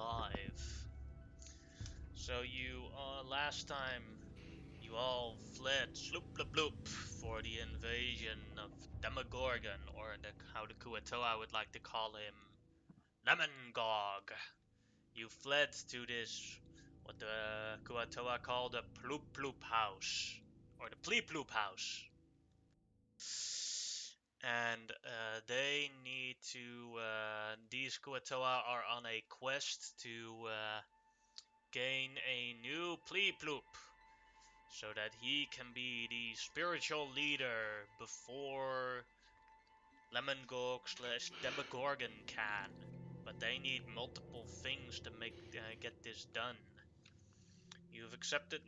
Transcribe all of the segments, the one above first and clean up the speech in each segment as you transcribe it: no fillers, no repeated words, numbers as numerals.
alive. So you, last time, you all fled sloop bloop bloop for the invasion of Demogorgon, or how the Kuatoa would like to call him, Lemongog. You fled to this, what the Kuatoa call the Ploop Ploop House, or the Pleep Ploop House. And they need to, these Kuatoa are on a quest to gain a new Pleep Ploop, so that he can be the spiritual leader before Lemongog slash Demogorgon can. But they need multiple things to get this done. You've accepted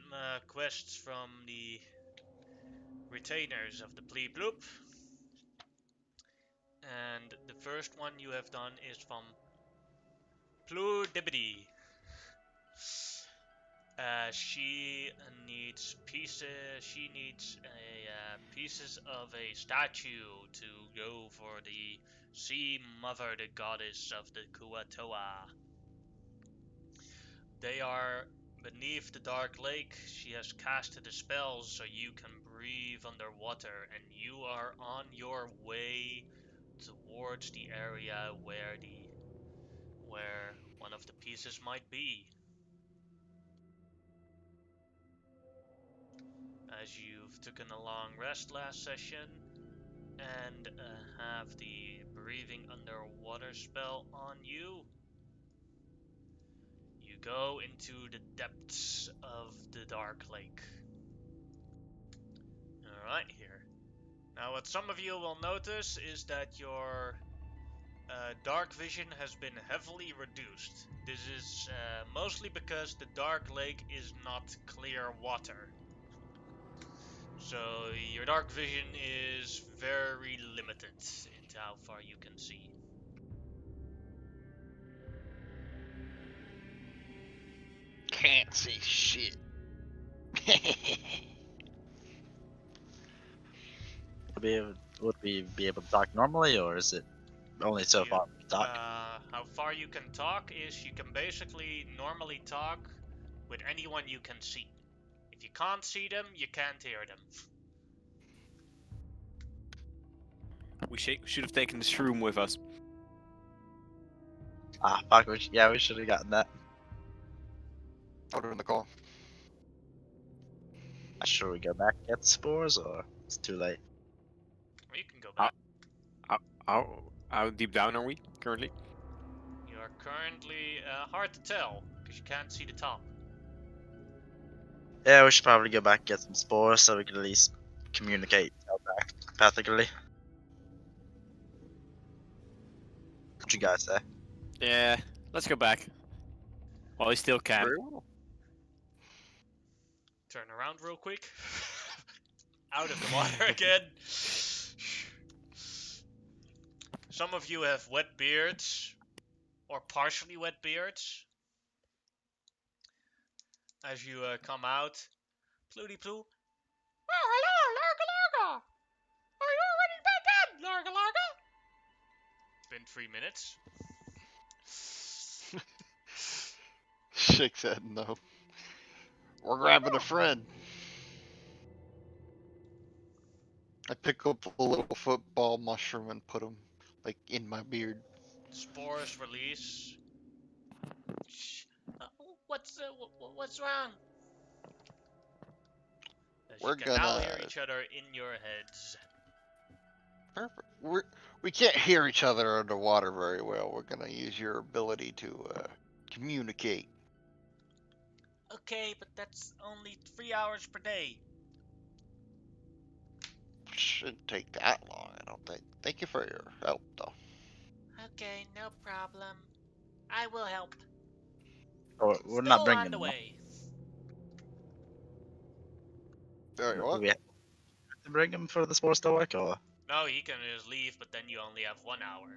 quests from the retainers of the Pleep Ploop. And the first one you have done is from Pludibity. She needs pieces. She needs pieces of a statue to go for the Sea Mother, the goddess of the Kuatoa. They are beneath the dark lake. She has casted a spell so you can breathe underwater, and you are on your way towards the area where one of the pieces might be. As you've taken a long rest last session and have the breathing underwater spell on you, you go into the depths of the dark lake. Alright, here. Now, what some of you will notice is that your dark vision has been heavily reduced. This is mostly because the dark lake is not clear water. So your dark vision is very limited into how far you can see. Can't see shit. Would we be able to talk normally, or is it only so far we can talk? How far you can talk is you can basically normally talk with anyone you can see. If you can't see them, you can't hear them. We should have taken the shroom with us. Fuck, we should have gotten that. Out in the call. Should we go back and get the spores, or it's too late? Or you can go back. How deep down are we currently? You are currently hard to tell because you can't see the top. Yeah, we should probably go back and get some spores so we can at least communicate telepathically. What you guys say? Yeah, let's go back. While we still can. Very well. Turn around real quick. Out of the water again. Some of you have wet beards, or partially wet beards. As you come out, Pluty Ploo. Oh, hello, Larga Larga. Are you already back in, Larga Larga? It's been 3 minutes. Shakes head no. We're grabbing a friend. I pick up a little football mushroom and put him like in my beard. Spores release. What's wrong? As We're you can now gonna- hear each other in your heads. Perfect. We can't hear each other underwater very well. We're gonna use your ability to communicate. Okay, but that's only 3 hours per day. Shouldn't take that long, I don't think. Thank you for your help, though. Okay, no problem. I will help. Or we're Still not bringing on the them. way. Sorry, Do what? we have to bring them for the spores to work, or? No, he can just leave, but then you only have 1 hour.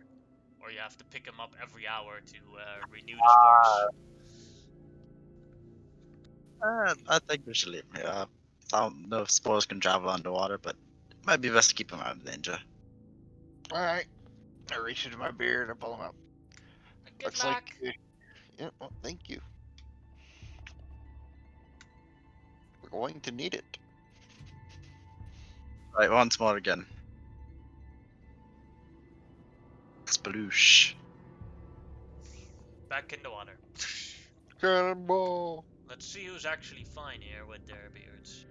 Or you have to pick him up every hour to renew the spores. I think we should leave him here. I don't know if spores can travel underwater, but it might be best to keep him out of danger. Alright. I reach into my beard and pull him out. Good Looks luck. like Yeah, well, thank you. We're going to need it. Right, once more again. Sploosh. Back in the water. Cannonball. Let's see who's actually fine here with their beards.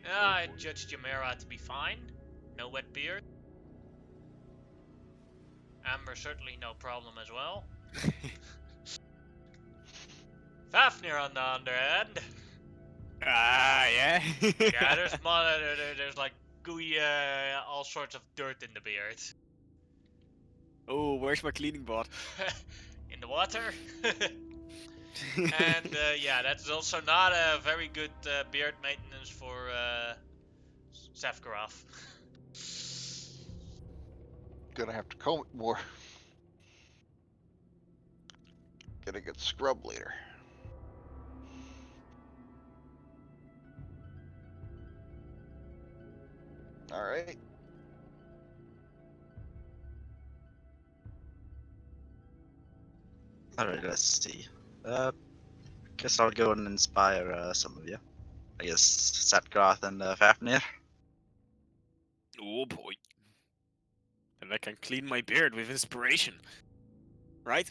Yeah, I judged Yamera to be fine. No wet beard. Amber certainly no problem as well. Fafnir on the other end. Ah, yeah. Yeah, there's like gooey, all sorts of dirt in the beard. Oh, where's my cleaning bot? In the water. And yeah, that's also not a very good beard maintenance for Sefkaroff. Gonna have to comb it more. Get a good scrub later. All right. Alright, let's see. Guess I'll go and inspire some of you. I guess Satgroth and Fafnir. Oh boy. And I can clean my beard with inspiration. Right?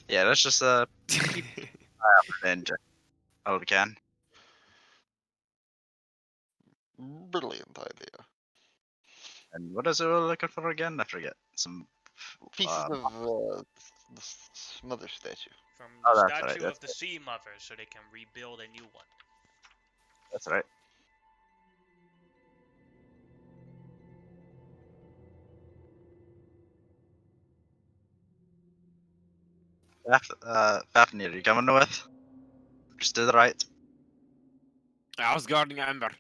Yeah, let's just ninja. All we can. Brilliant idea. And what is it we're looking for again? I forget. Some Pieces of the mother statue. From Oh, the that's right, statue of that's the Sea Mother, so they can rebuild a new one. That's right. Fafnir, you coming with? Just do the right. I was guarding Amber.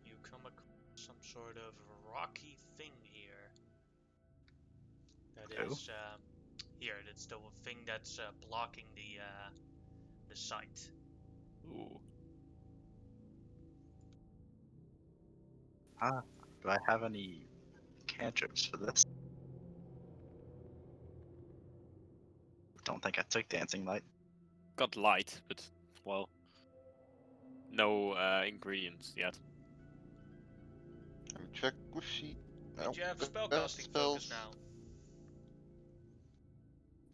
You come across some sort of rocky thing here. That Cool. is here. That's the thing that's blocking the site. Ooh. Do I have any cantrips for this? Don't think I took dancing light. Got light, but well, no ingredients yet. Let me check with sheet. But you have got spellcasting focus spells. now.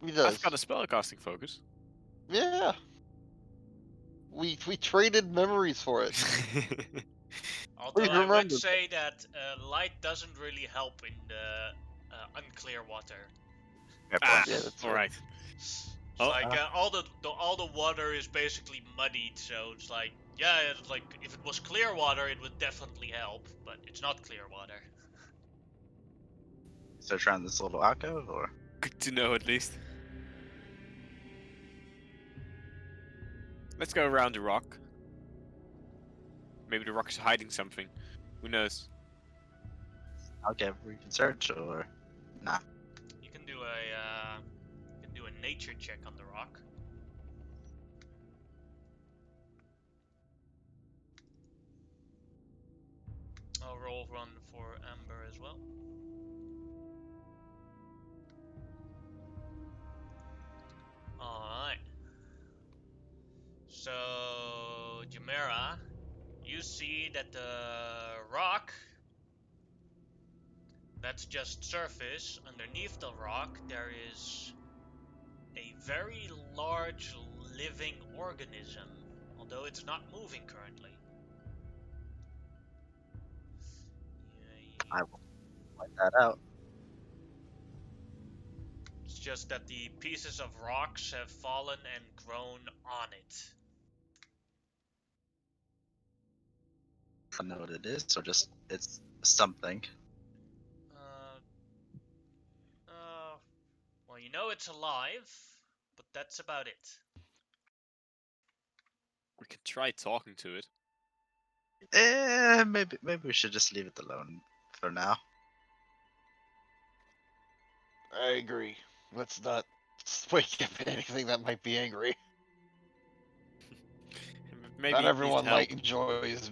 He does. I've got a spellcasting focus. Yeah. We traded memories for it. Although Please I would remember. say that light doesn't really help in the unclear water. Ah, Yeah, that's all right. right. It's Oh, like all the water is basically muddied, so it's like yeah, it's like if it was clear water, it would definitely help, but it's not clear water. So trying this little alcove, or Good to know at least. Let's go around the rock. Maybe the rock is hiding something. Who knows? okay, we can search, or nah. You can do a nature check on the rock. I'll roll one for Amber as well. Alright. So, Jamera, you see that the rock, that's just surface. Underneath the rock, there is a very large living organism, although it's not moving currently. I will point that out. It's just that the pieces of rocks have fallen and grown on it. I know what it is, so just it's something. Uh, well, you know it's alive, but that's about it. We could try talking to it. Maybe we should just leave it alone for now. I agree. Let's not wake up anything that might be angry. maybe Not it needs everyone help. enjoys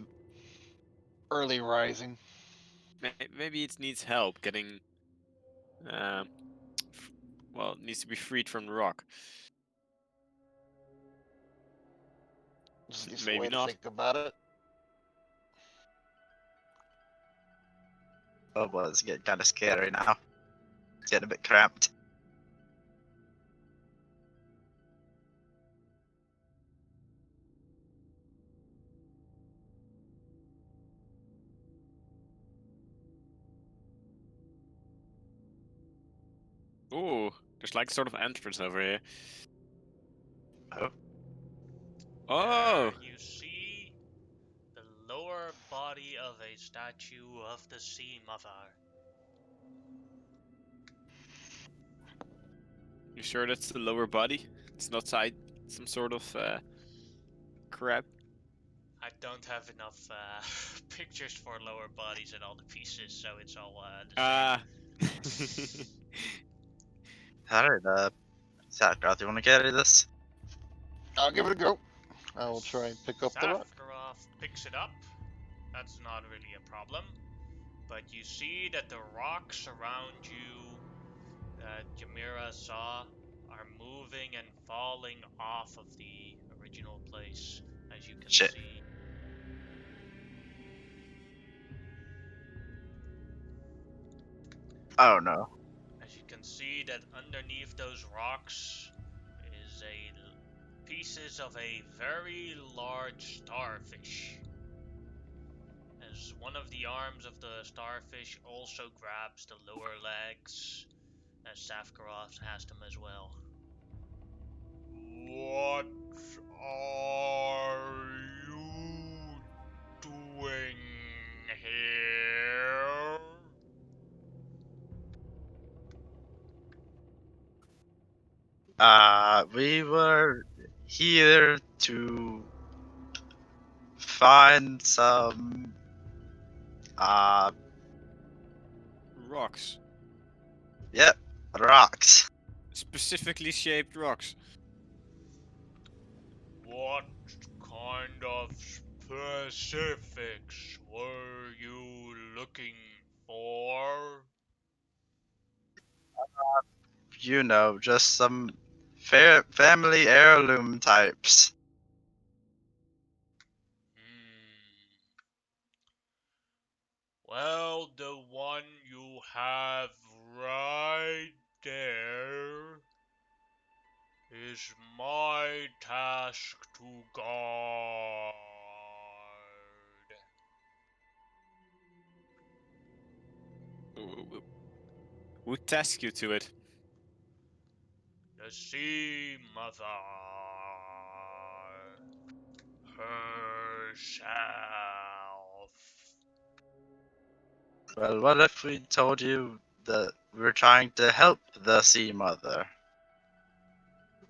early rising. Maybe it needs help getting. Um, well, it needs to be freed from the rock. Just a decent Maybe way to not. think about it. Oh boy, it's getting kind of scary now. It's getting a bit cramped. Ooh, there's like sort of entrance over here. Oh, Oh, You see the lower body of a statue of the Sea Mother. you sure that's the lower body? It's not side some sort of crab. I don't have enough pictures for lower bodies and all the pieces, so it's all the same. Ah. alright, Satgroth, you want to carry this? I'll give it a go. I will try and pick up the rock. Safkaroff picks it up. That's not really a problem. But you see that the rocks around you that Jamira saw are moving and falling off of the original place, as you can Shit. see. Oh no. As you can see that underneath those rocks is pieces of a very large starfish. As one of the arms of the starfish also grabs the lower legs, as Safkaroff has them as well. What are you doing here? We were here to find some, Rocks. yep, rocks. Specifically shaped rocks. What kind of specifics were you looking for? You know, just some family heirloom types. Well, the one you have right there is my task to guard. Who task you to it? The Sea Mother herself. Well, what if we told you that we're trying to help the Sea Mother?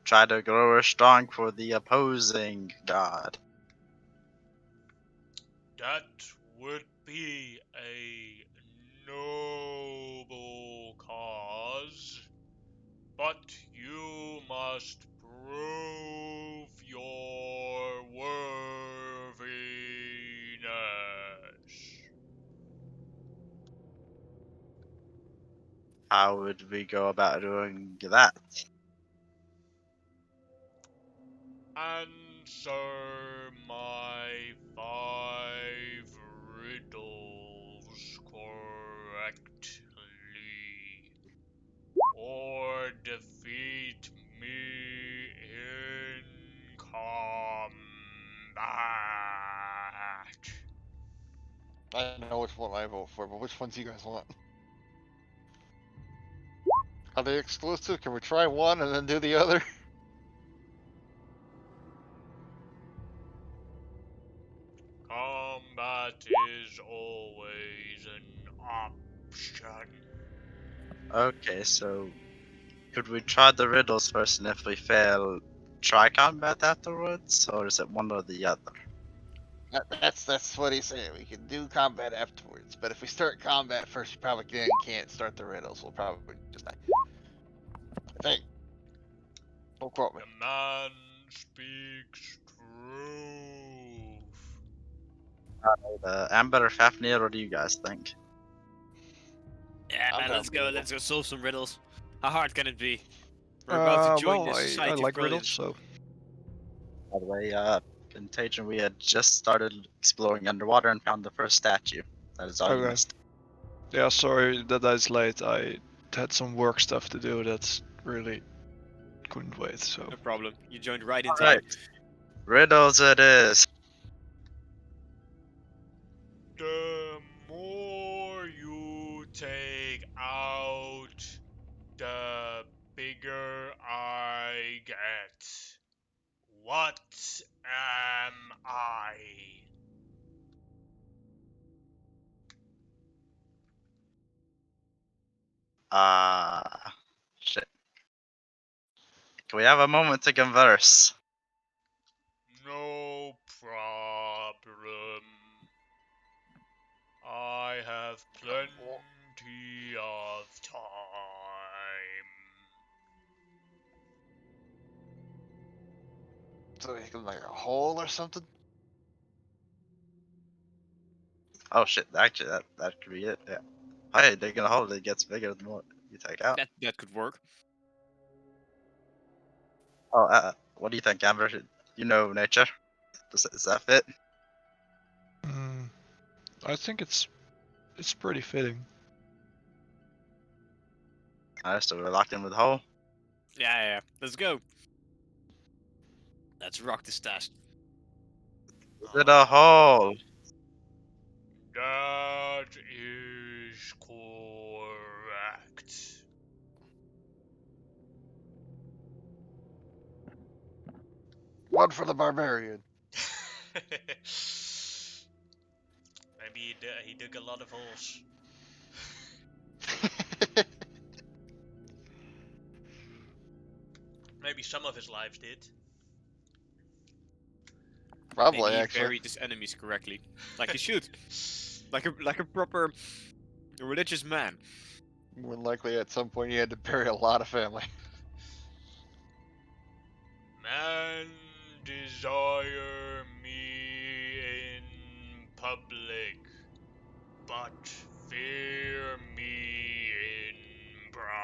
Try to grow her strong for the opposing god. That would be a noble cause, but you must prove your worthiness. How would we go about doing that? Answer my 5 riddles correctly, or defeat me in combat. I know which one I vote for, but which ones do you guys want? Are they exclusive? Can we try one and then do the other? Combat is always an option. Okay, so could we try the riddles first, and if we fail, try combat afterwards, or is it one or the other? That's what he's saying. We can do combat afterwards, but if we start combat first, you probably can't start the riddles. We'll probably just die. I think. Don't quote me. The man speaks true. Amber or Fafnir, what do you guys think? Yeah, I'm man, down let's for go. riddles. Let's go solve some riddles. How hard can it be? We're about to join Well, the I Society of like riddles, Brilliance. so By the way, in Tajan, we had just started exploring underwater and found the first statue. That is all you Okay. missed. yeah. Sorry that I was late. I had some work stuff to do. That's really couldn't wait. So No problem. You joined right in All time. right, riddles it is. The more you take out, the bigger I get. What am I? Shit. Can we have a moment to converse? No problem. I have plenty of time. So you can like a hole or something? Oh shit! Actually, that could be it. Yeah. Hey, digging a hole that gets bigger the more you take out. That could work. Oh, what do you think, Amber? You know nature. Does that fit? mm, I think it's pretty fitting. Alright, so we're locked in with the hole. Yeah. Let's go. Let's rock this test. Is it a hole? That is correct. One for the barbarian. Maybe he dug a lot of holes. Maybe some of his lives did. Probably, Maybe he actually. buried his enemies correctly, like he should, like a proper religious man. More than likely, at some point, he had to bury a lot of family. Man desire me in public, but fear me in private.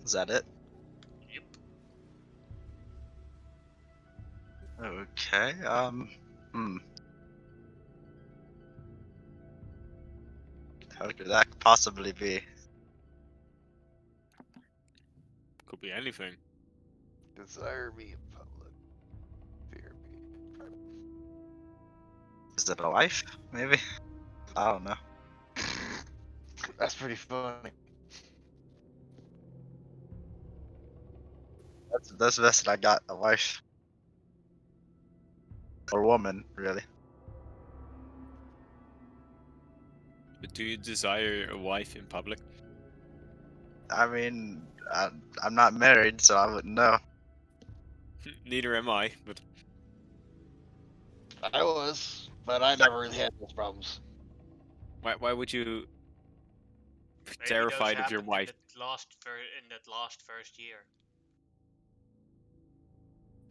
Is that it? Yep. Okay. How could that possibly be? Could be anything. Desire me in public. Fear me in private. Is it a wife? Maybe. I don't know. That's pretty funny. That's the best I got. A wife or woman, really. But do you desire a wife in public? I mean, I'm not married, so I wouldn't know. Neither am I. But I was, but I never really had those problems. why would you be Maybe those terrified of your happened wife? in that last first year.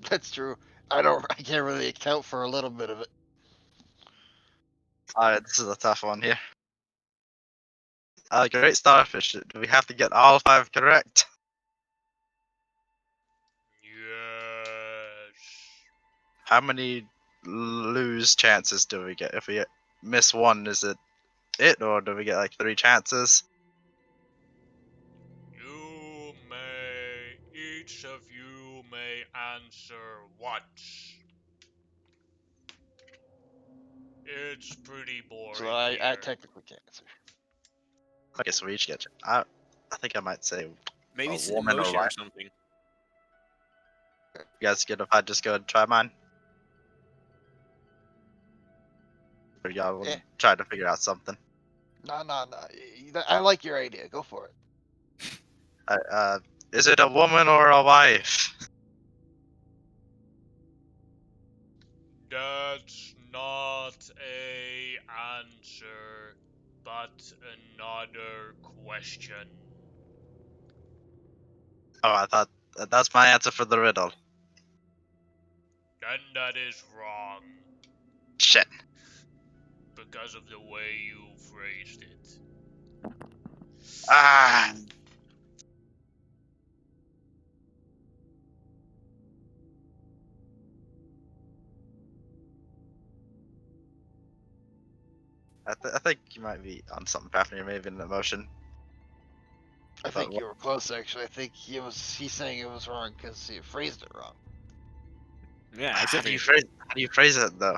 That's true. I can't really account for a little bit of it. Alright, this is a tough one here. Great starfish. Do we have to get all 5 correct? Yes. How many lose chances do we get? If we miss one, is it, or do we get like 3 chances? Each of you may answer once. It's pretty boring So I here. technically can't answer. Okay, so we each get. I think I might say Maybe a it's woman or emotion or wife. something. You guys good if I just go and try mine? Or y'all want Eh. to try to figure out something? No. I like your idea. Go for it. Is it a woman or a wife? That's not a answer, but another question. Oh, I thought that's my answer for the riddle. Then that is wrong Shit. because of the way you phrased it. Ah. I think you might be on something, Fafnir, maybe an emotion. I thought think you were close, actually. I think he's saying it was wrong because he phrased it wrong. Yeah, How do exactly. you phrase it though?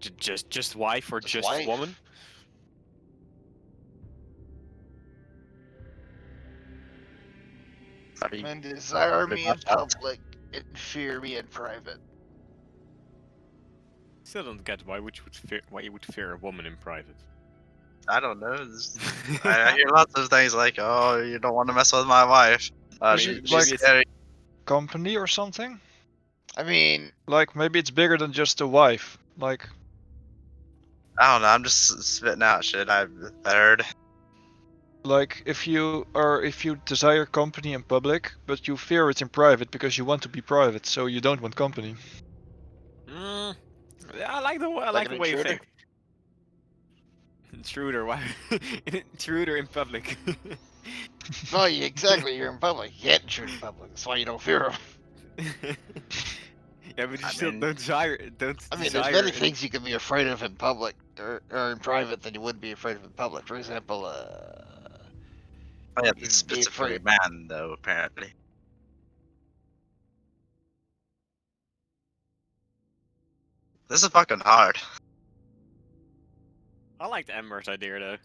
Just wife or Just just wife. woman? How do you, Men desire pretty me in much that. public and fear me in private. Still don't get why you would fear a woman in private. I don't know. I hear lots of things like, "Oh, you don't want to mess with my wife. Is maybe, it She's like maybe it's scary." company or something? I mean, Like maybe it's bigger than just a wife. Like I don't know. I'm just spitting out shit I've heard. if you desire company in public, but you fear it in private because you want to be private, so you don't want company. Mm, yeah, I like like the an way you intruder. think. Intruder, why? Intruder in public. No, exactly. You're in public. You can't intrude in public. That's why you don't fear him. Yeah, but you I still mean, don't desire. I mean, there's many things you can be afraid of in public or in private than you would be afraid of in public. For example, oh yeah, you'd it's be specifically afraid. man though. Apparently, this is fucking hard. I liked Ember's idea though.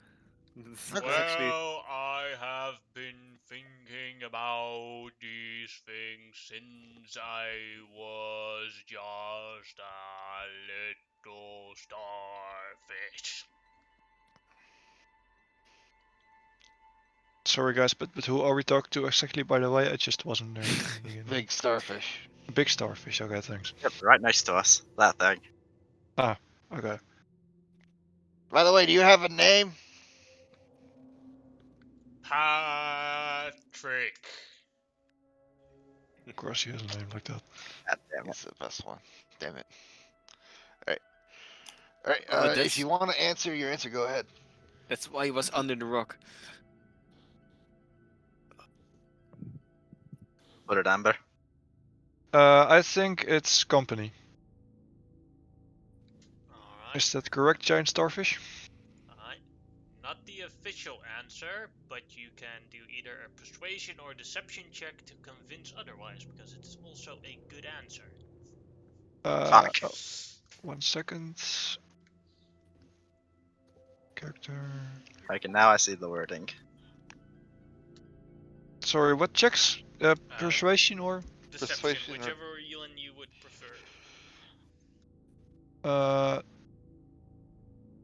It's Okay. actually. Well, I have been thinking about these things since I was just a little starfish. Sorry guys, but who are we talking to exactly? By the way, I just wasn't there. In the beginning. Big starfish. Big starfish. Okay, thanks. Yep, right next to us. That thing. Okay. By the way, do you have a name? Patrick. Of course he has a name like that. God damn it. It's the best one. Damn it. All right. All right. Oh, If you want to answer your answer, go ahead. that's why he was under the rock. Put it, Amber. I think it's company. Alright, Is that correct, giant starfish? alright. Not the official answer, but you can do either a persuasion or deception check to convince otherwise, because it's also a good answer. Fuck. Oh, 1 second. Character. Okay, now I see the wording. Sorry, what checks? Persuasion or? Deception, Persuasion or- whichever one you would prefer.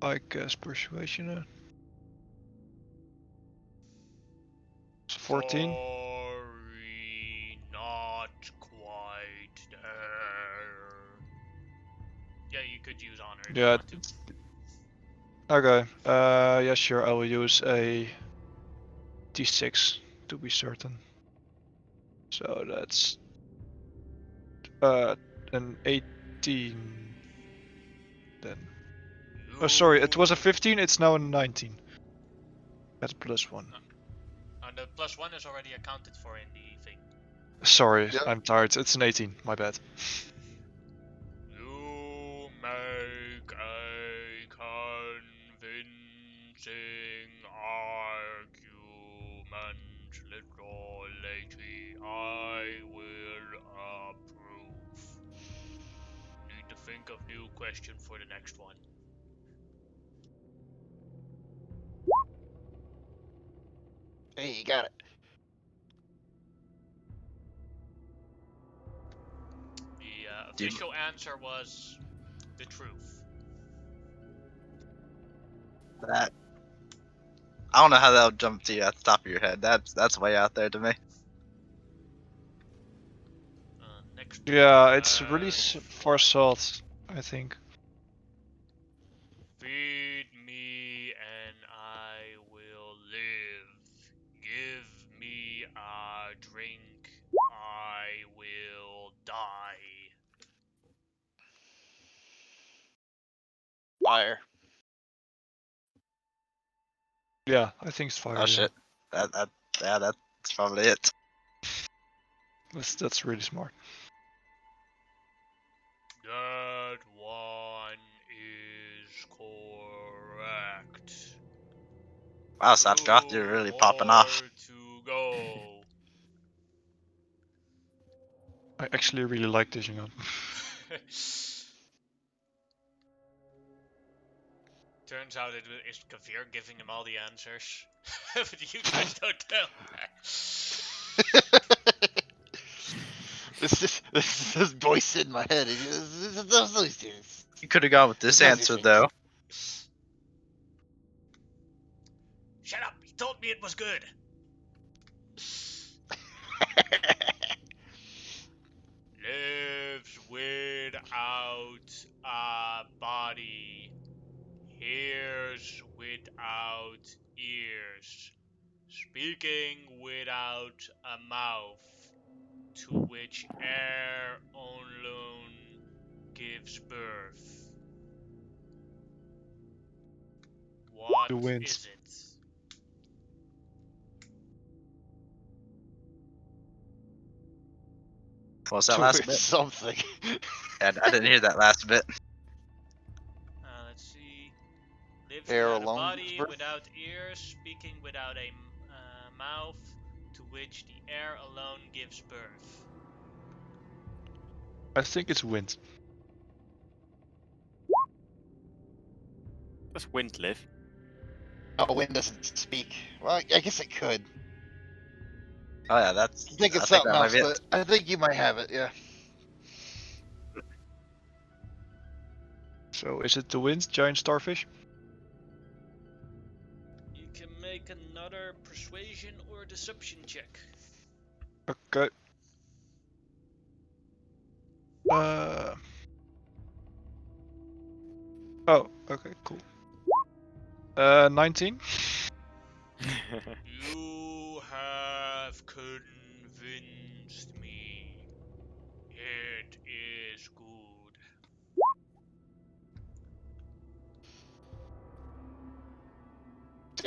I guess persuasion. It's 14. Sorry, not quite there. Yeah, you could use honor if you Yeah. want to. Okay. Yeah, sure. I will use a d6 to be certain. So that's an 18 then. Oh, sorry. It was a 15. It's now a 19. That's +1. And the +1 is already accounted for in the thing. Sorry, Yep. I'm tired. It's an 18. My bad. You make a convincing argument, little lady. I will approve. Need to think of new question for the next one. Hey, you got it. The Do you- official answer was the truth. That. I don't know how that'll jump to you at the top of your head. That's way out there to me. Next. Yeah, it's really far south, I think. Feed me and I will live. Give me Fire. Yeah, I think it's fire. Oh yeah. shit. Yeah, that's probably it. That's really smart. That one is correct. Wow, Satgoth, you're 2 really popping off. more to go. I actually really like this, you know. Turns out it is Kavir giving him all the answers. But you guys don't know. This voice in my head. Those dudes. You could have gone with this Those answer things. though. Shut up! He told me it was good! Lives without a body. Hears without ears. Speaking without a mouth. To which air alone gives birth. What The wind. is it? What was that To last it bit? something. I didn't hear that last bit. Let's see. Lives Air without a alone gives body, birth? without ears, speaking without a mouth, to which the air alone gives birth. I think it's wind. Does wind live? Oh, wind doesn't speak. Well, I guess it could. Oh yeah, I think it's something that might else, be but it. I think you might have it. Yeah. So is it the wind, giant starfish? You can make another persuasion or deception check. Okay. Oh, okay, cool. 19? You have convinced me. It is good.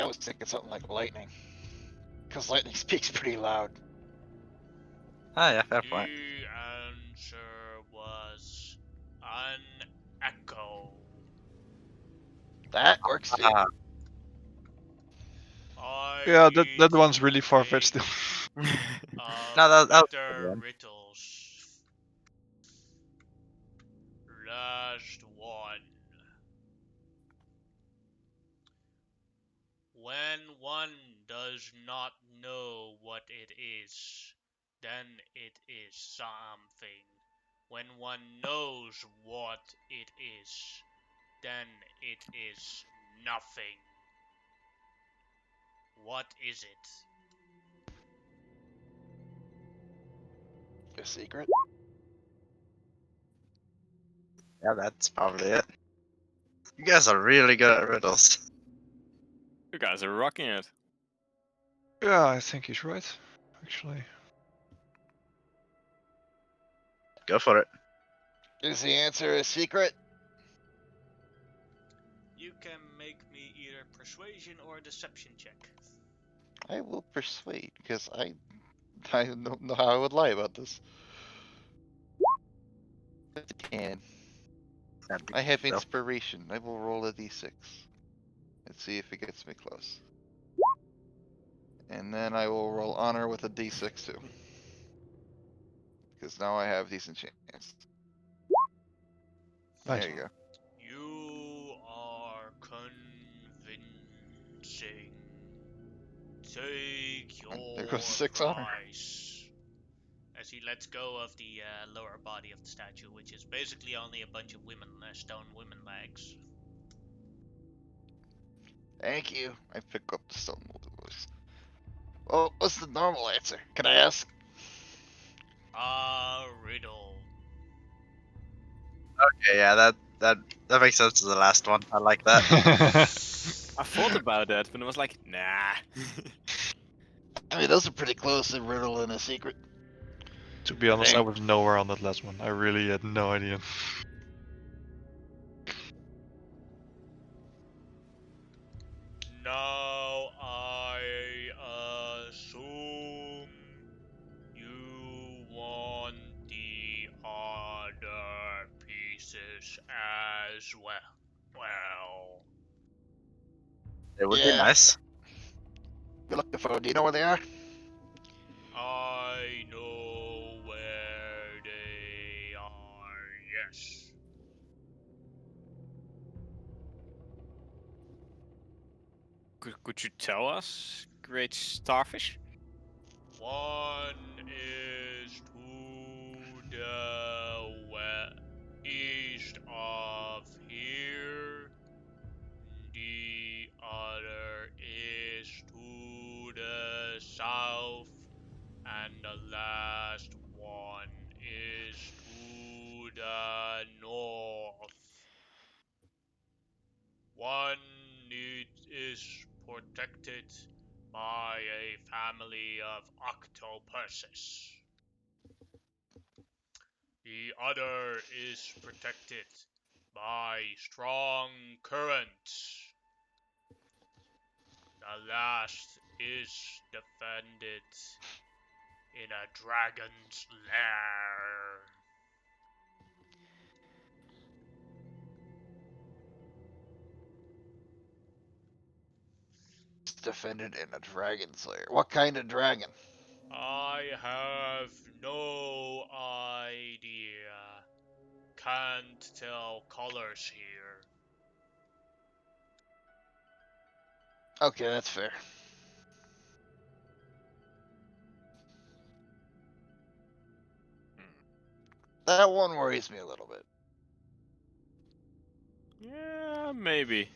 I was thinking something like lightning, because lightning speaks pretty loud. Oh yeah, fair point. The answer was an echo. That works too. Ah, I Yeah, need that one's to really far-fetched. think no, of that was a good better one. riddles. Last one. When one does not know what it is, then it is something. When one knows what it is, then it is nothing. What is it? A secret. Yeah, that's probably it. You guys are really good at riddles. You guys are rocking it. Yeah, I think he's right, actually. Go for it. Is the answer a secret? You can make me either persuasion or deception check. I will persuade, because I don't know how I would lie about this. And That'd be I have so. inspiration. I will roll a d6. Let's see if it gets me close. And then I will roll honor with a d6 too. Because now I have decent chance. Nice. There you go. You are convincing. Take There your goes 6 honor. price. As he lets go of the lower body of the statue, which is basically only a bunch of women, stone women legs. Thank you. I pick up the stone molded voice. Well, what's the normal answer? Can I ask? A riddle. Okay, yeah, that makes sense to the last one. I like that. I thought about that, but I was like, nah. I mean, those are pretty close, a riddle and a secret. To be honest, I Dang. was nowhere on that last one. I really had no idea. those as well. Well, It would be Yeah. nice. Good looking for. Do you know where they are? I know where they are, yes. Could you tell us, great starfish? One is to the east of here. The other is to the south. And the last one is to the north. One is protected by a family of octopuses. The other is protected by strong currents. The last is defended in a dragon's lair. It's defended in a dragon's lair. What kind of dragon? I have no idea. Can't tell colors here. Okay, that's fair. That one worries me a little bit. Yeah, maybe.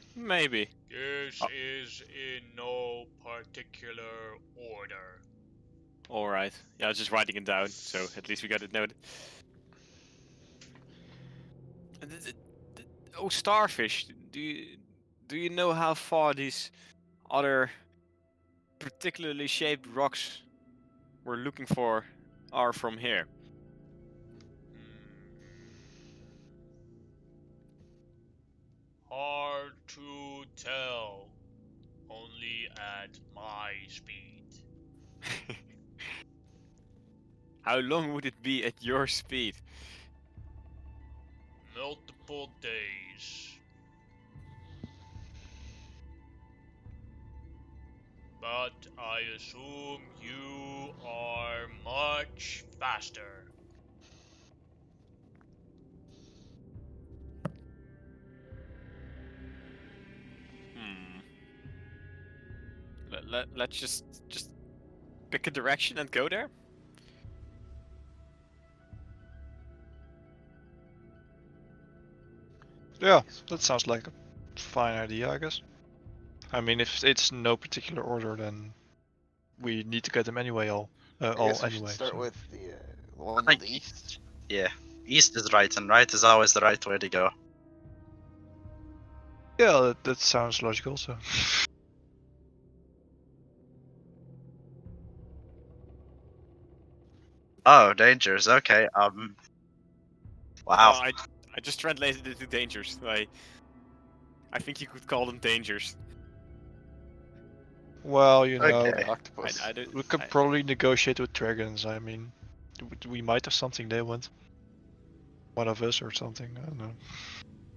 This is in no particular order. All right. Yeah, I was just writing it down, so at least we got it noted. Oh, starfish. Do you know how far these other particularly shaped rocks we're looking for are from here? Hard to tell. Only at my speed. How long would it be at your speed? Multiple days. But I assume you are much faster. Hmm. Let's just pick a direction and go there. Yeah, that sounds like a fine idea, I guess. I mean, if it's no particular order, then we need to get them anyway. I All guess we should anyway. start So. with the one I to the think- east. Yeah, east is right, and right is always the right way to go. Yeah, that sounds logical. So. Oh, dangers. Okay. Wow. Well, I just translated it to dangers. I think you could call them dangers. Well, you know, Okay. Octopus. I don't. we could probably negotiate with dragons. I mean, we might have something they want. One of us or something. I don't know.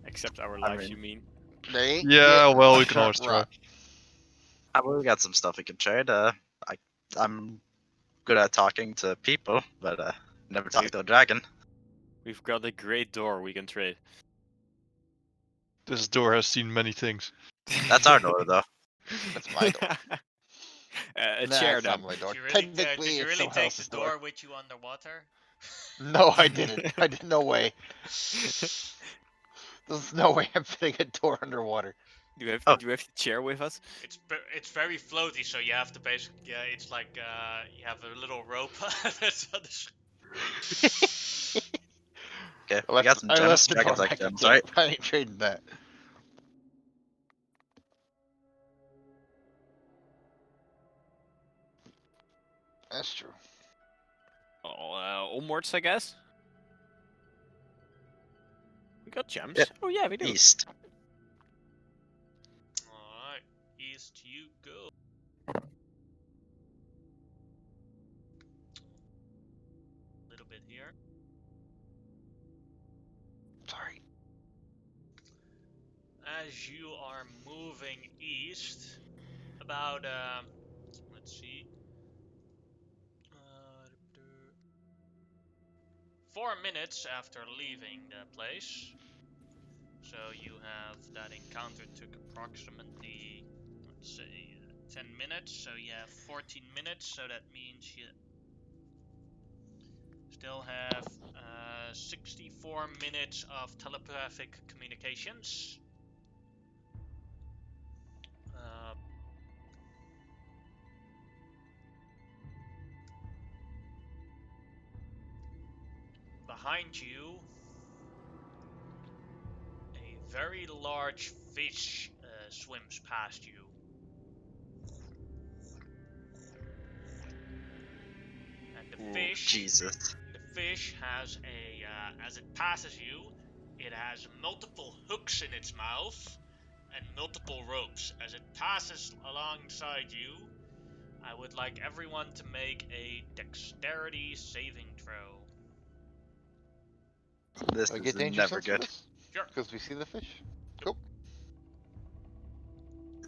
Accept our I lives, mean- you mean? They ain't Yeah, getting well, we much can always try. rock. We got some stuff we can trade. I'm good at talking to people, but never talked to a dragon. We've got a great door we can trade. This door has seen many things. That's our door, though. That's my door. A Nah, chair it's then. not my door. Did you really, Technically, did you it's really someone take else's the door. door with you underwater? No, I didn't. I did no way. There's no way I'm fitting a door underwater. Do you have Oh. do you have the chair with us? It's very floaty, so you have to basically it's like you have a little rope that's on the Okay, I we got left, some I gems. left the door Dragons like back gems, again. right? I ain't trading that. That's true. Oh, onwards, I guess. We got gems. Yeah. Oh yeah, we do. East. Alright, east you go. A little bit here. Sorry. as you are moving east, about let's see, 4 minutes after leaving the place. So you have that encounter took approximately, let's say, 10 minutes. So you have 14 minutes. So that means you still have 64 minutes of telepathic communications. Behind you, a very large fish swims past you. And the Ooh, fish, Jesus. the fish has as it passes you, it has multiple hooks in its mouth and multiple ropes. As it passes alongside you, I would like everyone to make a dexterity saving throw. This Do I is get danger never sense for good. this? Sure. Because we see the fish. Cool.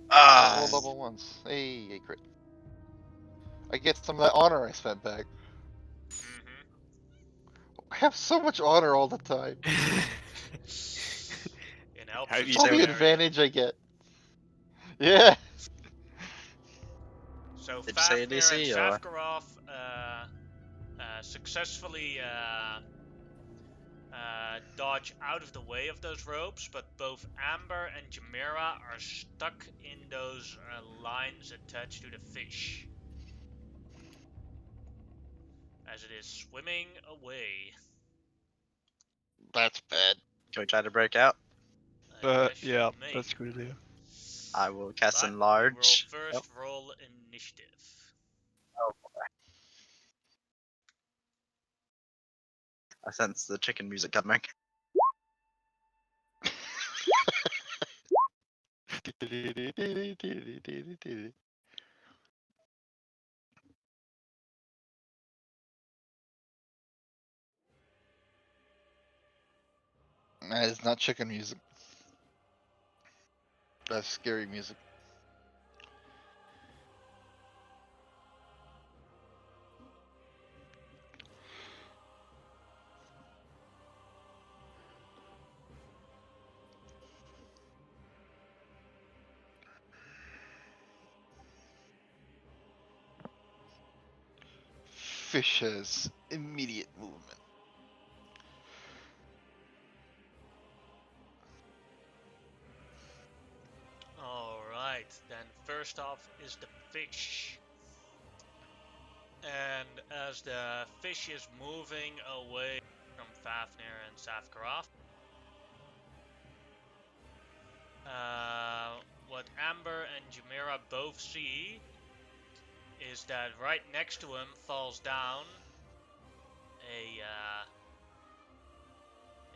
Ah, Double ones. Hey, a crit. I get some of that honor I spent back. I have so much honor all the time. It helps How with do you It's all know the it? advantage I get. Yeah. So did you say a Fafnir and DC or? Safkarov successfully dodge out of the way of those ropes, but both Amber and Jamira are stuck in those lines attached to the fish as it is swimming away. That's bad. Can we try to break out? I guess Yeah, you may. that's a good idea. I will cast But we will enlarge. first roll initiative. I sense the chicken music coming. That is not chicken music. That's scary music. Fish has immediate movement. Alright, then first off is the fish. And as the fish is moving away from Fafnir and Safkarov, what Amber and Jamira both see is that right next to him falls down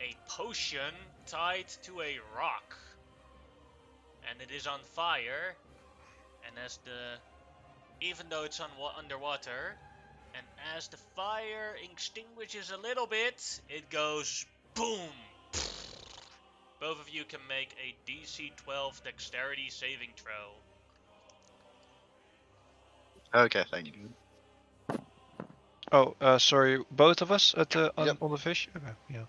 a potion tied to a rock, and it is on fire. And even though it's underwater, and as the fire extinguishes a little bit, it goes boom. Both of you can make a DC 12 dexterity saving throw. Okay, thank you. Oh, sorry, both of us at the Yep. on the fish. Okay, yeah.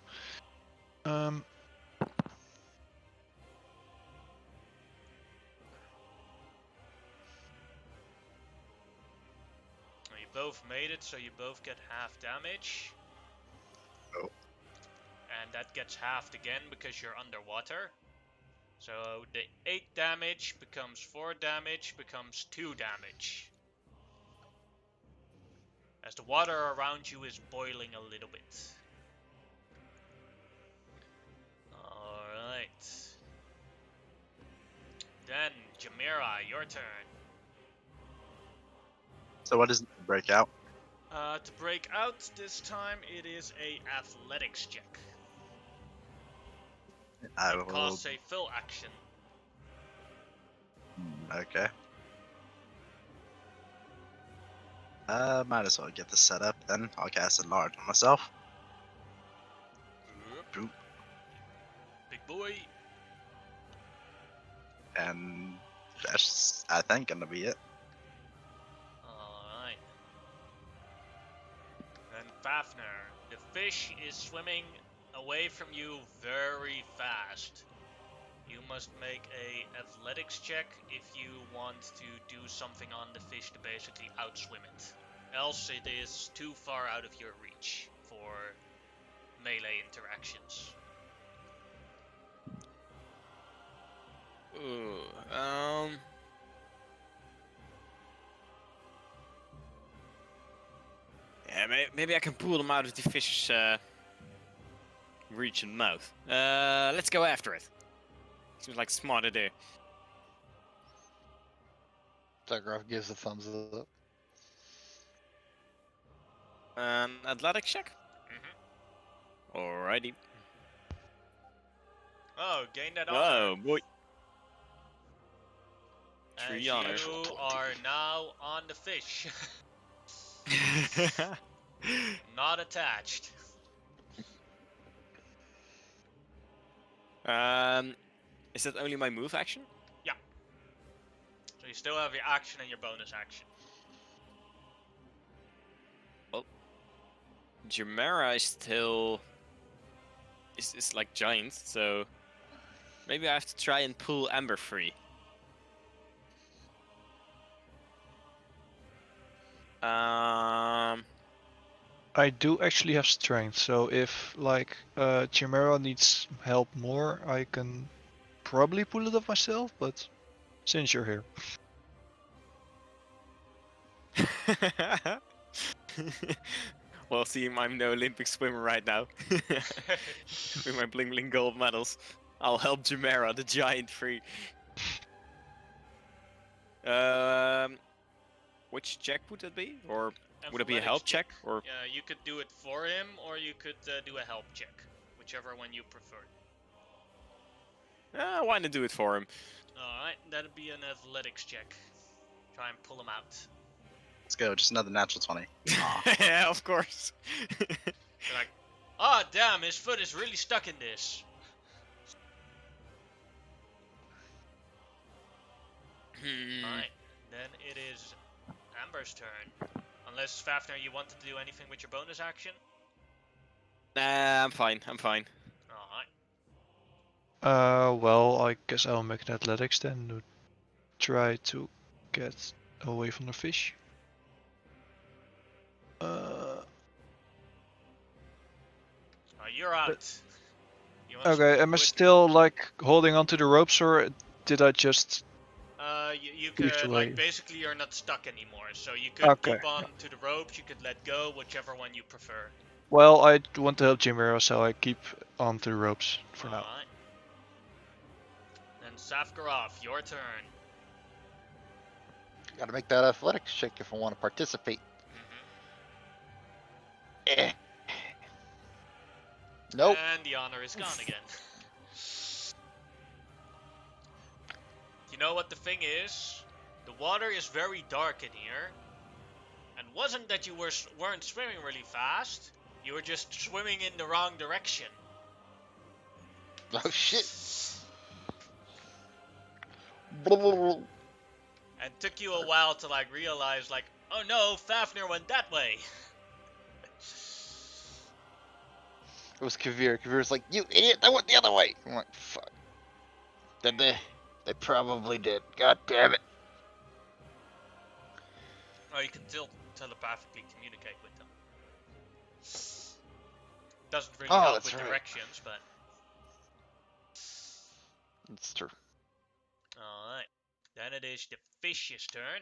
You both made it, so you both get half damage. Oh. And that gets halved again because you're underwater. So the 8 damage becomes 4 damage, becomes 2 damage. As the water around you is boiling a little bit. Alright. Then, Jamira, your turn. So what is the breakout? To break out this time, it is a athletics check. I It will. costs a full action. Okay. Might as well get this set up then. I'll cast enlarge on myself. Boop. Big boy. And that's, I think, gonna be it. Alright. Then Fafnir, the fish is swimming away from you very fast. You must make a athletics check if you want to do something on the fish to basically outswim it. Else it is too far out of your reach for melee interactions. Ooh, yeah, maybe I can pull them out of the fish's reach and mouth. Let's go after it. Seems like a smart idea. Zagraf gives a thumbs up. An athletics check? Mm-hmm. Alrighty. Oh, gain that honor. Oh boy. As 3 honors. you are now on the fish. Not attached. Is that only my move action? So you still have your action and your bonus action. Chimera is still is like giant, so maybe I have to try and pull Amber free. I do actually have strength, so if like Chimera needs help more, I can probably pull it up myself. But since you're here, Well, see, I'm no Olympic swimmer right now. With my bling bling gold medals. I'll help Chimera, the giant, free. Which check would that be? Or would it be a help Athletics check? Or you could do it for him, or you could do a help check, whichever one you prefer. why not do it for him? Alright, that'd be an athletics check. Try and pull him out. Let's go. Just another natural 20. Aw. Yeah, of course. You're like, oh damn, his foot is really stuck in this. Alright, then it is Amber's turn. Unless, Fafnir, you wanted to do anything with your bonus action? Nah, I'm fine. I'm fine. Alright. well, I guess I'll make an athletics then to try to get away from the fish. You're out. You wanna Okay, am I quit? still like holding onto the ropes, or did I just? You Drift could, away. like, basically you're not stuck anymore, so you could Okay. keep on to the ropes, you could let go, whichever one you prefer. Well, I want to help Chimera, so I keep onto the ropes for now. Alright. Then Safgarov, your turn. Gotta make that athletics check if I want to participate. Eh. Nope. And the honor is gone again. You know what the thing is? The water is very dark in here. And wasn't that you weren't swimming really fast, you were just swimming in the wrong direction. Oh shit. And took you a while to like realize like, oh no, Fafnir went that way. It was Kavir. Kavir's like, you idiot, that went the other way. I'm like, fuck. Did they? They probably did. God damn it. Oh, you can still telepathically communicate with them. Doesn't really help that's with right. directions, but... It's true. Alright. Then it is the fish's turn.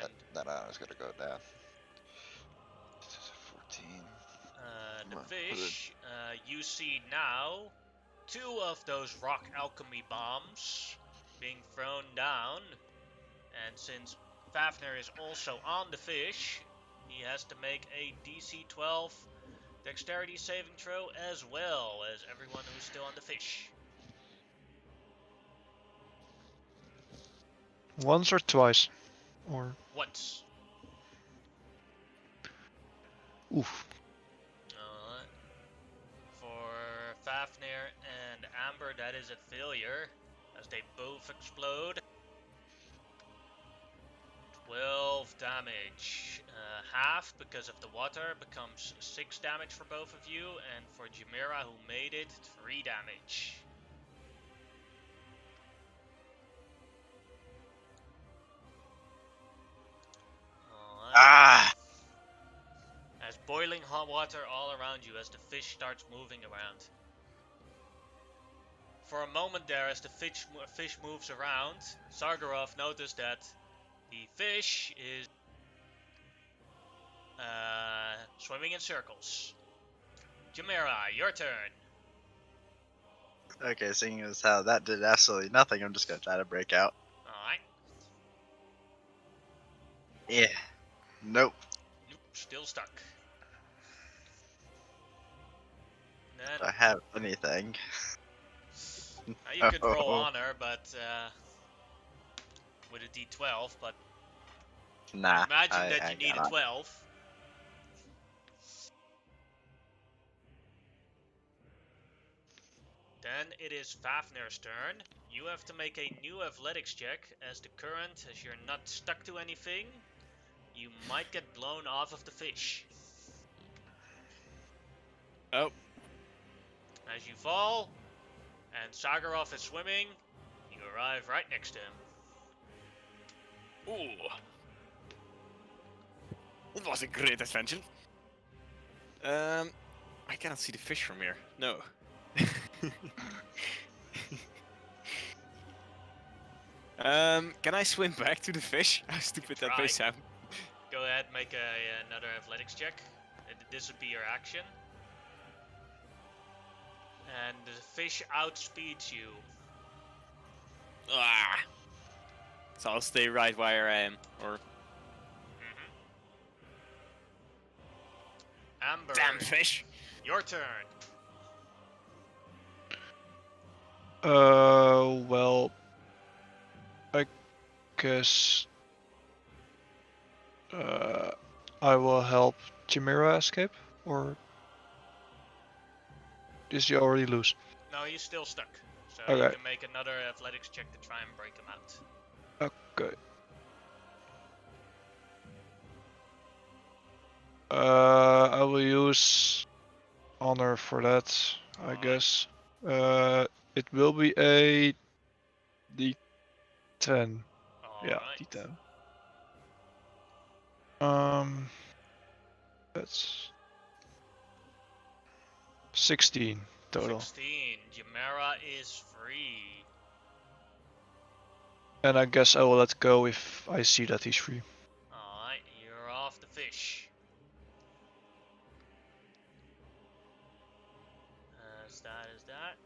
And That honor's gonna go down. 14. the Come on, put it- fish, you see now 2 of those rock alchemy bombs being thrown down. And since Fafnir is also on the fish, he has to make a DC 12 dexterity saving throw as well as everyone who's still on the fish. Once or twice, or Once. oof. For Fafnir and Amber, that is a failure, as they both explode. 12 damage. Half because of the water becomes 6 damage for both of you, and for Chimera, who made it, 3 damage. Alright. Ah! As boiling hot water all around you as the fish starts moving around. For a moment there, as the fish moves around, Sargarov noticed that the fish is swimming in circles. Chimera, your turn. Okay, seeing as how that did absolutely nothing, I'm just gonna try to break out. Alright. Yeah. Nope. Nope, still stuck. Do Then I have anything? you could roll Oh. honor, but with a d12, but Nah. imagine that I you need a got 12. Then it is Fafnir's turn. You have to make a new athletics check, as the current, as you're not stuck to anything, you might get blown off of the fish. Oh. As you fall, and Sagarov is swimming, you arrive right next to him. Ooh. It was a great adventure. I cannot see the fish from here. No. Can I swim back to the fish? How stupid that may Try. sound. Go ahead, make another athletics check. This would be your action. And the fish outspeeds you. Ah. So I'll stay right where I am, or Amber, damn fish. your turn. Well, I guess I will help Chimera escape, or is he already loose? No, he's still stuck. So you Okay. can make another athletics check to try and break him out. Okay. I will use honor for that, I Alright. guess. It will be a D10. Yeah, Alright. D10. That's 16 total. 16. Chimera is free. And I guess I will let go if I see that he's free. Alright, you're off the fish. Is that.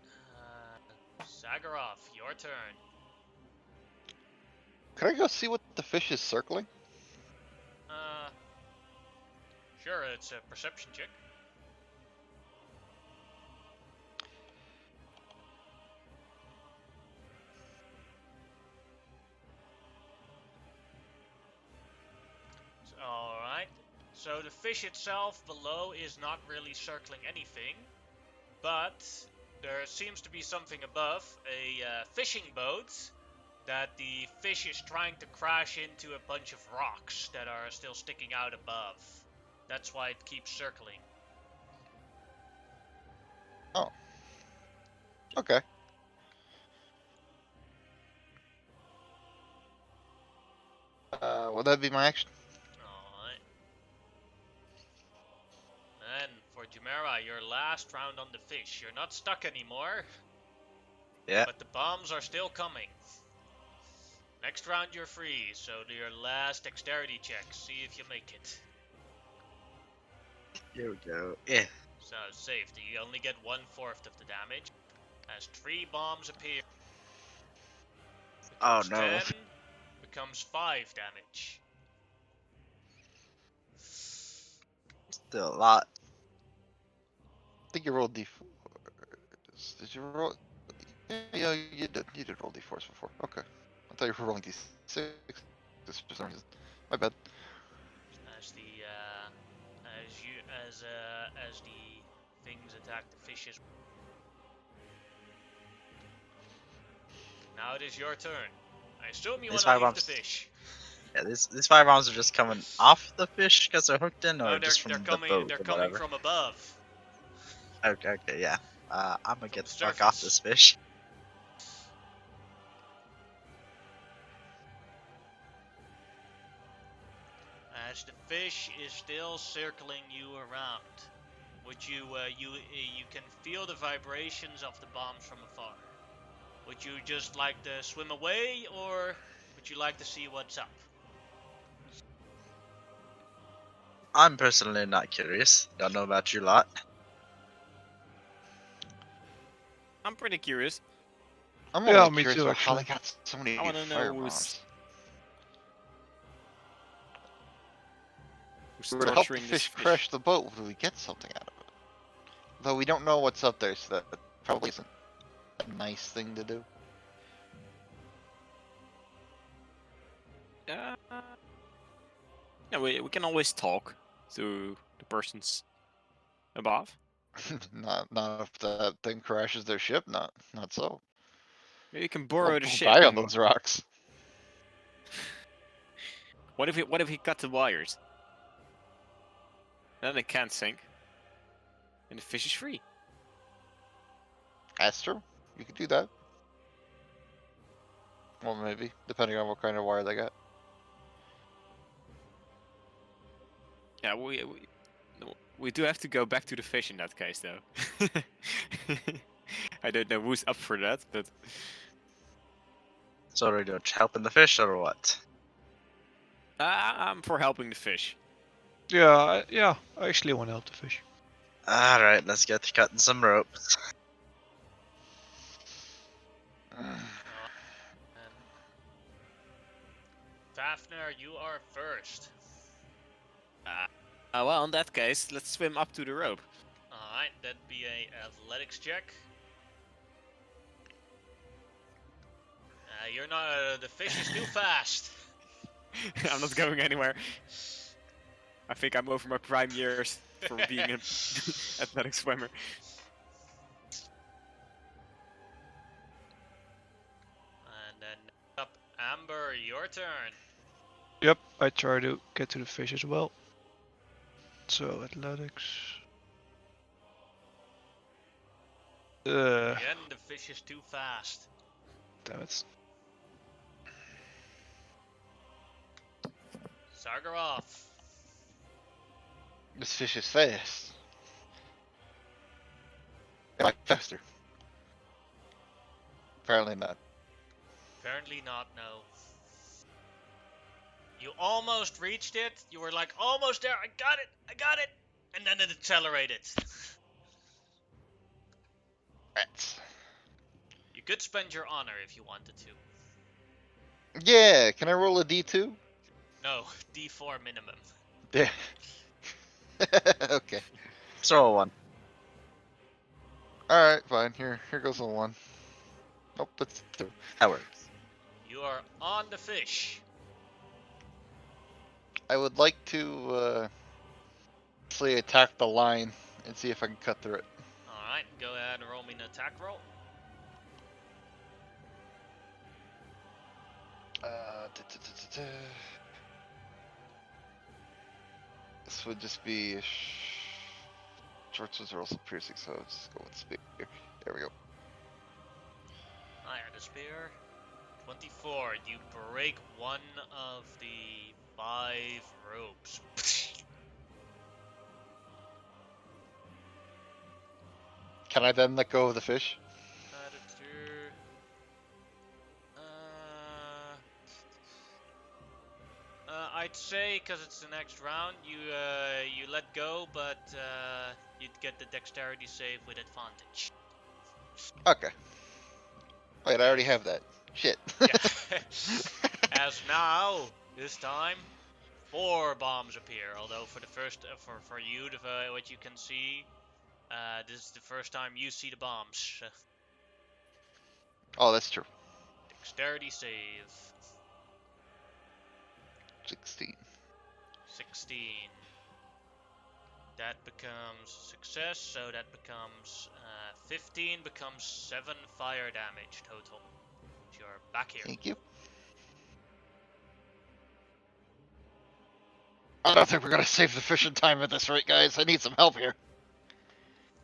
Sagarov, your turn. Can I go see what the fish is circling? Sure, it's a perception check. Alright. So the fish itself below is not really circling anything, but there seems to be something above, a fishing boat that the fish is trying to crash into a bunch of rocks that are still sticking out above. That's why it keeps circling. Oh. Okay. Will that be my action? Alright. Then, for Chimera, your last round on the fish. You're not stuck anymore, Yeah. but the bombs are still coming. Next round you're free, so do your last dexterity check. See if you make it. Here we go. Yeah. So, safety. You only get 1/4 of the damage. As 3 bombs appear. Oh Becomes no. 10, becomes 5 damage. Still a lot. I think you rolled D4. Did you roll? Yeah, you did. You did roll D4s before. Okay. I thought you were rolling D6 for some reason. My bad. As the as the things attack the fishes. Now it is your turn. I assume you These want to 5 leave the bombs. fish. Yeah, these 5 bombs are just coming off the fish because they're hooked in, or No, just from they're the coming. boat They're or coming whatever. from above, Okay, yeah. I'm gonna from get the the fuck off surface. this fish. As the fish is still circling you around, would you can feel the vibrations of the bombs from afar. Would you just like to swim away, or would you like to see what's up? I'm personally not curious. Don't know about you lot. I'm pretty curious. I'm Yeah, only me curious too, about how they actually. got so many I wanna know fire who's bombs. who's We were to help the torturing this fish fish. crash the boat. Do we get something out of it? Though we don't know what's up there, so that probably isn't a nice thing to do. Uh, yeah, we can always talk to the persons above. not if that thing crashes their ship. Not so. Maybe you can We'll, borrow the we'll ship. die on And those rocks. what if he cut the wires? Then it can't sink, and the fish is free. That's true. You could do that. Well, maybe depending on what kind of wire they got. Yeah, we do have to go back to the fish in that case, though. I don't know who's up for that, but So are we doing helping the fish or what? I'm for helping the fish. Yeah, I actually want to help the fish. Alright, let's get to cutting some ropes. And Fafnir, you are first. Well, in that case, let's swim up to the rope. Alright, that'd be a athletics check. You're not. The fish is too fast. I'm not going anywhere. I think I'm over my prime years for being an athletic swimmer. And then up, Amber, your turn. Yep, I try to get to the fish as well. So, athletics. Again, the fish is too fast. Damn it. Sargarov. This fish is fast. Am I faster? Apparently not. Apparently not, no. You almost reached it. You were like, almost there. I got it. And then it accelerated. Rats. You could spend your honor if you wanted to. Yeah, can I roll a D2? No, D4 minimum. Yeah. Okay. Throw one. Alright, fine. Here goes the one. Nope, that's two. That works. You are on the fish. I would like to, actually attack the line and see if I can cut through it. Alright, go ahead and roll me an attack roll. This would just be short swords are also piercing, so let's just go with spear. There we go. Higher the spear. 24. You break one of the 5 ropes. Can I then let go of the fish? I'd say, because it's the next round, you let go, but you'd get the dexterity save with advantage. Okay. Wait, I already have that. Shit. Yeah. As now, this time, 4 bombs appear. Although for the first, for you, what you can see, this is the first time you see the bombs. Oh, that's true. Dexterity save. 16. 16. That becomes success, so that becomes 15 becomes 7 fire damage total. you're back here. Thank you. I don't think we're gonna save the fish in time at this rate, guys. I need some help here.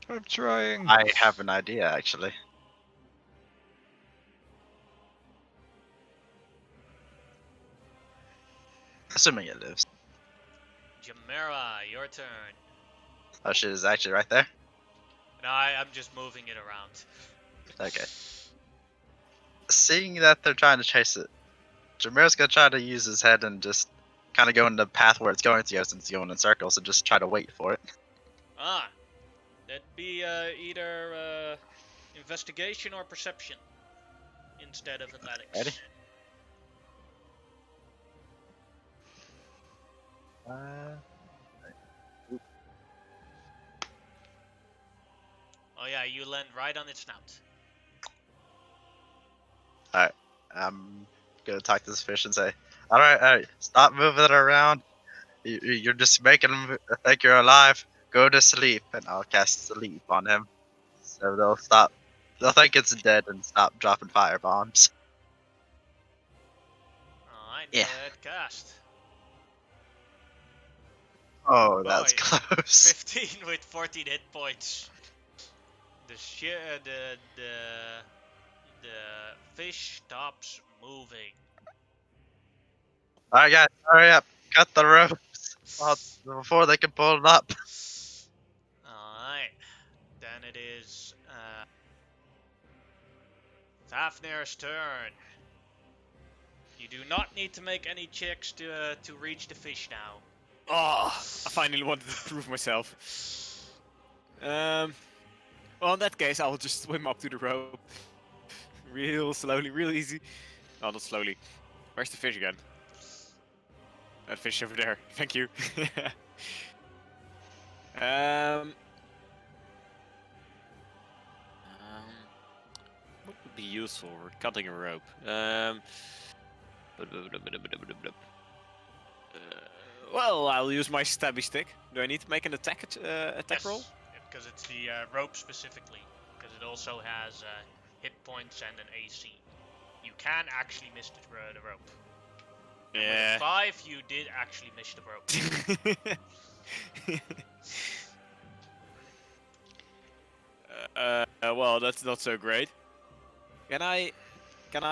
I'm trying. I have an idea, actually. Assuming it lives. Chimera, your turn. Oh shit, is it actually right there? No, I'm just moving it around. Okay. Seeing that they're trying to chase it, Jameer's gonna try to use his head and just kind of go in the path where it's going to go since it's going in circles and just try to wait for it. Ah, that'd be either investigation or perception instead of athletics. Ready? Oh yeah, you land right on its snout. I'm gonna talk to this fish and say, alright, stop moving it around. You're just making them think you're alive. Go to sleep, and I'll cast sleep on him. So they'll stop. They'll think it's dead and stop dropping fire bombs. Alright, Yeah. cast. Oh, that's Boy, close. 15 with 14 hit points. The fish stops moving. Alright, guys, hurry up. Cut the ropes before they can pull it up. Alright. Then it is Fafnir's turn. You do not need to make any checks to reach the fish now. Oh, I finally wanted to prove myself. Well, in that case, I'll just swim up to the rope. Real slowly, real easy. No, not slowly. Where's the fish again? That fish over there. Thank you. What would be useful? We're cutting a rope. Well, I'll use my stabby stick. Do I need to make an attack roll? Because it's the rope specifically. Because it also has hit points and an AC. You can actually miss the rope. And Yeah. with a 5, you did actually miss the rope. Well, that's not so great. Can I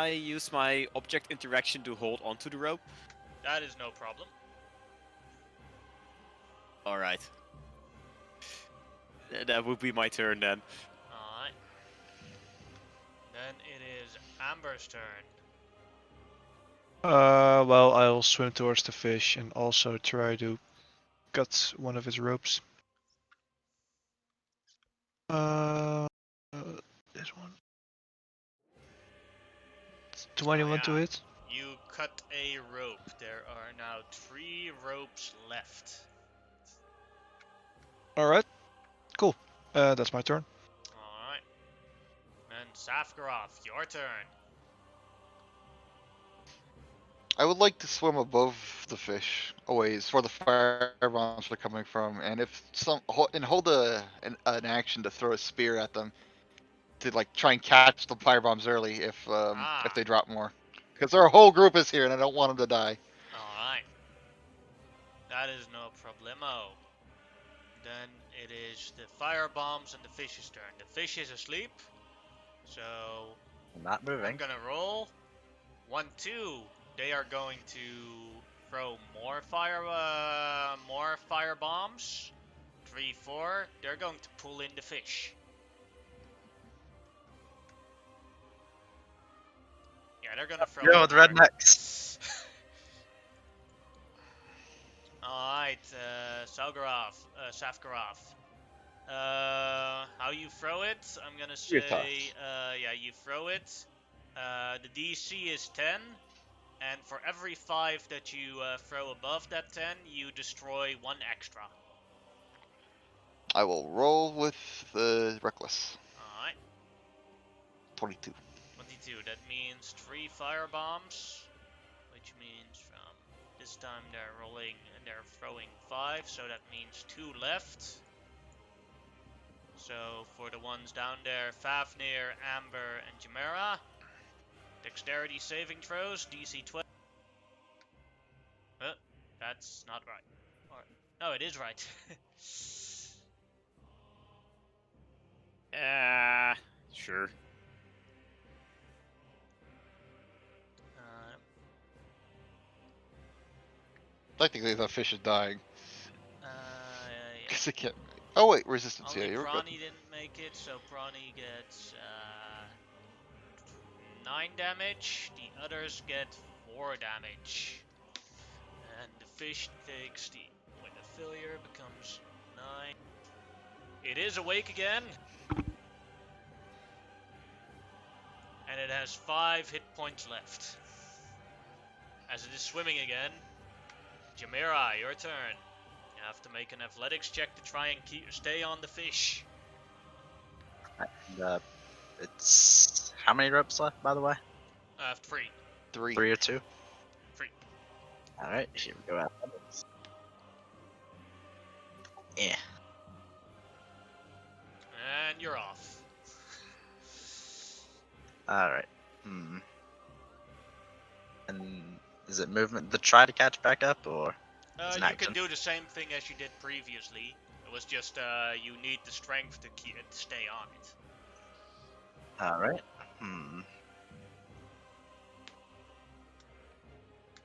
use my object interaction to hold onto the rope? That is no problem. All right. That would be my turn then. Alright. Then it is Amber's turn. Well, I'll swim towards the fish and also try to cut one of its ropes. This one. 21 to yeah. hit. You cut a rope. There are now 3 ropes left. Alright, cool. That's my turn. Alright. Then Safgaroth, your turn. I would like to swim above the fish, always, where the fire bombs are coming from, and if hold an action to throw a spear at them, to like try and catch the fire bombs early if they drop more, because our whole group is here and I don't want them to die. Alright. That is no problemo. Then it is the fire bombs and the fish's turn. The fish is asleep, so Not I'm moving. gonna roll. 1, 2. They are going to throw more fire bombs. 3, 4. They're going to pull in the fish. Yeah, they're gonna throw. Yo, the rednecks. Alright, Safgaroth. How you throw it? I'm gonna say, yeah, you throw it. The DC is 10, and for every 5 that you throw above that 10, you destroy 1 extra. I will roll with the reckless. Alright, 22. 22. That means 3 fire bombs, which means from this time they're throwing 5, so that means 2 left. So for the ones down there, Fafnir, Amber, and Chimera, Dexterity saving throws, DC 12. That's not right. Or, no, it is right. Sure. Technically, the fish is dying. Yeah. Because it can't. Oh, wait, resistance. Only Yeah, you're good. Prawny didn't make it, so Prawny gets 9 damage. The others get 4 damage. And the fish takes when the failure becomes 9. It is awake again. And it has 5 hit points left. As it is swimming again. Jamira, your turn. You have to make an athletics check to try and stay on the fish. And, it's how many ropes left, by the way? 3. 3. 3 or 2? 3. All right, here we go. Athletics. Yeah. And you're off. All right. And is it movement to try to catch back up, or it's an You action? can do the same thing as you did previously. It was just you need the strength to stay on it. All right.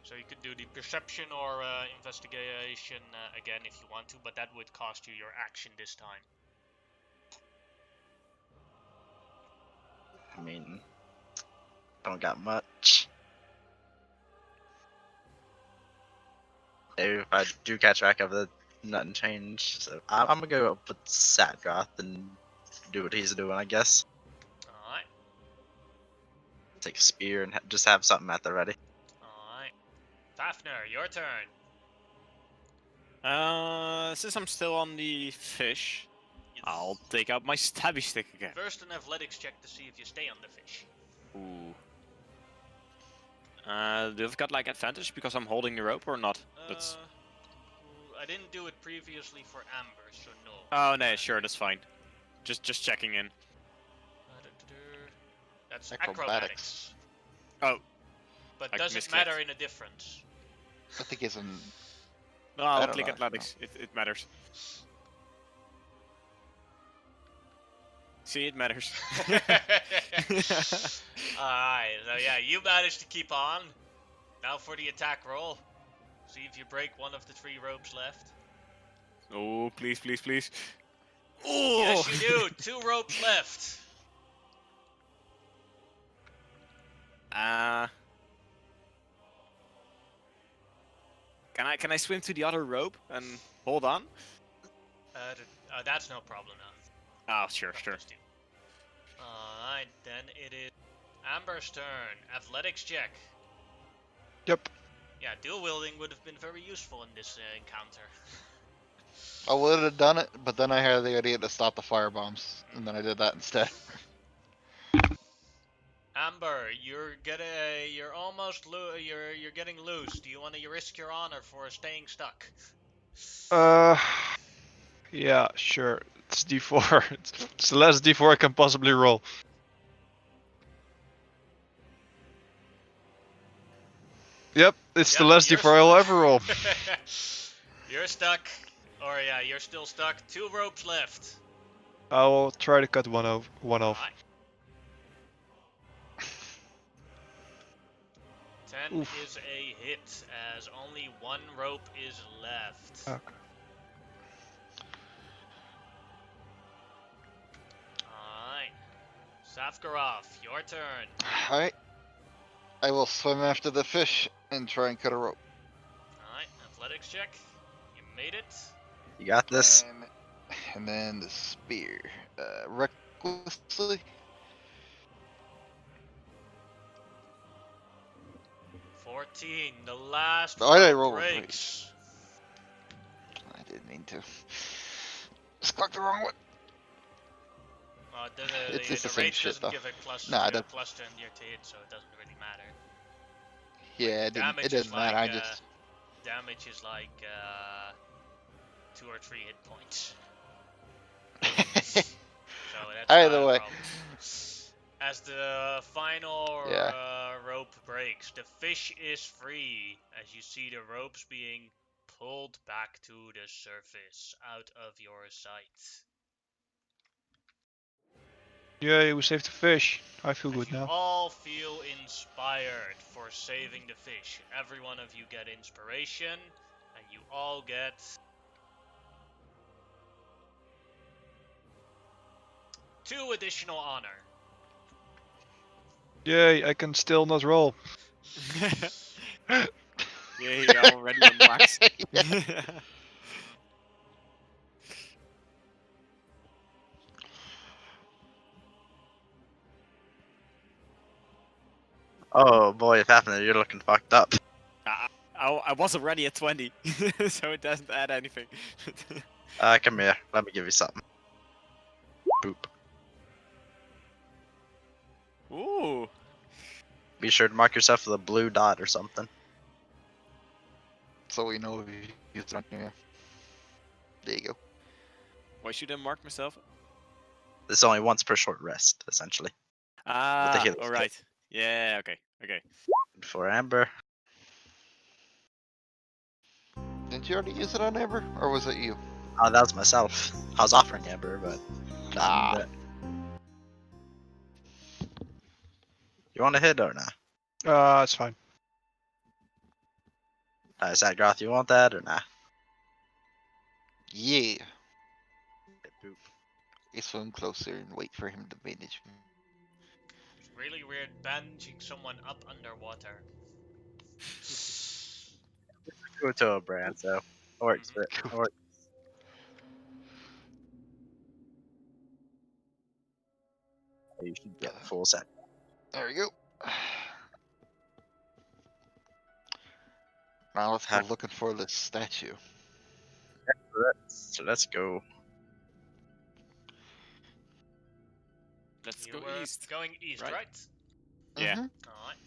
So you could do the perception or investigation again if you want to, but that would cost you your action this time. I mean, don't got much. Maybe if I do catch back up, nothing changed. So I'm gonna go up with Satroth and do what he's doing, I guess. Alright. Take a spear and just have something at the ready. Alright. Fafnir, your turn. Since I'm still on the fish, Yes. I'll take out my stabby stick again. First an athletics check to see if you stay on the fish. Ooh. Do I've got like advantage because I'm holding the rope or not? That's. I didn't do it previously for Amber, so no. Oh no, sure, that's fine. Just checking in. That's Acrobatics. acrobatics. Oh. But I does it misclicked. matter in a difference? I think it's in. No, I I'll don't click know. athletics. It matters. See, it matters. Alright, so yeah, you managed to keep on. Now for the attack roll. See if you break one of the 3 ropes left. Oh, please, please, please. Yes, Oh! you do. 2 ropes left. Can I swim to the other rope and hold on? That's no problem now. Oh, sure, sure. Alright, then it is Amber's turn. Athletics check. Yep. Yeah, dual wielding would have been very useful in this encounter. I would have done it, but then I had the idea to stop the firebombs, and then I did that instead. Amber, you're almost you're getting loose. Do you want to risk your honor for staying stuck? Yeah, sure. It's D4. It's the last D4 I can possibly roll. Yep, it's the Yeah, last D4 I'll ever roll. You're stuck. Or yeah, you're still stuck. 2 ropes left. I will try to cut one off. Alright. 10 Oof. is a hit, as only 1 rope is left. Okay. Alright. Safgarov, your turn. Alright. I will swim after the fish and try and cut a rope. Alright, athletics check. You made it. You got this. And then the spear. Recklessly. 14, the last Oh, I didn't rope roll a breaks. I didn't mean to. Just clicked the wrong one. It's The the same rage shit, doesn't though. give a plus, Nah, a that- plus to your hit, so it doesn't really matter. Yeah, it Damage didn't is matter. like, I just. Damage is like 2 or 3 hit points. So that's Either not a way. problem. As the final Yeah. breaks. The fish is free as you see the ropes being pulled back to the surface out of your sight. Yay, we saved the fish. I feel As good you now. all feel inspired for saving the fish. Every one of you get inspiration, and you all get 2 additional honor. Yay, I can still not roll. Yay, already on max. Oh boy, if happened, you're looking fucked up. I was already at 20, so it doesn't add anything. Come here. Let me give you something. Boop. Ooh. Be sure to mark yourself with a blue dot or something. So we know if you use it on here. There you go. Why should I mark myself? It's only once per short rest, essentially. Ah, healer skill. alright. Yeah, okay, okay. For Amber. Didn't you already use it on Amber? Or was it you? Oh, that was myself. I was offering Amber, but Ah. You want to hit or not? It's fine. Sagroth, you want that or not? Yeah. Boop. I swim closer and wait for him to manage me. It's really weird bandaging someone up underwater. Go to a brand, so it works. Mhm. It works. You should get full set. There we go. Now let's go looking for the statue. So let's go. Let's You go were east. going east, right? right? Yeah. Mhm. Alright.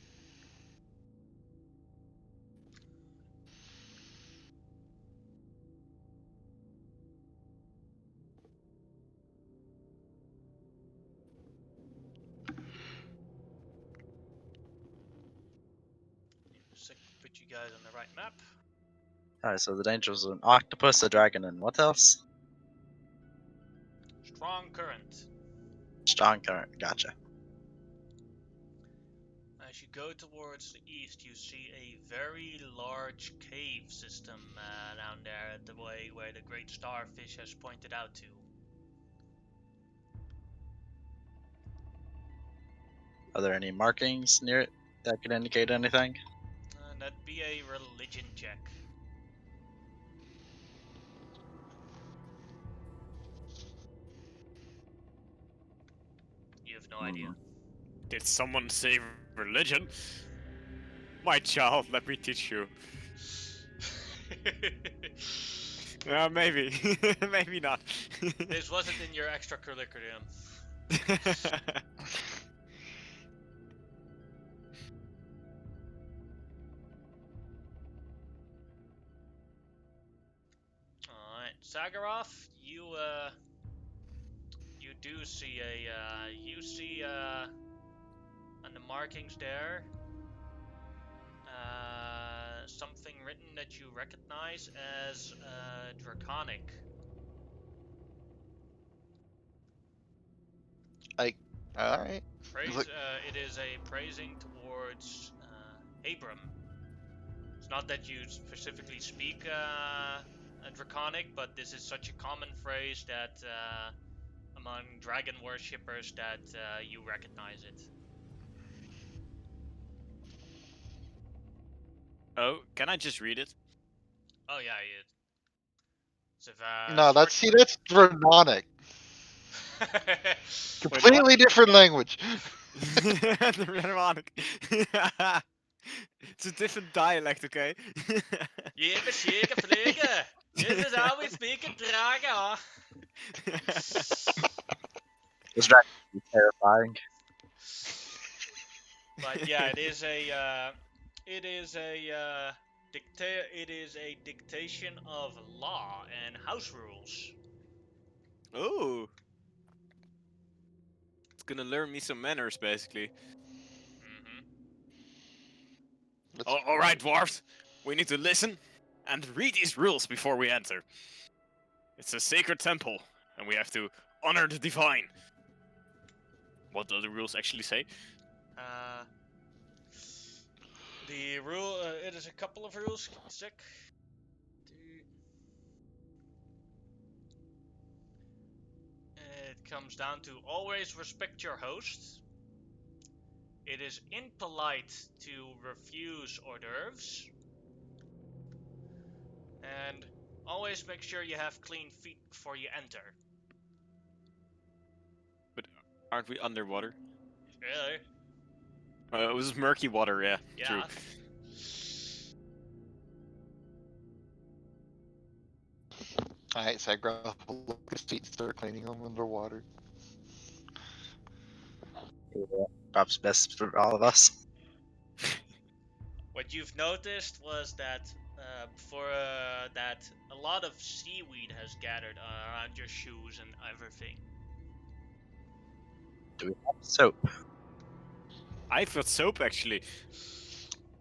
Put you guys on the right map. Alright, so the danger was an octopus, a dragon, and what else? Strong current. Strong current. Gotcha. As you go towards the east, you see a very large cave system down there, the way where the great starfish has pointed out to. Are there any markings near it that could indicate anything? That'd be a religion check. You have no idea. Did someone say religion? My child, let me teach you. Maybe. Maybe not. This wasn't in your extracurriculum. Alright, Sagaroth, you do see on the markings there, something written that you recognize as draconic. Alright. Look. It is a praising towards Abram. It's not that you specifically speak draconic, but this is such a common phrase that among dragon worshippers that you recognize it. Oh, can I just read it? Oh yeah, it. So No, that's Draconic. Completely different language. Ironic. It's a different dialect, okay? Jeppe Sjække Flække! This is how we speak in Draga! This dragon is terrifying. But yeah, it is a dictation of law and house rules. Oh. It's gonna learn me some manners, basically. Mm-hmm. right, dwarves. We need to listen and read these rules before we enter. It's a sacred temple, and we have to honor the divine. What do the rules actually say? The rule, it is a couple of rules. Sec. It comes down to always respect your host. It is impolite to refuse hors d'oeuvres. And always make sure you have clean feet before you enter. But aren't we underwater? Really? It was murky water, yeah. True. Yeah. Alright, so I grab a look at his feet and start cleaning them underwater. Perhaps best for all of us. What you've noticed was that before that a lot of seaweed has gathered around your shoes and everything. Do we have soap? I've got soap actually.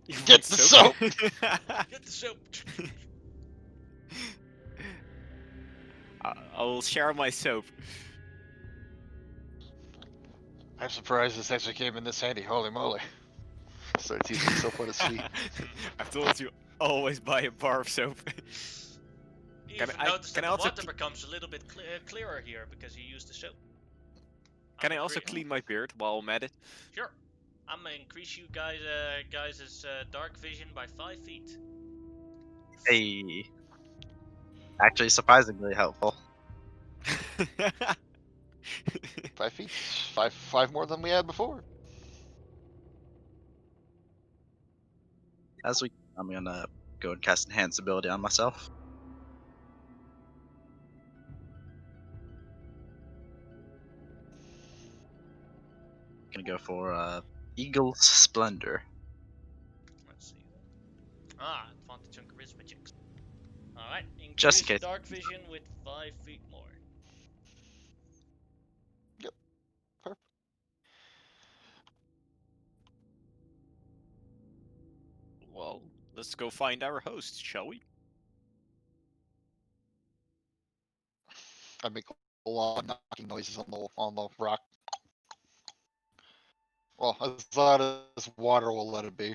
You Get want the Get the soap. I'll share my soap. I'm surprised this actually came in this handy, holy moly. Starts using soap on his feet. I've told you, always buy a bar of soap. You Can even I- notice can that I the also water becomes a little bit clearer here because you use the soap. Can I I'm also clean my beard while I'm at it? Sure. I'm gonna increase you guys' dark vision by 5 feet. Hey. Actually, surprisingly helpful. 5 feet? Five more than we had before. I'm gonna go and cast Enhance ability on myself. Gonna go for Eagle's Splendor. Let's see. Advantage on charisma checks. Alright, Just in increase case. dark vision with 5 feet more. Perfect. Well, let's go find our host, shall we? I make a lot of knocking noises on the rock. Well, as loud as water will let it be.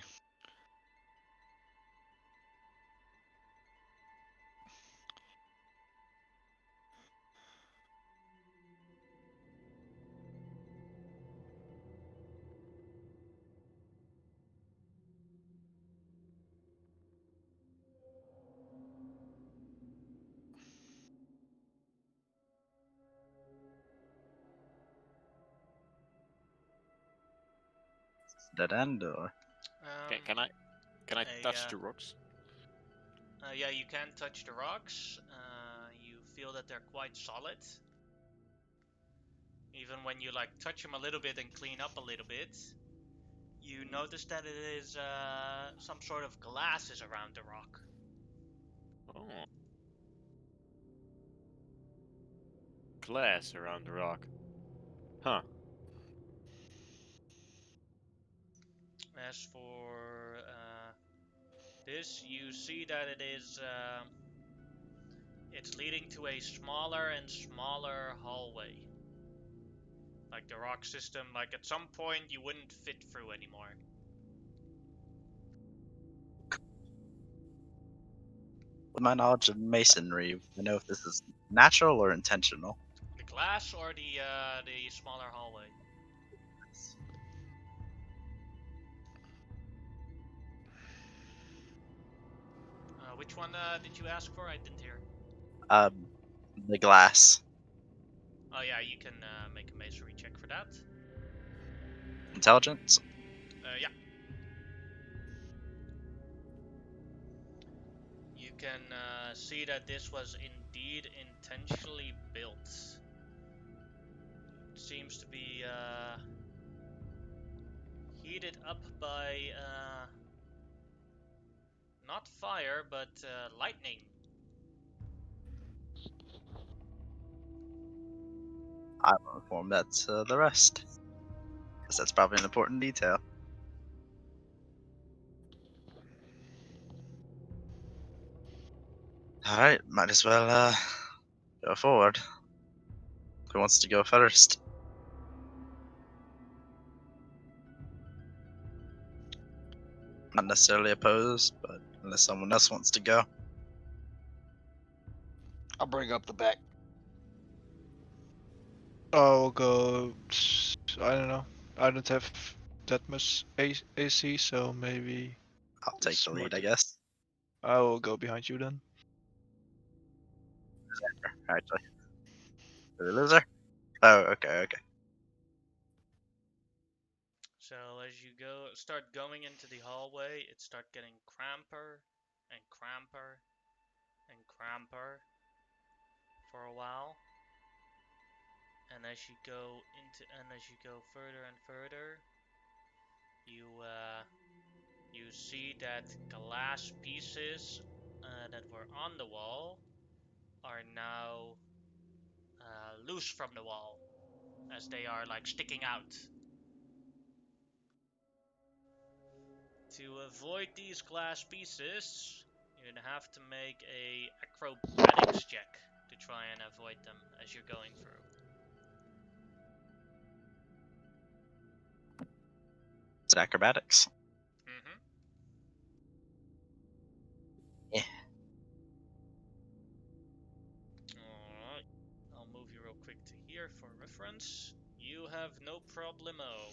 Dead end or Can I touch the rocks? Yeah, you can touch the rocks. You feel that they're quite solid. Even when you like touch them a little bit and clean up a little bit, you notice that it is some sort of glasses around the rock. Oh. Glass around the rock. Huh. As for this, you see that it is it's leading to a smaller and smaller hallway. Like the rock system, like at some point you wouldn't fit through anymore. with my knowledge of masonry, I know if this is natural or intentional. The glass or the smaller hallway? Which one did you ask for? I didn't hear. The glass. Oh yeah, you can make a masonry check for that. Intelligence? Yeah. You can see that this was indeed intentionally built. It seems to be heated up by not fire, but lightning. I will inform that the rest. Because that's probably an important detail. Alright, might as well go forward. Who wants to go first? Not necessarily opposed, but unless someone else wants to go. I'll bring up the back. I'll go. I don't know. I don't have that much AC, so maybe I'll take the lead, I Smart. guess. I will go behind you then. Actually. The loser? Oh, okay. So as you start going into the hallway, it starts getting cramper and cramper and cramper for a while. And as you go further and further, you see that glass pieces that were on the wall are now loose from the wall, as they are like sticking out. To avoid these glass pieces, you're gonna have to make a acrobatics check to try and avoid them as you're going through. It's acrobatics. Mm-hmm. Yeah. Alright. I'll move you real quick to here for reference. You have no problemo.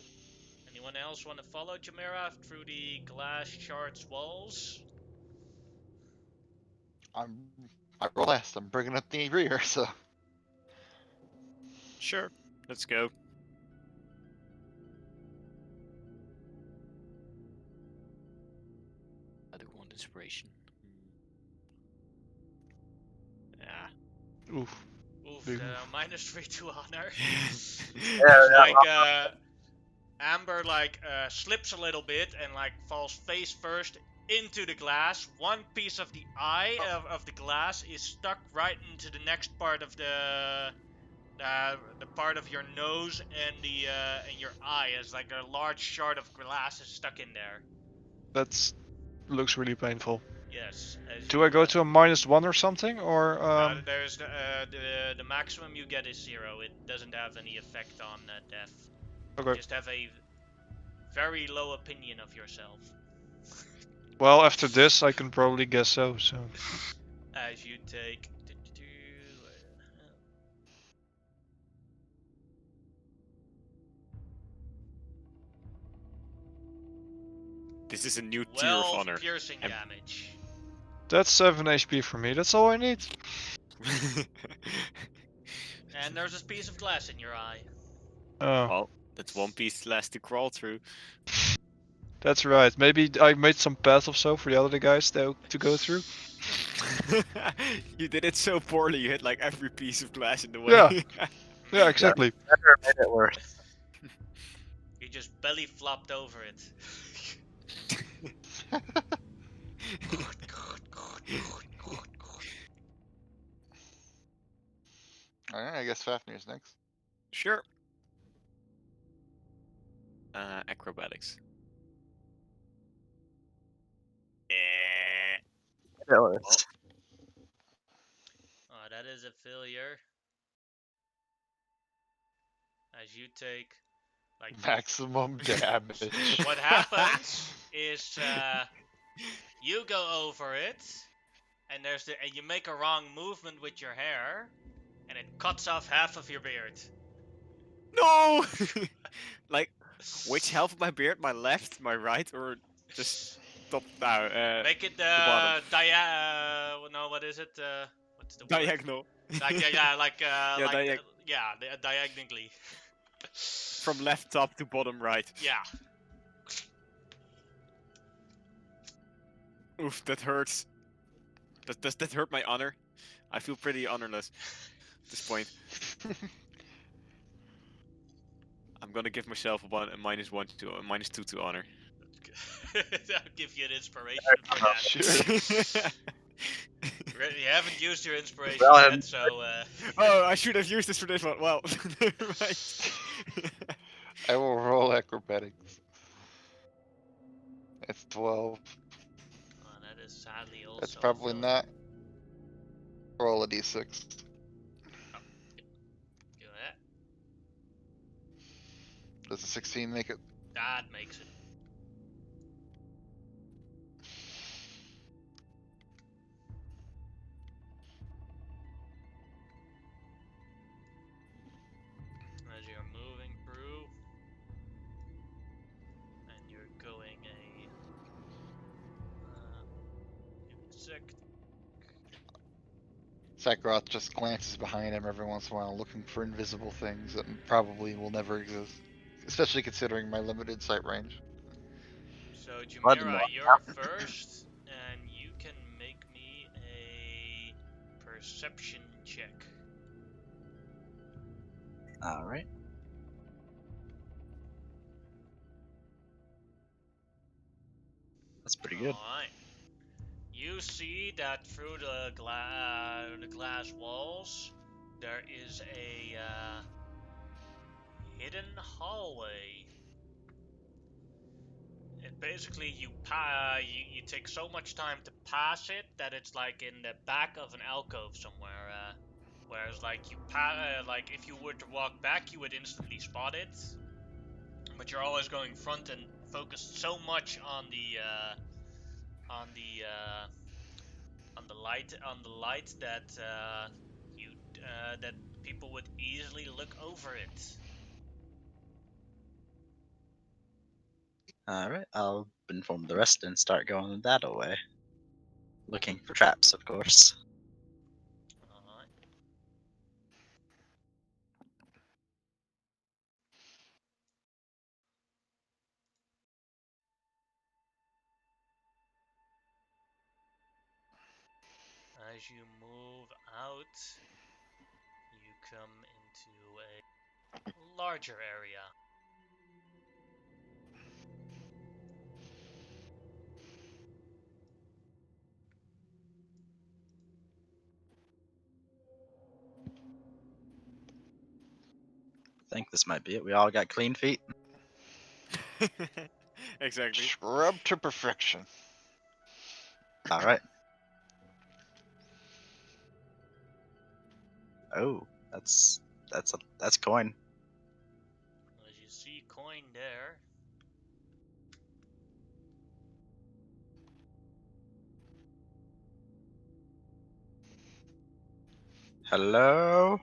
Anyone else want to follow Chimera through the glass shards walls? I roll last. I'm bringing up the rear, so Sure, let's go. I do want inspiration. Yeah. Oof. Oof, Big the move. -3 to honor. Yeah, Like, Amber slips a little bit and like falls face first into the glass. One piece of the eye of the glass is stuck right into the next part of the part of your nose and your eye. As like a large shard of glass is stuck in there. That looks really painful. Yes. As Do I you, go to a -1 or something, or there's the maximum you get is 0. It doesn't have any effect on death. You okay. just have a very low opinion of yourself. Well, after this, I can probably guess so. So As you take. This is a new tier of 12 honor. piercing And- damage. that's 7 HP for me. That's all I need. And there's a piece of glass in your eye. Oh, Well, that's one piece less to crawl through. that's right. Maybe I made some path or so for the other guys to go through. You did it so poorly, you hit like every piece of glass in the way. Yeah. Yeah, exactly. Better made it worse. You just belly flopped over it. alright, I guess Fafnir's next. Sure. Acrobatics. Made it worse. Oh, that is a failure. As you take like Maximum damage. what happens is you go over it, and and you make a wrong movement with your hair, and it cuts off half of your beard. No! Like, which half of my beard? My left, my right, or just top now? Make it bottom. no, what is it? What's the word? Diagonal. Like Yeah, diagonally. From left top to bottom right. Yeah. Oof, that hurts. Does that hurt my honor? I feel pretty honorless at this point. I'm gonna give myself a -2 to honor. I'll give you an inspiration for that. Sure. You haven't used your inspiration Well, yet, so Oh, I should have used this for this one. Well, never mind. I will roll acrobatics. It's 12. that is sadly also. That's probably a failure. not. Roll a d6. Do that. Does a 16 make it? That makes it. As you're moving through, and you're going a give me a sec. Sakroth just glances behind him every once in a while, looking for invisible things that probably will never exist. Especially considering my limited sight range. So Bloody Jumira, more. you're first, and you can make me a perception check. All right. That's pretty good. Alright. You see that through the glass walls, there is a hidden hallway. And basically, you take so much time to pass it that it's like in the back of an alcove somewhere. Whereas like like if you were to walk back, you would instantly spot it. But you're always going front and focused so much on the on the on the light that you that people would easily look over it. All right. I'll inform the rest and start going that way. Looking for traps, of course. Alright. As you move out, you come into a larger area. I think this might be it. We all got clean feet. Exactly. Scrub to perfection. All right. Oh, that's coin. As you see coin there, Hello.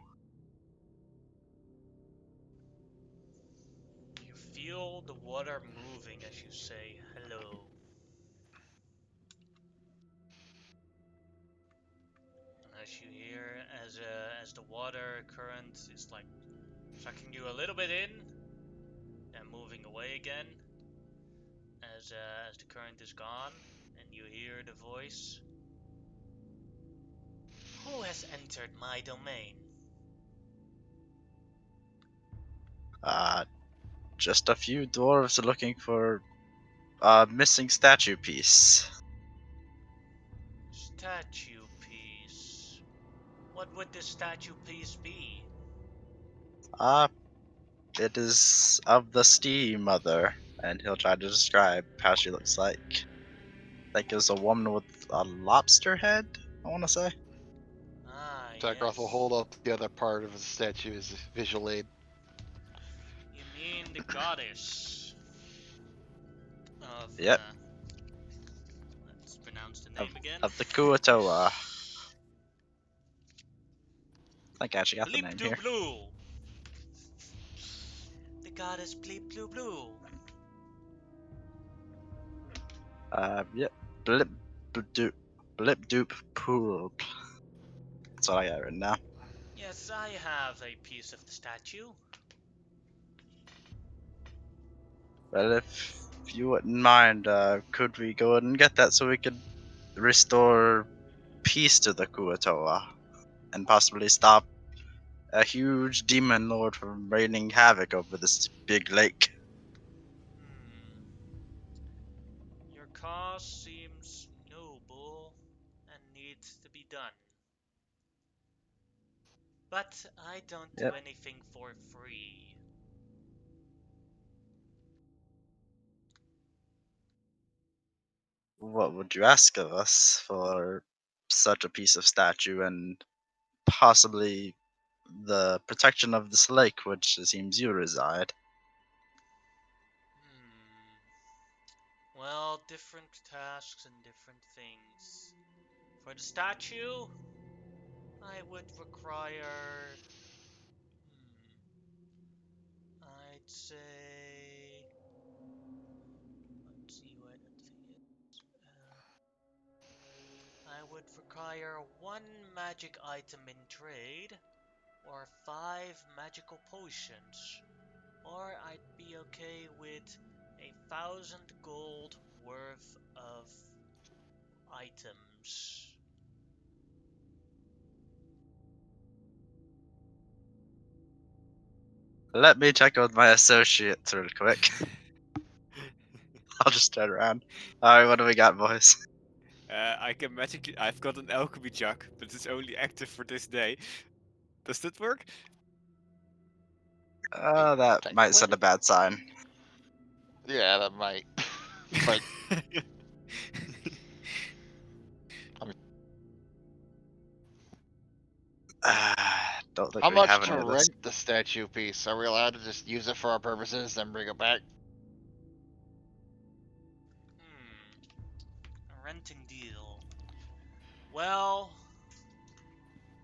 you feel the water moving as you say hello. And as you hear, as the water current is like sucking you a little bit in, and moving away again, as the current is gone, and you hear the voice. Who has entered my domain? Uh, just a few dwarves looking for a missing statue piece. Statue piece. What would this statue piece be? Uh, it is of the Steam Mother, and he'll try to describe how she looks like. I think it's a woman with a lobster head, I want to say. Ah, Sakroth will yes. hold up the other part of the statue as a visual aid. You mean the goddess of, Yep, let's pronounce the of, name again. of the Kuatoa. I think I actually got the Bleep name doo here. blue. The goddess bleep blue blue. Yep. Blip, doop, blip, doop, pool. That's what I got written now. Yes, I have a piece of the statue. Well, if you wouldn't mind, could we go ahead and get that so we could restore peace to the Kuatoa and possibly stop a huge demon lord from raining havoc over this big lake? Your cause seems noble and needs to be done. But I don't do Yep. anything for free. What would you ask of us for such a piece of statue and possibly the protection of this lake, which it seems you reside. Well, different tasks and different things. For the statue, I would require. I'd say. Let's see what that thing is. I would require one magic item in trade, or 5 magical potions, or I'd be okay with 1,000 gold worth of items. Let me check with my associates real quick. I'll just turn around. Alright, what do we got, boys? I can magically. I've got an alchemy jug, but it's only active for this day. Does that work? That might Technically. set a bad sign. Yeah, that might. But Don't think how we have much any to of this. rent the statue piece? Are we allowed to just use it for our purposes, then bring it back? A renting deal. Well,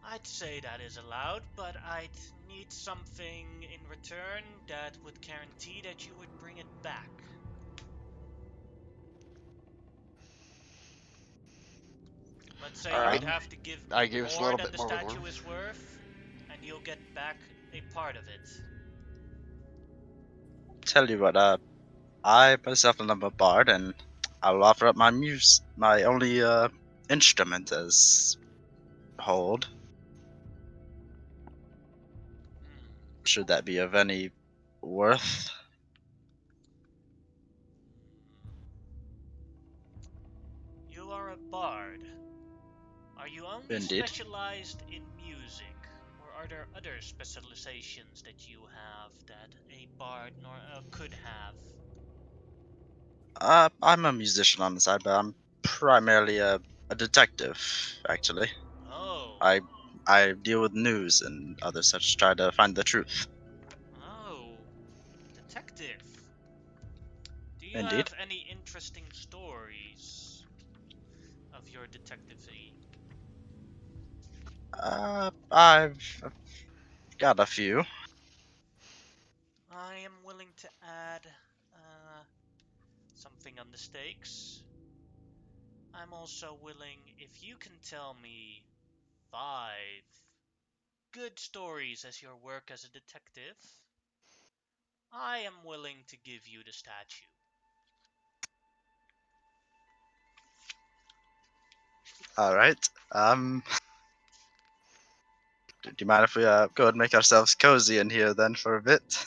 I'd say that is allowed, but I'd need something in return that would guarantee that you would bring it back. Let's say you would Alright. have to give I me give us a more little than bit the more wiggle statue room. is worth, and you'll get back a part of it. Tell you what, I myself am a bard, and I'll offer up my only instrument as hold. Should that be of any worth? You are a bard. Are you only Indeed. specialized in music, or are there other specializations that you have that a bard could have? I'm a musician on the side, but I'm primarily a detective, actually. Oh, I I deal with news and other such, try to find the truth. oh, detective. Do you Indeed. have any interesting stories of your detective-y? I've got a few. I am willing to add something on the stakes. I'm also willing if you can tell me 5 good stories as your work as a detective. I am willing to give you the statue. All right. Do you mind if we go ahead and make ourselves cozy in here then for a bit?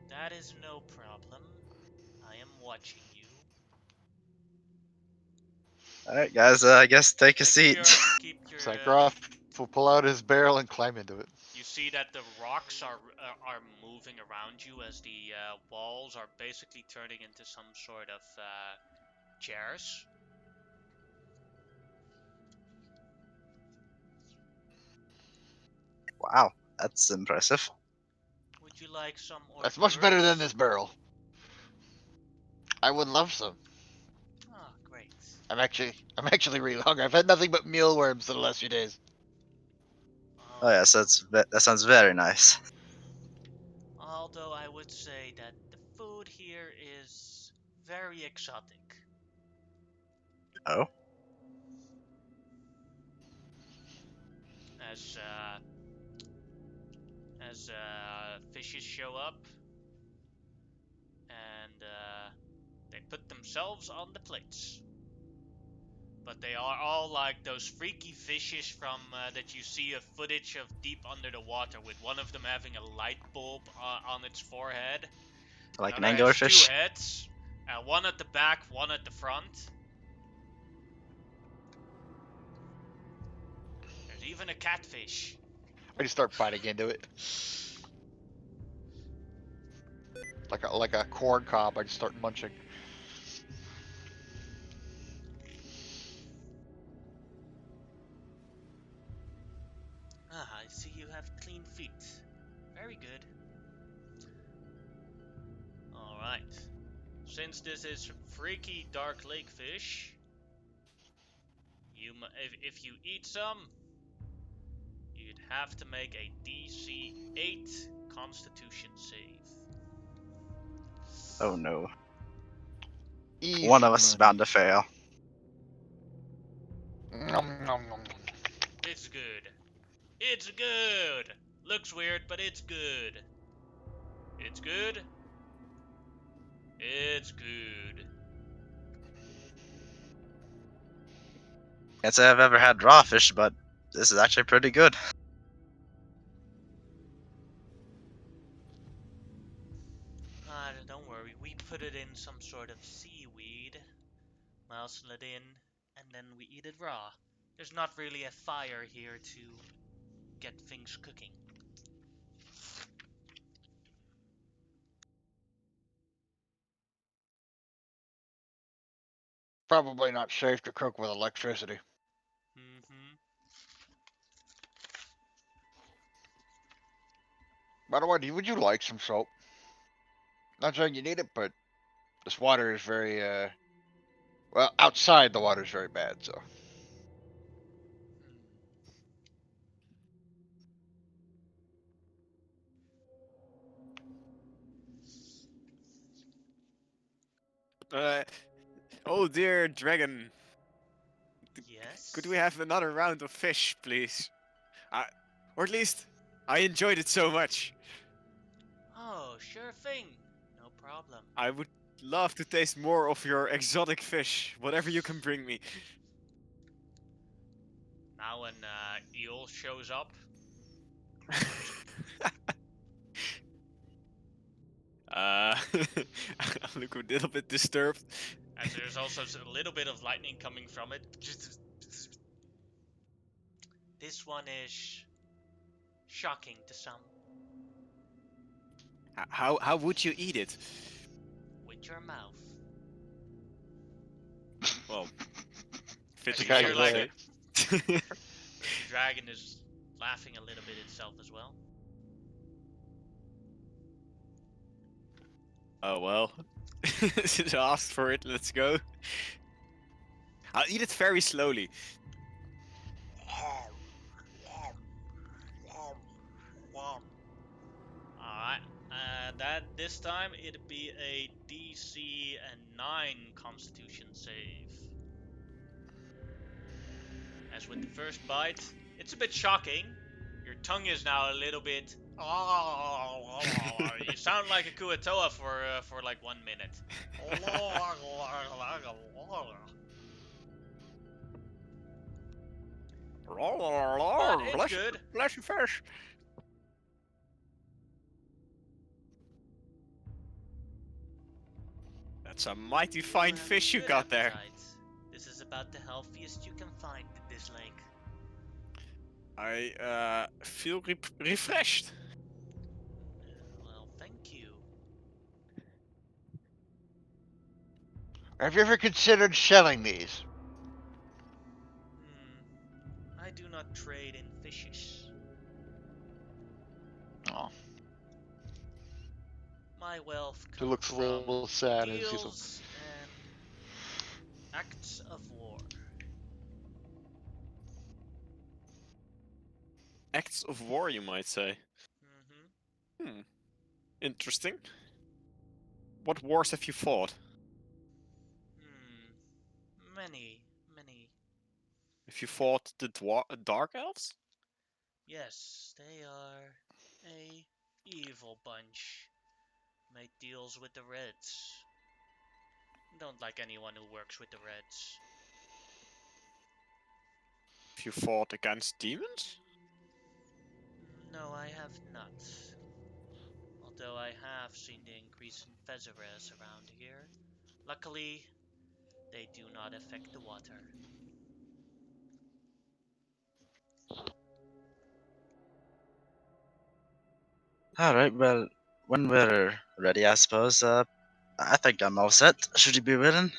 That is no problem. I am watching you. All right, guys. I guess take a seat. Keep your. Sakharov will pull out his barrel and climb into it. You see that the rocks are moving around you as the walls are basically turning into some sort of chairs. Wow, that's impressive. Would you like some hors That's much better than d'oeuvres? this barrel. I would love some. Ah, great. I'm actually really hungry. I've had nothing but mealworms for the last few days. Oh yes, that sounds very nice. Although I would say that the food here is very exotic. Oh, As fishes show up and they put themselves on the plates. But they are all like those freaky fishes from that you see a footage of deep under the water, with one of them having a light bulb on its forehead. like an Another has 2 anglerfish. heads, one at the back, one at the front. There's even a catfish. I just start biting into it. Like a corn cob, I just start munching. Very good. Alright. Since this is freaky dark lake fish, if you eat some, you'd have to make a DC 8 Constitution save. Oh no. Easy One of us is money. bound to fail. Nom, nom, nom, nom. It's good. It's good. Looks weird, but it's good. It's good. It's good. Can't say I've ever had raw fish, but this is actually pretty good. Don't worry, we put it in some sort of seaweed, mouse it in, and then we eat it raw. There's not really a fire here to get things cooking. Probably not safe to cook with electricity. Mm-hmm. By the way, would you like some soap? Not saying you need it, but this water is very, well, outside the water is very bad, so. Oh dear dragon, Yes? could we have another round of fish, please? Or at least, I enjoyed it so much. Oh, sure thing. No problem. I would love to taste more of your exotic fish, whatever you can bring me. Now when eel shows up, I look a little bit disturbed. as there's also a little bit of lightning coming from it. This one is shocking to some. How would you eat it? With your mouth. Well, As you fitting guy hear is like there. the dragon is laughing a little bit itself as well. Oh well. Since I asked for it, let's go. I'll eat it very slowly. Alright, this time it'd be a DC 9 Constitution save. As with the first bite, it's a bit shocking. Your tongue is now a little bit. You sound like a Kuatoa for like 1 minute. But it's good. Bless you, fish. That's a mighty fine have fish you good got there. appetite. This is about the healthiest you can find in this lake. I feel refreshed. Well, thank you. Have you ever considered selling these? I do not trade in fishes. Oh, My wealth he comes looks a from little sad. As he's deals and acts of war. Acts of war, you might say. Mm-hmm. Interesting. What wars have you fought? Many. Have you fought the Dark Elves? Yes, they are a evil bunch. Make deals with the Reds. Don't like anyone who works with the Reds. Have you fought against demons? No, I have not. Although I have seen the increase in Fezeres around here. Luckily, they do not affect the water. Alright, well, when we're ready, I suppose, I think I'm all set. Should you be willing?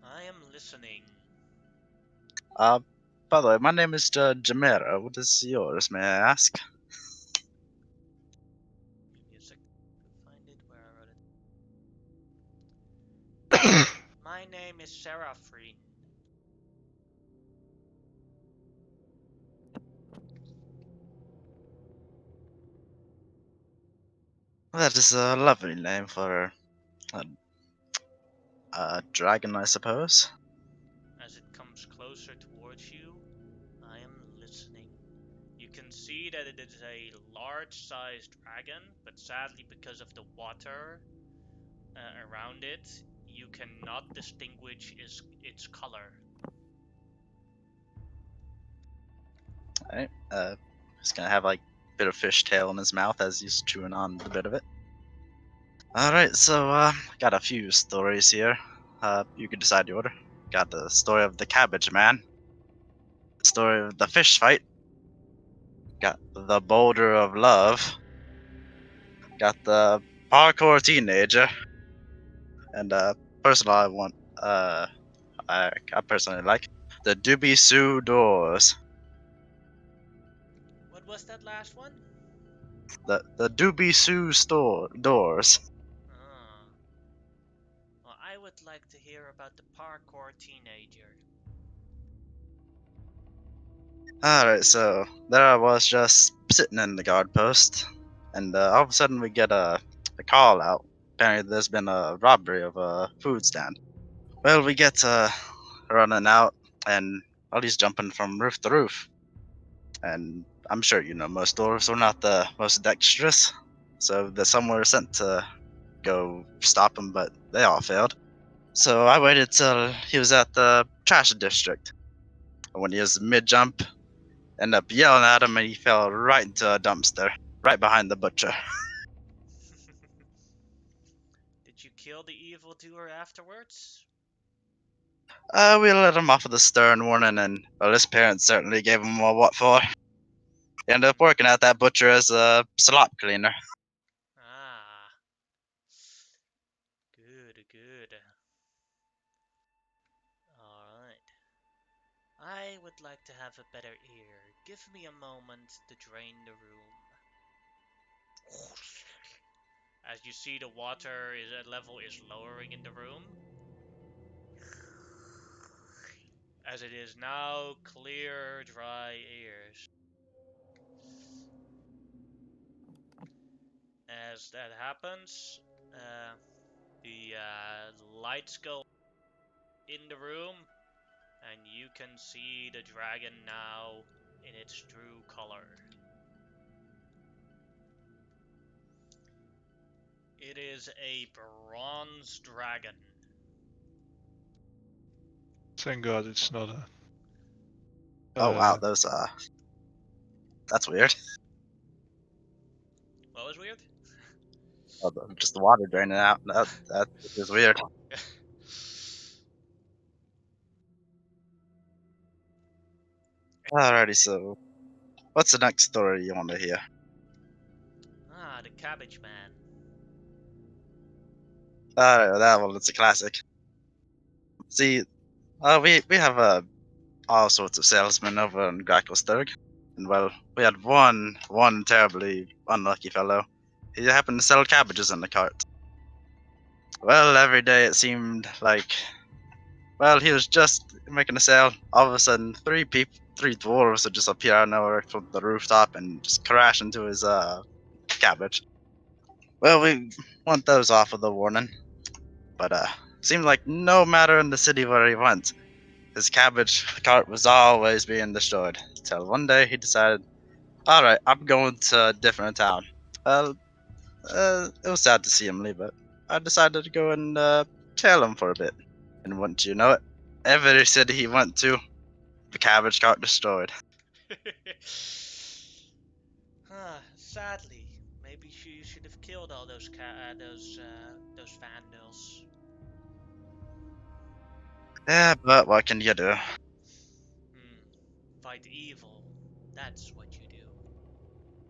I am listening. By the way, my name is Jamera. What is yours, may I ask? a sec. Find it where I wrote it. My name is Seraphine. That is a lovely name for a dragon, I suppose. As it comes closer towards you, I am listening. You can see that it is a large-sized dragon, but sadly, because of the water around it, you cannot distinguish its color. Alright, he's gonna have like a bit of fish tail in his mouth as he's chewing on the bit of it. Alright, so got a few stories here. You can decide the order. Got the story of the cabbage man, the story of the fish fight, got the boulder of love, got the parkour teenager, and personal I want I personally like the Doobie Soo doors. What was that last one? The Doobie Soo doors. Ah. Well, I would like to hear about the parkour teenager. Alright, so there I was just sitting in the guard post, and all of a sudden we get a call out. Apparently there's been a robbery of a food stand. Well, we get running out, and all he's jumping from roof to roof. And I'm sure you know most dwarves are not the most dexterous, so the some were sent to go stop him, but they all failed. So I waited till he was at the trash district. And when he was mid jump, ended up yelling at him, and he fell right into a dumpster, right behind the butcher. Did you kill the evildoer afterwards? We let him off with a stern warning, and well, his parents certainly gave him a what for. He ended up working at that butcher as a slop cleaner. Ah. Good, good. Alright. I would like to have a better ear. Give me a moment to drain the room. As you see, the water level is lowering in the room. As it is now clear, dry ears. As that happens, the lights go in the room, and you can see the dragon now in its true color. It is a bronze dragon. Thank God it's not a. Oh wow, those that's weird. What was weird? Oh, just the water draining out. That is weird. Alrighty, so what's the next story you want to hear? Ah, the cabbage man. That one, it's a classic. See, we have all sorts of salesmen over in Gracklesturg, and well, we had one terribly unlucky fellow. He happened to sell cabbages in the cart. Well, every day it seemed like, well, he was just making a sale. All of a sudden, three dwarves would just appear out of nowhere from the rooftop and just crash into his cabbage. Well, we want those off with a warning, but seemed like no matter in the city where he went, his cabbage cart was always being destroyed. Till one day he decided, all right, I'm going to a different town. Well, it was sad to see him leave, but I decided to go and tail him for a bit. And wouldn't you know it, every city he went to, the cabbage cart destroyed. Sadly, maybe you should have killed all those those vandals. Yeah, but what can you do? Fight evil. That's what you do.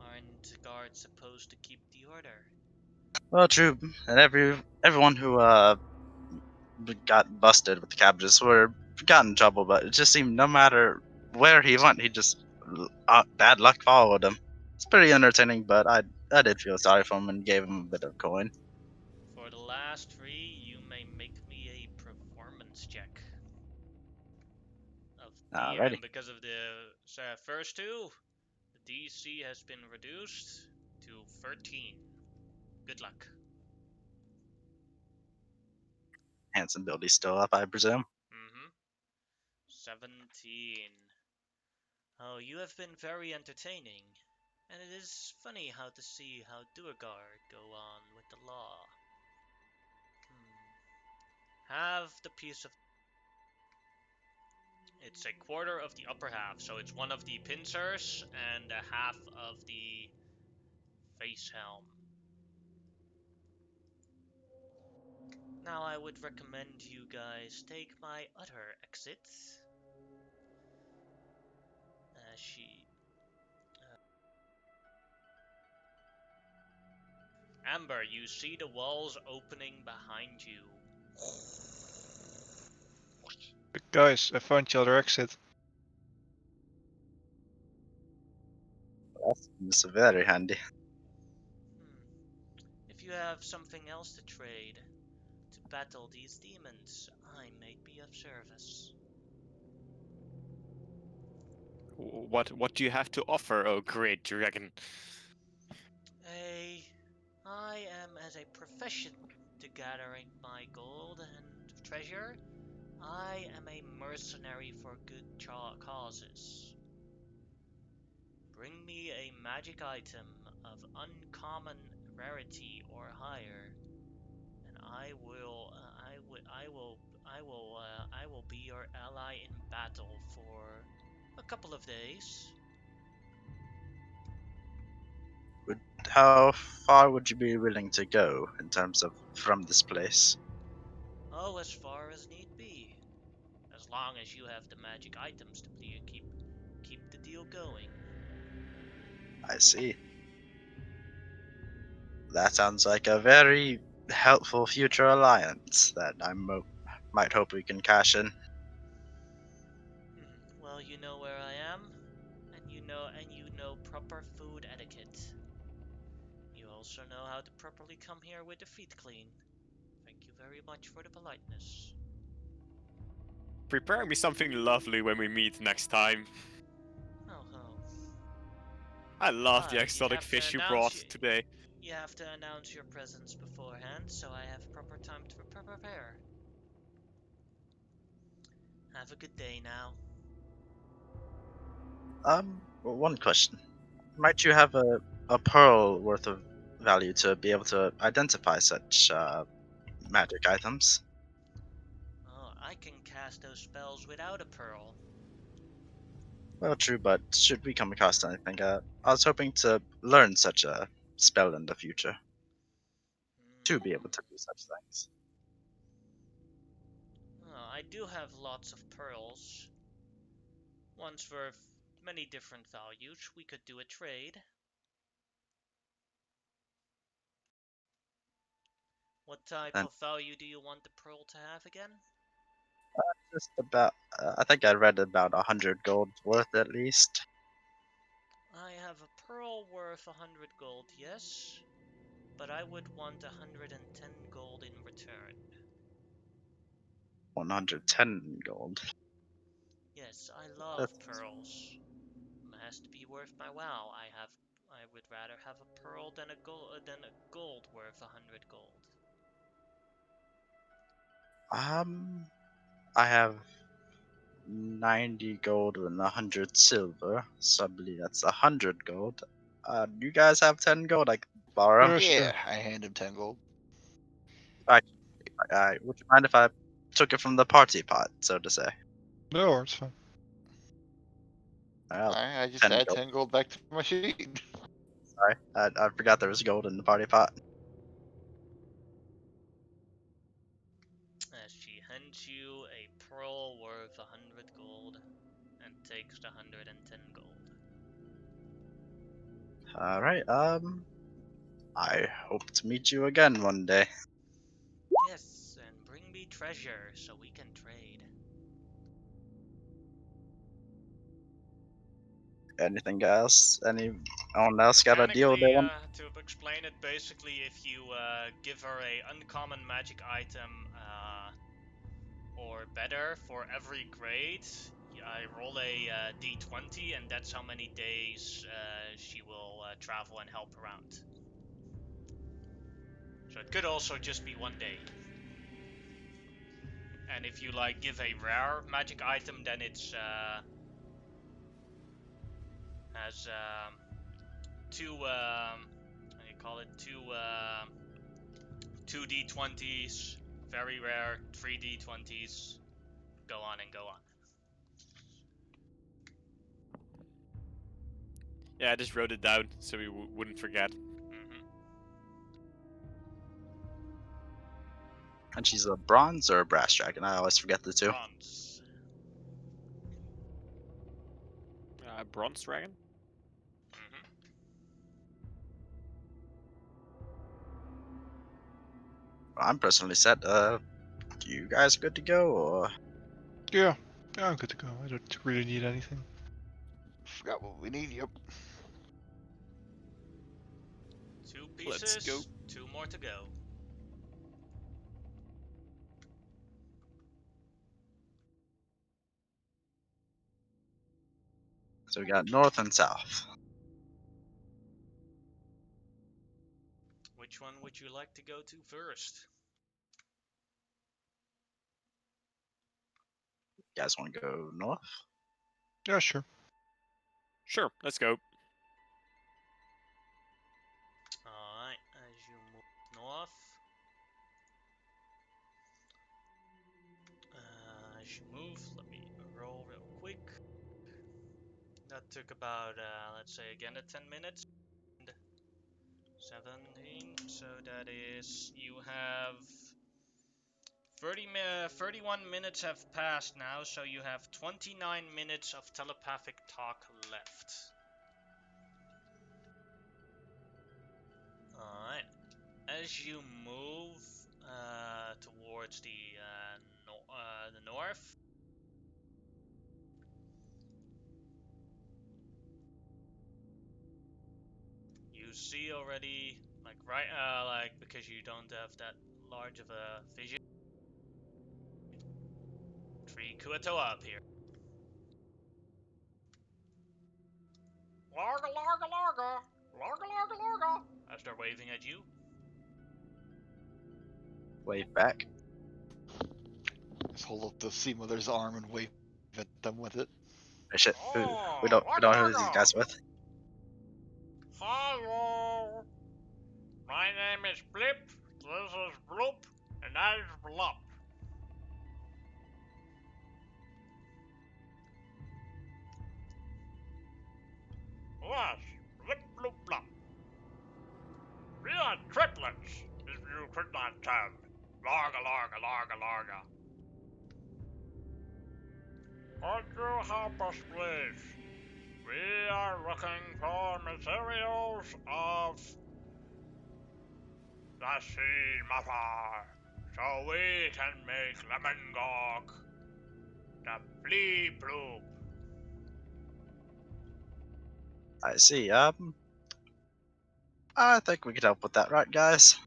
Aren't guards supposed to keep the order? Well, true, and everyone who got busted with the cabbages were got in trouble, but it just seemed no matter where he went, he just bad luck followed him. It's pretty entertaining, but I did feel sorry for him and gave him a bit of coin. For the last 3, you may make me a performance check. Alrighty. And because of the first 2, the DC has been reduced to 13. Good luck. Handsome Billy's still up, I presume. 17. Oh, you have been very entertaining, and it is funny how to see how Duergar go on with the law. Have the piece of... It's a quarter of the upper half, so it's one of the pincers and a half of the face helm. Now I would recommend you guys take my other exit. Amber, you see the walls opening behind you. Guys, I found your other exit. That seems very handy. If you have something else to trade to battle these demons, I may be of service. What do you have to offer, oh great dragon? I am as a profession to gathering my gold and treasure. I am a mercenary for good causes. Bring me a magic item of uncommon rarity or higher, and I will be your ally in battle for a couple of days. How far would you be willing to go in terms of from this place? Oh, as far as need be. As long as you have the magic items to keep the deal going. I see. That sounds like a very helpful future alliance that I might hope we can cash in. Well, you know where I am, and you know proper food etiquette. You also know how to properly come here with the feet clean. Thank you very much for the politeness. Prepare me something lovely when we meet next time. Oh ho. I love the Ah, exotic fish you brought today. you have to announce your presence beforehand, so I have proper time to prepare. Have a good day now. One question. Might you have a pearl worth of value to be able to identify such magic items? Oh, I can cast those spells without a pearl. Well, true, but should we come across anything, I was hoping to learn such a spell in the future to be able to do such things. Oh, I do have lots of pearls. One's worth many different values. We could do a trade. What type And of value do you want the pearl to have again? just about, I think I read about 100 gold worth at least. I have a pearl worth 100 gold, yes, but I would want 110 gold in return. 110 gold. Yes, I love That's, pearls. It has to be worth my while. I would rather have a pearl than a gold worth 100 gold. I have 90 gold and 100 silver, so I believe that's 100 gold. Do you guys have 10 gold I could borrow? Sure. Yeah, I hand him 10 gold. Would you mind if I took it from the party pot, so to say? No, it's fine. Well, I just 10 add gold. 10 gold back to my sheet. Sorry, I forgot there was gold in the party pot. As she hands you a pearl worth 100 gold and takes the 110 gold. Alright, I hope to meet you again one day. Yes, and bring me treasure so we can trade. Anything else? Anyone else got a deal they want? To explain it, basically, if you give her a uncommon magic item or better for every grade, I roll a d20, and that's how many days she will travel and help around. So it could also just be 1 day. And if you like give a rare magic item, then it's has two how do you call it, two d20s, very rare, 3d20s, go on and go on. Yeah, I just wrote it down so we wouldn't forget. Mm-hmm. And she's a bronze or a brass dragon? I always forget the two. Bronze. Bronze dragon? Mm-hmm. I'm personally set. You guys good to go, or Yeah, I'm good to go. I don't really need anything. Forgot what we need. Yep. 2 Let's pieces, go. 2 more to go. so we got north and south. Which one would you like to go to first? You guys want to go north? Yeah, sure. Sure, let's go. Alright, as you move north, as you move, let me roll real quick. That took about, let's say again, 10 minutes. 17, so that is, you have 31 minutes have passed now, so you have 29 minutes of telepathic talk left. Alright. As you move towards the north, you see already, like like because you don't have that large of a vision, 3 Kuatoa up here. Larga, larga, larga, larga, larga, larga. As they're waving at you. Wave back. Just hold up the Sea Mother's arm and wave at them with it. Oh, shit. Oh, We don't larga, know who these larga. guys with. Hello. My name is Blip. This is Bloop, and that is Blop. Yes, Blip, Bloop, Blop. We are triplets, if you could not tell. Larga, larga, larga, larga. Could you help us, please? We are looking for materials of the sea mother, so we can make lemon gog, the flea bloop. I see. I think we could help with that, right, guys?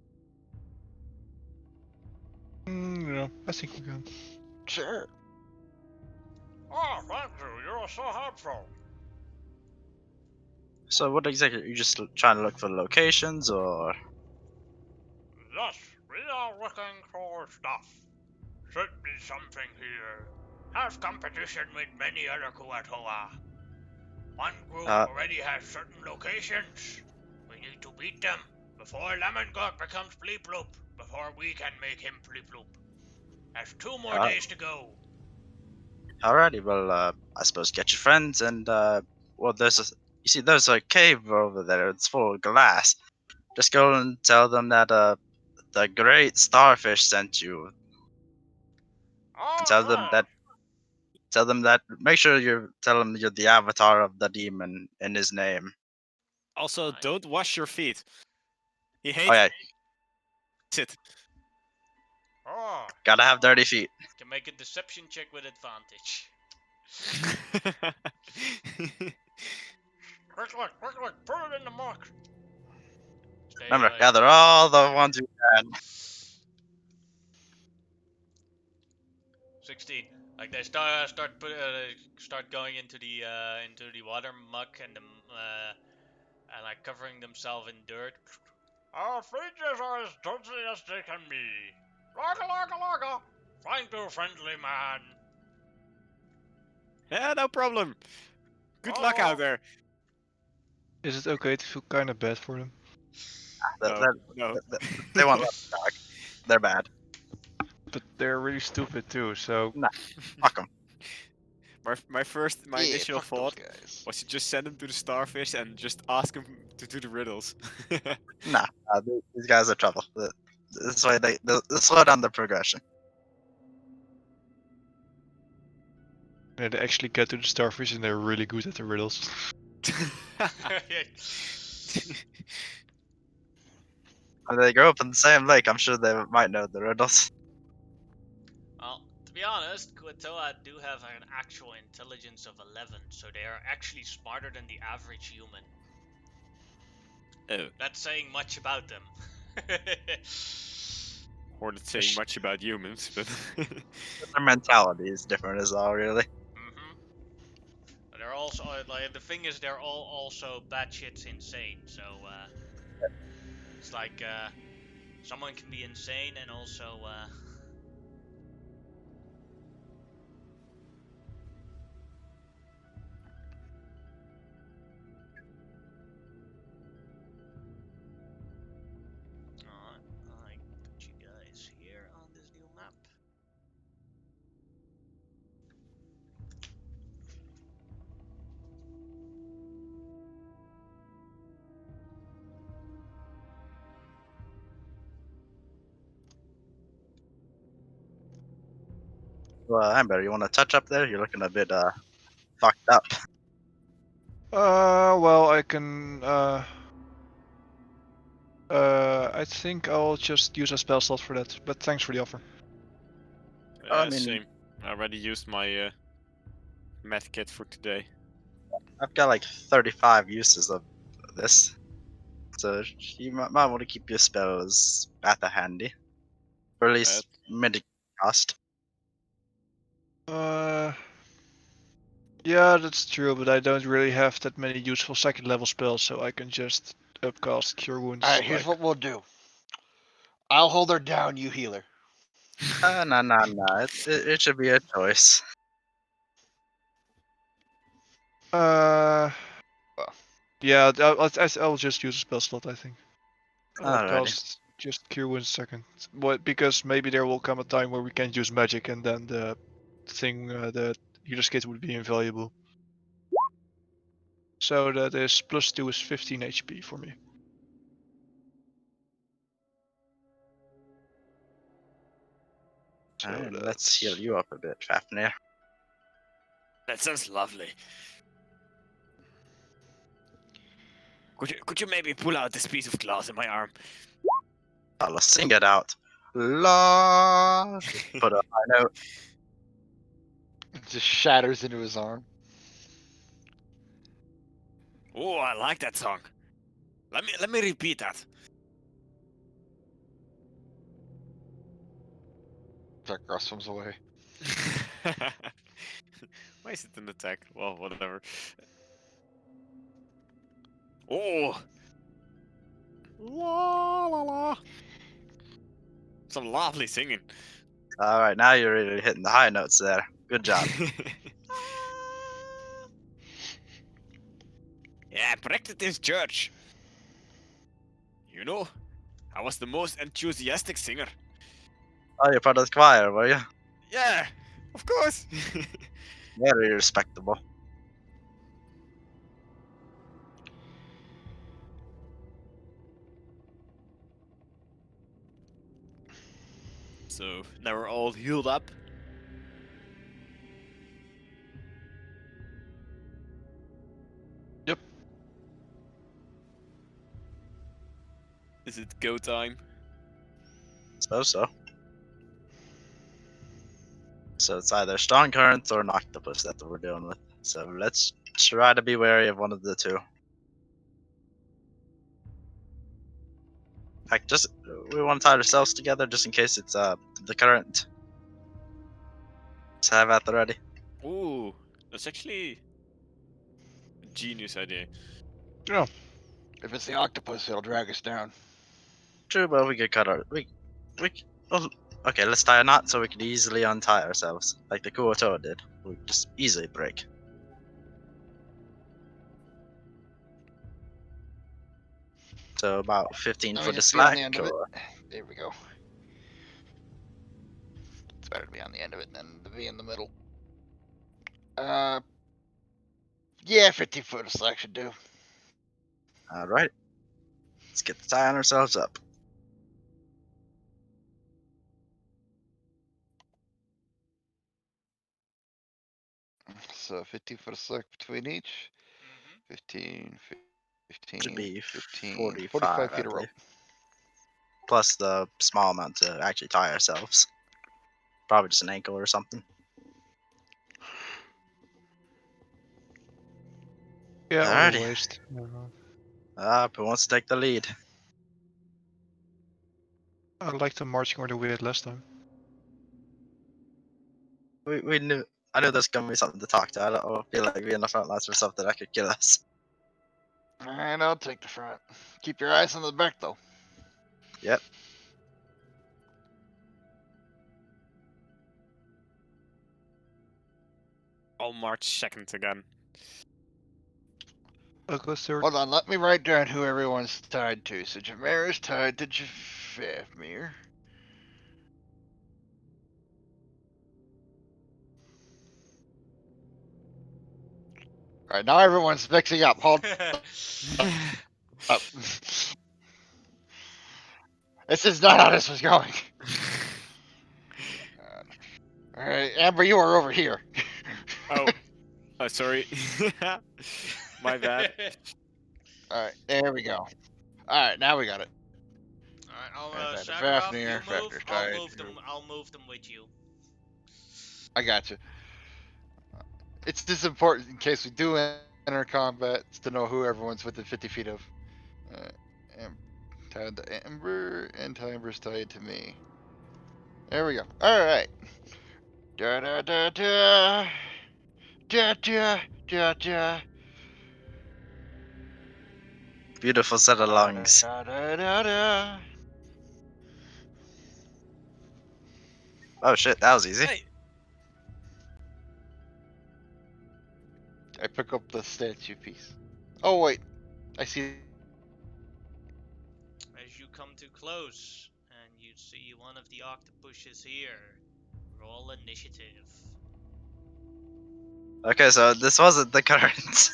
Yeah, I think we can. Sure. Oh, thank you. You're so helpful. So, what exactly? Are you just trying to look for locations, or? Yes, we are looking for stuff. Should be something here. Have competition with many other Kuatoa. One group already has certain locations. We need to beat them before Lemongog becomes Pleeploop, before we can make him Pleeploop. There's 2 more days to go. Alrighty, well, I suppose get your friends and, well, there's a cave over there. It's full of glass. Just go and tell them that, the great starfish sent you. Oh, Tell them that, make sure you tell them you're the avatar of the demon in his name. Also, Fine. don't wash your feet. He Oh, hates yeah, it. Oh, gotta have dirty feet. can make a deception check with advantage. Quickly, put it in the muck. Stay, Remember, gather all the ones you can. 16. Like they start going into the water muck and like covering themselves in dirt. Our features are as dirty as they can be. Laga. Thank you, friendly man. Yeah, no problem. Good luck Oh. out there. Is it okay to feel kind of bad for them? No, no. They won't let me talk. They're bad. But they're really stupid too, so Nah, fuck them. My Yeah, initial fuck those thought guys. was to just send him to the starfish and just ask him to do the riddles. Nah, these guys are trouble. This is why they slow down the progression. yeah, they actually get to the starfish and they're really good at the riddles. When they grow up in the same lake, I'm sure they might know the riddles. Well, to be honest, Kuatoa do have an actual intelligence of 11, so they are actually smarter than the average human. Oh, That's saying much about them. or not saying much about humans, but Their mentality is different as all, really. They're also like the thing is they're all also batshit insane. So it's like someone can be insane and also I put you guys here on this new map. Well, Amber, you want to touch up there? You're looking a bit fucked up. Well, I can. I think I'll just use a spell slot for that. But thanks for the offer. I mean- same. I already used my med kit for today. I've got like 35 uses of this, so you might want to keep your spells at the handy, or at least mitigate cost. Yeah, that's true, but I don't really have that many useful second level spells, so I can just upcast Cure Wounds. Alright, here's what we'll do. I'll hold her down, you heal her. No. It should be a choice. Yeah, I'll just use a spell slot, I think. I'll Alrighty. cast just Cure Wounds second. Because maybe there will come a time where we can't use magic, and then the thing, the healer's kit would be invaluable. So that is +2 is 15 HP for me. So Alright, let's that's... heal you up a bit, Fafnir. That sounds lovely. Could you maybe pull out this piece of glass in my arm? I'll sing it out. La. Put a high note. It just shatters into his arm. Oh, I like that song. Let me repeat that. Jack Ross swims away. Why is it an attack? Well, whatever. Oh! La la la. Some lovely singing. Alright, now you're really hitting the high notes there. Good job. Yeah, practice in church. You know, I was the most enthusiastic singer. Oh, you're part of the choir, were you? Yeah, of course. Very respectable. So now we're all healed up. Yep. Is it go time? Suppose so. So it's either Strong Current or an Octopus that we're dealing with. So let's try to be wary of one of the two. Like, just we want to tie ourselves together just in case it's the current. Just have at the ready. Ooh, that's actually a genius idea. If it's the octopus, it'll drag us down. True, but we could cut our well, okay, let's tie a knot so we could easily untie ourselves, like the Kuotoa did. We could just easily break. So about 15 Let for me the just be on slack. the end of it. Or... There we go. It's better to be on the end of it than to be in the middle. Yeah, 15-foot of slack should do. All right, let's get the tie on ourselves up. So 15-foot of slack between each. Mhm. 15, Should 15, be 15, 45, 45 I feet of rope. believe. Plus the small amount to actually tie ourselves. Probably just an ankle or something. Yeah, or a Alrighty. waste. Who wants to take the lead? I like the marching order we had last time. We knew. I knew there's gonna be something to talk to. I don't feel like being in the front lines for something that could kill us. Alright, I'll take the front. Keep your eyes on the back, though. Yep. I'll march second again. I'll go third. Hold on, let me write down who everyone's tied to. So Jameer is tied to Jafamir. Alright, now everyone's mixing up. Hold up. This is not how this was going. Alright, Amber, you are over here. Oh, sorry. My bad. Alright, there we go. Alright, now we got it. Alright, And I'll tied to Shagraf, you Fafnir, move. Fafnir's I'll tied move them. to- I'll move them with you. I got you. It's just important in case we do enter combat to know who everyone's within 50 feet of. Tied to Amber, and Amber's tied to me. There we go. Alright. Da da da da. Da da da da. Beautiful set of lungs. Da da da da. Oh shit, that was easy. Hey. I pick up the statue piece. Oh wait, I see. As you come too close and you see one of the octopuses here, roll initiative. Okay, so this wasn't the current.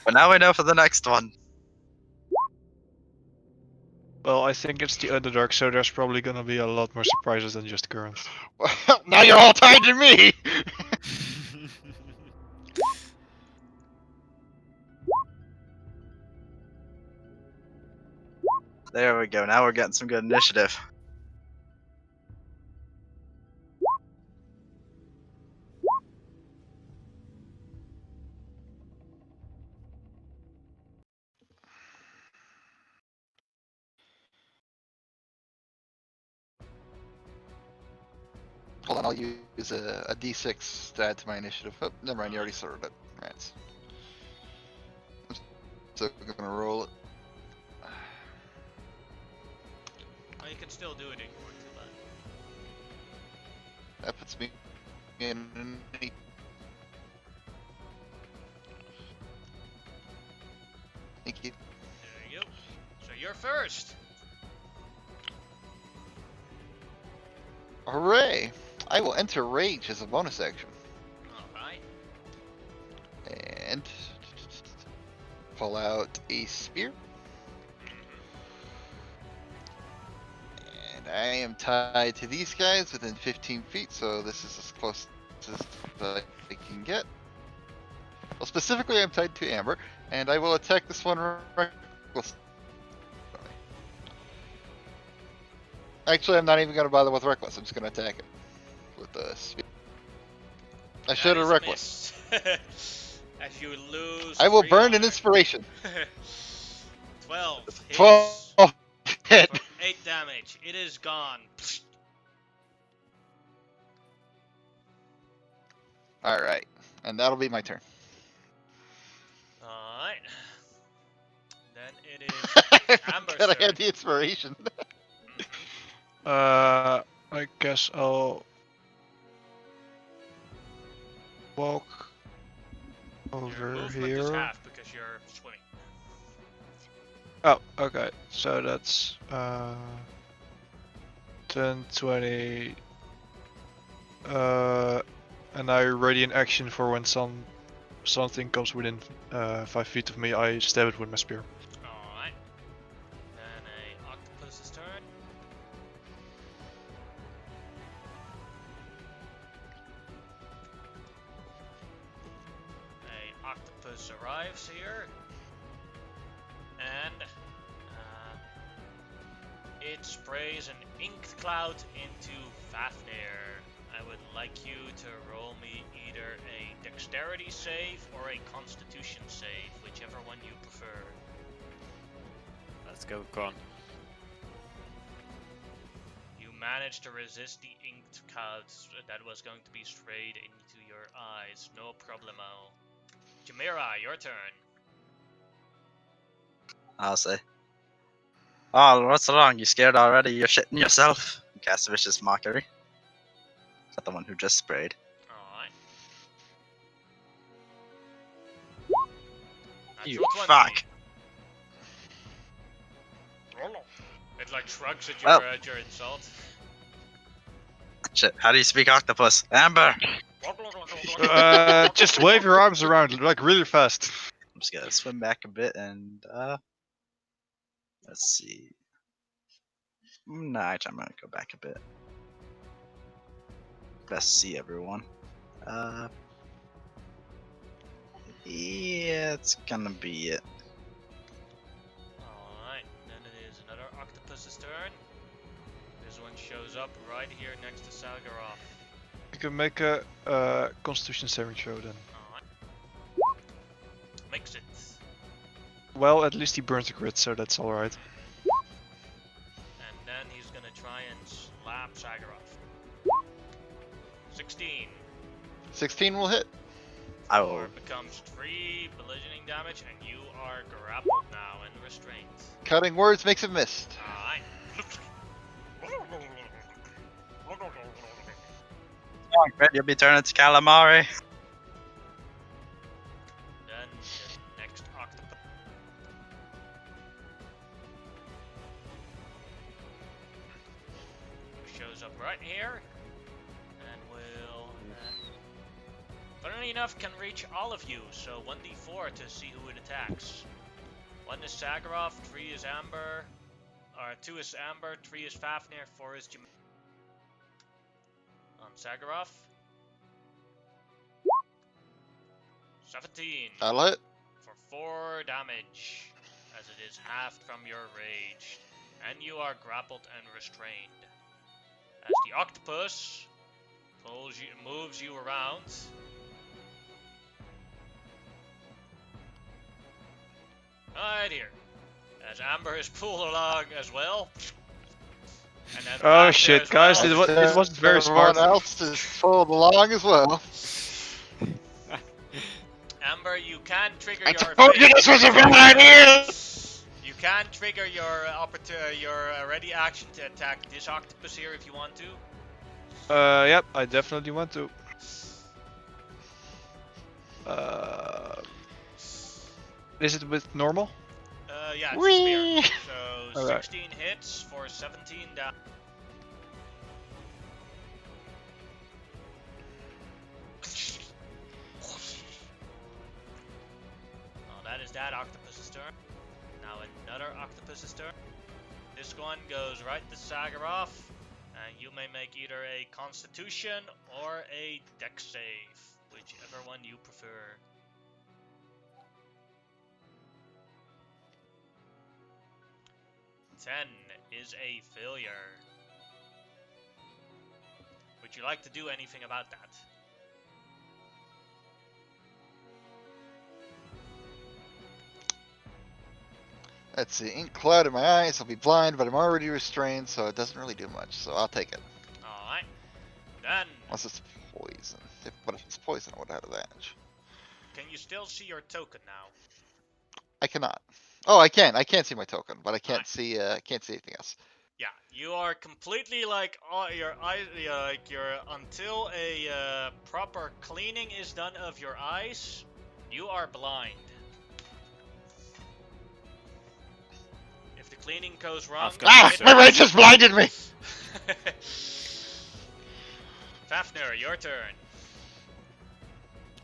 But now we know for the next one. Well, I think it's the Underdark, so there's probably gonna be a lot more surprises than just current. Well, now you're all tied to me. There we go, now we're getting some good initiative. Hold on, I'll use a D6 to add to my initiative. Oh, never mind, you already sorted it. Rats. I'm still gonna roll it. Well, you can still do it if you want to, but That puts me in an 8. Thank you. there you go. So you're first. Hooray! I will enter rage as a bonus action. Alright. And pull out a spear. And I am tied to these guys within 15 feet, so this is as close as I can get. Well, specifically, I'm tied to Amber, and I will attack this one recklessly. Actually, I'm not even going to bother with reckless. I'm just going to attack it with the spear. I should have reckless. As you lose. I will 3 burn an honor. inspiration. 12 hits 12 hit. for 8 damage. It is gone. Alright. And that'll be my turn. Alright. Then it is I Amber's forgot I turn. had the inspiration. I guess I'll walk Your over movement is here. half because you're swimming. Oh, okay. So that's 10, 20. And I ready an action for when something comes within 5 feet of me. I stab it with my spear. Alright. Then a octopus's turn. A octopus arrives here. And it sprays an inked cloud into Fafnir. I would like you to roll me either a dexterity save or a constitution save, whichever one you prefer. Let's go, Con. You managed to resist the inked cloud that was going to be sprayed into your eyes. No problemo. Jamira, your turn. I'll say. Oh, what's wrong? You scared already? You're shitting yourself. Cast vicious mockery. Is that the one who just sprayed? Alright. You Natural 20. fuck. It like shrugs at Well. your insult. Shit. How do you speak octopus? Amber. Just wave your arms around like really fast. I'm just gonna swim back a bit and let's see. Nah, actually, I'm gonna go back a bit. Best see everyone. Yeah, it's gonna be it. Alright, then it is another octopus's turn. This one shows up right here next to Salgaroth. You can make a Constitution saving throw then. Alright. Makes it. Well, at least he burns a crit, so that's alright. And then he's gonna try and slap Salgaroth. 16. 16 will hit. I Or will. it becomes 3 bludgeoning damage, and you are grappled now and restrained. Cutting words makes it missed. Alright. Oh, great, you'll be turning to calamari. Then the next octopus. Shows up right here. And will. Funnily enough, can reach all of you. So 1d4 to see who it attacks. 1 is Sagarath, 3 is Amber. Or 2 is Amber, 3 is Fafnir, 4 is Jim. On Sagarath. 17. That'll hit. For 4 damage, as it is halved from your rage, and you are grappled and restrained. As the octopus moves you around. Right here. As Amber is pulled along as well. And then Oh Fafnir shit, as guys, well. it wasn't very smart. Everyone else is pulled along as well. Amber, you can trigger I your. told you this was a bad idea! You can trigger your ready action to attack this octopus here if you want to. Yep, I definitely want to. Is it with normal? Yeah, it's a Whee! spear. So Alright. 16 hits for 17 damage. Oh, that is that octopus's turn. Now another octopus's turn. This one goes right to Sagarath, and you may make either a Constitution or a Dex save, whichever one you prefer. Ten is a failure. Would you like to do anything about that? Let's see. Ink cloud in my eyes. I'll be blind, but I'm already restrained, so it doesn't really do much. So I'll take it. Alright. Then, Unless it's poison. But if it's poison, I would have advantage. can you still see your token now? I cannot. Oh, I can. I can see my token, but I can't Alright. see. Can't see anything else. Yeah, you are completely like your eyes, like your until a proper cleaning is done of your eyes, you are blind. If the cleaning goes wrong, I've got Ah! this, My rage just blinded me. Fafnir, your turn.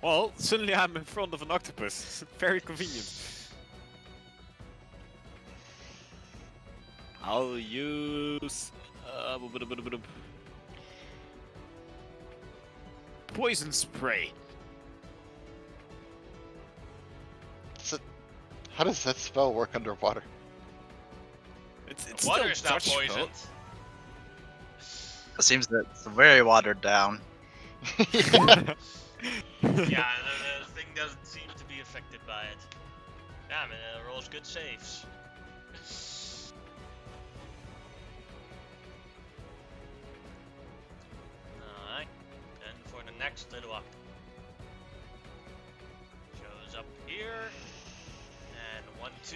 Well, suddenly I'm in front of an octopus. Very convenient. I'll use poison spray. How does that spell work underwater? It's Water still is not touch spell. poisoned. It seems that it's very watered down. Yeah. Yeah, the thing doesn't seem to be affected by it. Damn, it rolls good saves. Alright, then for the next little octopus. Shows up here. And 1, 2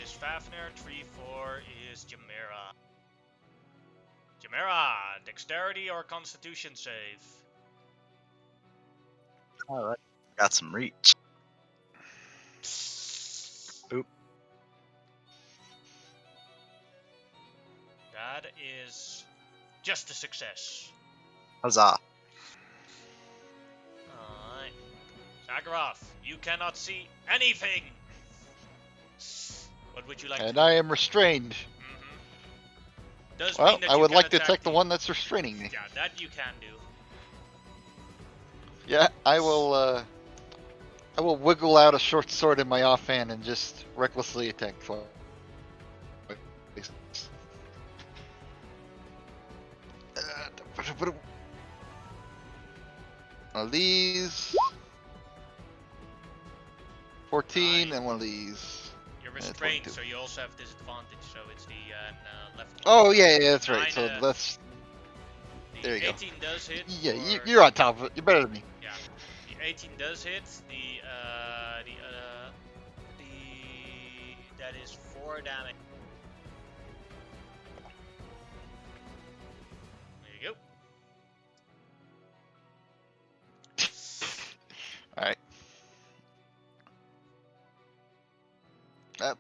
is Fafnir, 3, 4 is Jamera. Jamera, dexterity or constitution save? Alright. Got some reach. Oop. That is just a success. Huzzah. Alright. Zagoroth, you cannot see anything! What would you like And to I am restrained. Does Well, mean that I you would can like to attack attack the one that's restraining me. Yeah, that you can do. Yeah, I will. I will wiggle out a short sword in my offhand and just recklessly attack twice. One of these. 14 Nice. and one of these. You're restrained, 22. so you also have disadvantage, so it's the left one. Oh yeah, that's right. Nine, So that's the there you go. 18 does hit. Yeah, for- you're on top of it. You're better than me. Yeah, the 18 does hit. That is 4 damage. There you go. All right.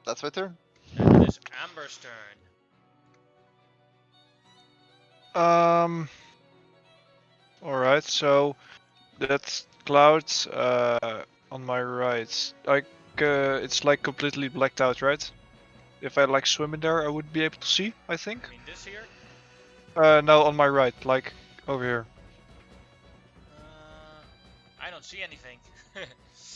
That's my turn. And it is Amber's turn. Alright, so that cloud on my right, like it's like completely blacked out, right? If I like swim in there, I would be able to see, I think. I mean, this here. No, on my right, like over here. I don't see anything.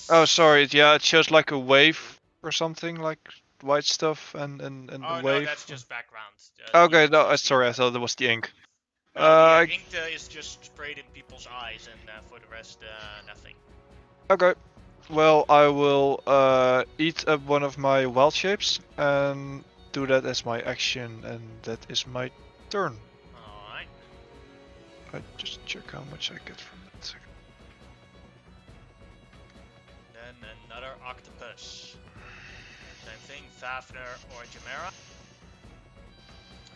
Oh, sorry. Yeah, it shows like a wave or something, like white stuff and Oh a no, wave. that's just background. Okay, you no, can see sorry, I that. thought it was the ink. No, the Uh, ink is just sprayed in people's eyes, and for the rest, nothing. okay. Well, I will eat up one of my wild shapes and do that as my action, and that is my turn. Alright. I just check how much I get from that. Then another octopus. Same thing, Fafnir or Jamera.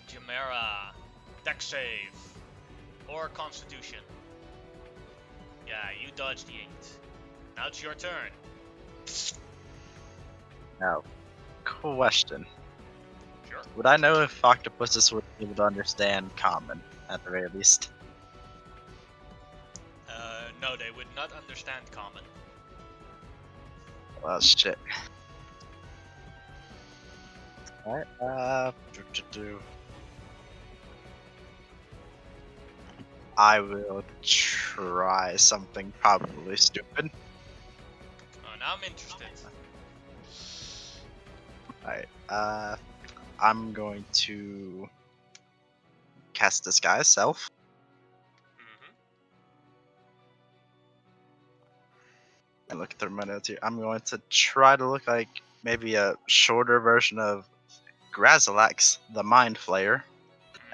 Jamera, dex save. Or constitution. Yeah, you dodged the 8. Now it's your turn. Now, question. Sure. Would I know if octopuses would be able to understand common, at the very least? No, they would not understand common. Well, shit. Alright, I will try something probably stupid. Oh, now I'm interested. Alright, I'm going to cast Disguise Self. Mm-hmm. And look through my notes here. I'm going to try to look like maybe a shorter version of Grazalax, the Mind Flayer,